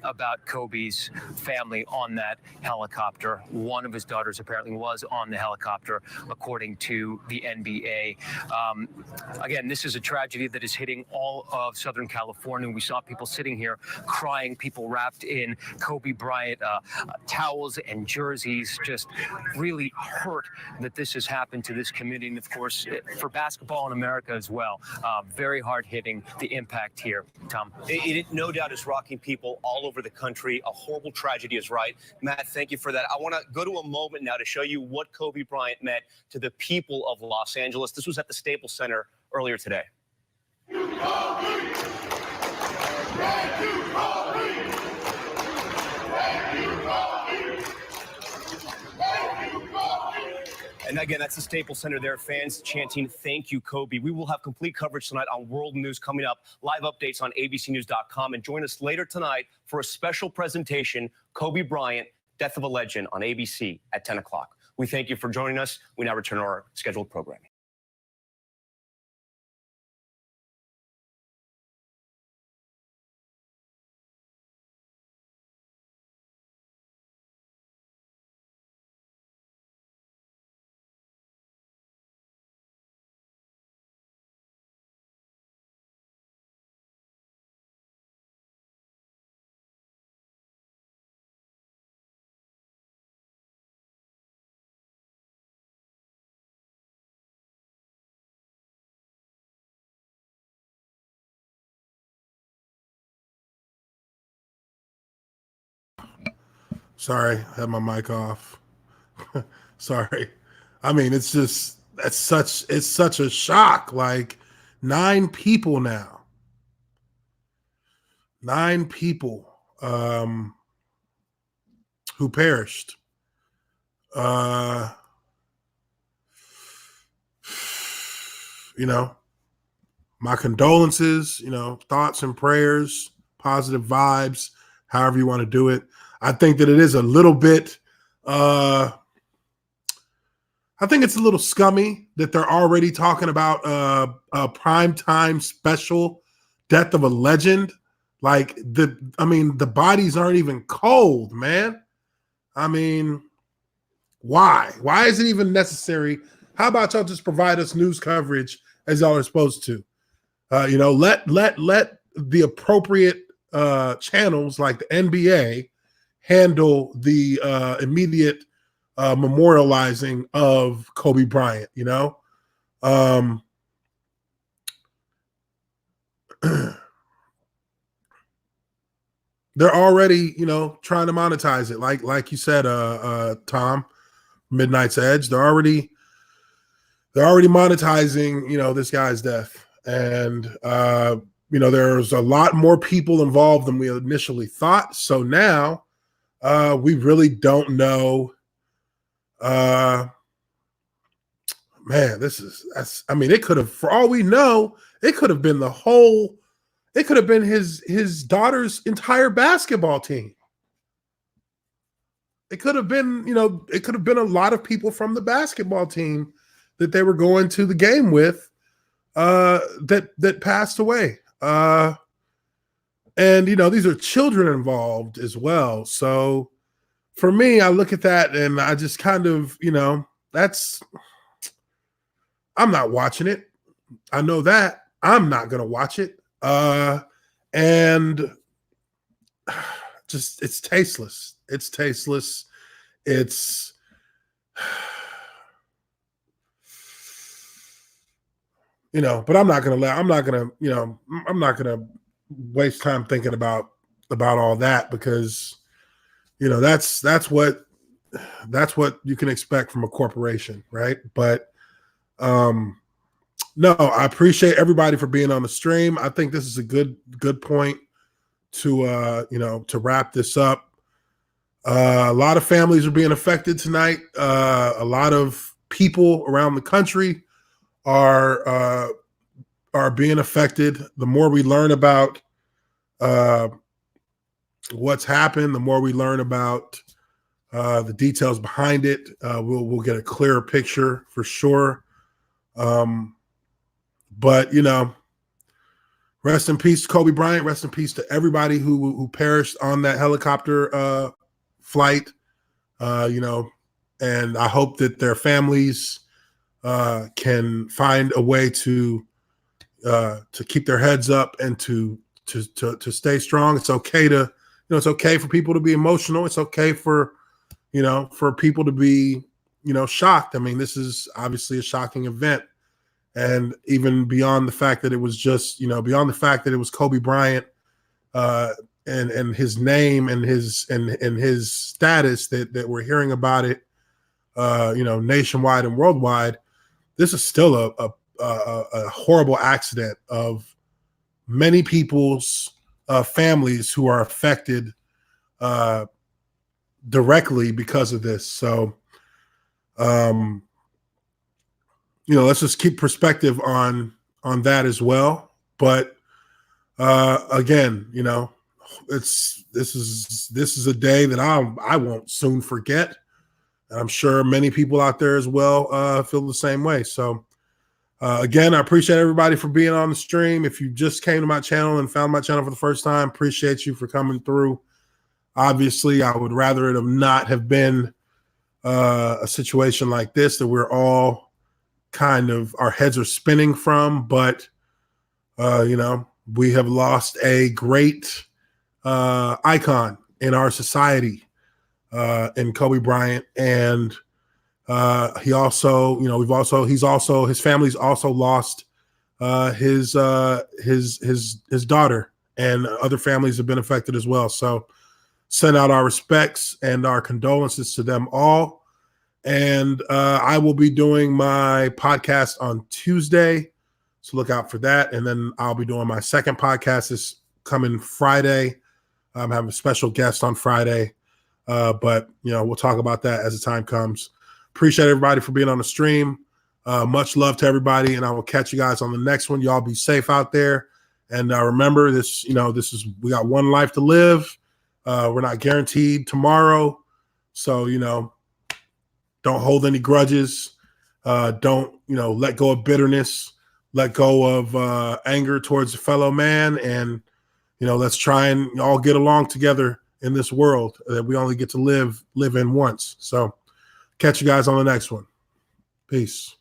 about Kobe's family on that helicopter. One of his daughters apparently was on the helicopter, according to the NBA. Again, this is a tragedy that is hitting all of Southern California. We saw people sitting here crying, people wrapped in Kobe Bryant towels and jerseys, just really hurt that this has happened to this community. And of course, for basketball in America as well, very hard hitting, the impact here. Tom? It no doubt is rocking people all over the country. A horrible tragedy is right. Matt, thank you for that. I want to go to a moment now to show you what Kobe Bryant meant to the people of Los Angeles. This was at the Staples Center earlier today. And again, that's the Staples Center there. Fans chanting, "Thank you, Kobe." We will have complete coverage tonight on world news coming up. Live updates on abcnews.com. And join us later tonight for a special presentation, Kobe Bryant, Death of a Legend, on ABC at 10 o'clock. We thank you for joining us. We now return to our scheduled programming. Sorry, I had my mic off. Sorry. I mean, it's such a shock. Like 9 people now. 9 people who perished. My condolences, thoughts and prayers, positive vibes, however you want to do it. I think that it is a little bit, I think it's a little scummy that they're already talking about a primetime special, Death of a Legend. Like, the bodies aren't even cold, man. I mean, why? Why is it even necessary? How about y'all just provide us news coverage as y'all are supposed to? Let the appropriate channels like the NBA handle the immediate memorializing of Kobe Bryant, they're already, trying to monetize it. Like you said, Tom, Midnight's Edge. They're already monetizing, this guy's death. And there's a lot more people involved than we initially thought. So now we really don't know. Man, it could have, for all we know, it could have been his daughter's entire basketball team. It could have been, a lot of people from the basketball team that they were going to the game with that passed away. And these are children involved as well. So for me, I look at that and I just kind of, I'm not watching it. I know that. I'm not going to watch it. And just, it's tasteless. It's tasteless. It's, but I'm not going to waste time thinking about all that, because, that's what you can expect from a corporation. Right. But, no, I appreciate everybody for being on the stream. I think this is a good point to to wrap this up. A lot of families are being affected tonight. A lot of people around the country are being affected. The more we learn about what's happened, the more we learn about the details behind it, we'll get a clearer picture for sure. But rest in peace to Kobe Bryant. Rest in peace to everybody who perished on that helicopter flight. And I hope that their families can find a way to keep their heads up and to stay strong. It's okay to, it's okay for people to be emotional. It's okay for people to be, shocked. I mean, this is obviously a shocking event. And even beyond the fact that it was just, beyond the fact that it was Kobe Bryant and his name and his status that we're hearing about it, nationwide and worldwide, this is still a horrible accident of many people's families who are affected directly because of this. So, let's just keep perspective on that as well. But again, this is a day that I won't soon forget, and I'm sure many people out there as well feel the same way. So again, I appreciate everybody for being on the stream. If you just came to my channel and found my channel for the first time, appreciate you for coming through. Obviously, I would rather it have not have been a situation like this that we're all kind of, our heads are spinning from, but we have lost a great icon in our society in Kobe Bryant. And he also, his family's also lost his daughter, and other families have been affected as well. So send out our respects and our condolences to them all. And I will be doing my podcast on Tuesday, so look out for that. And then I'll be doing my second podcast this coming Friday. I'm having a special guest on Friday, but we'll talk about that as the time comes. Appreciate everybody for being on the stream. Much love to everybody, and I will catch you guys on the next one. Y'all be safe out there, and remember this. We got one life to live. We're not guaranteed tomorrow, so don't hold any grudges. Don't, let go of bitterness, let go of anger towards a fellow man. And, let's try and all get along together in this world that we only get to live in once. So catch you guys on the next one. Peace.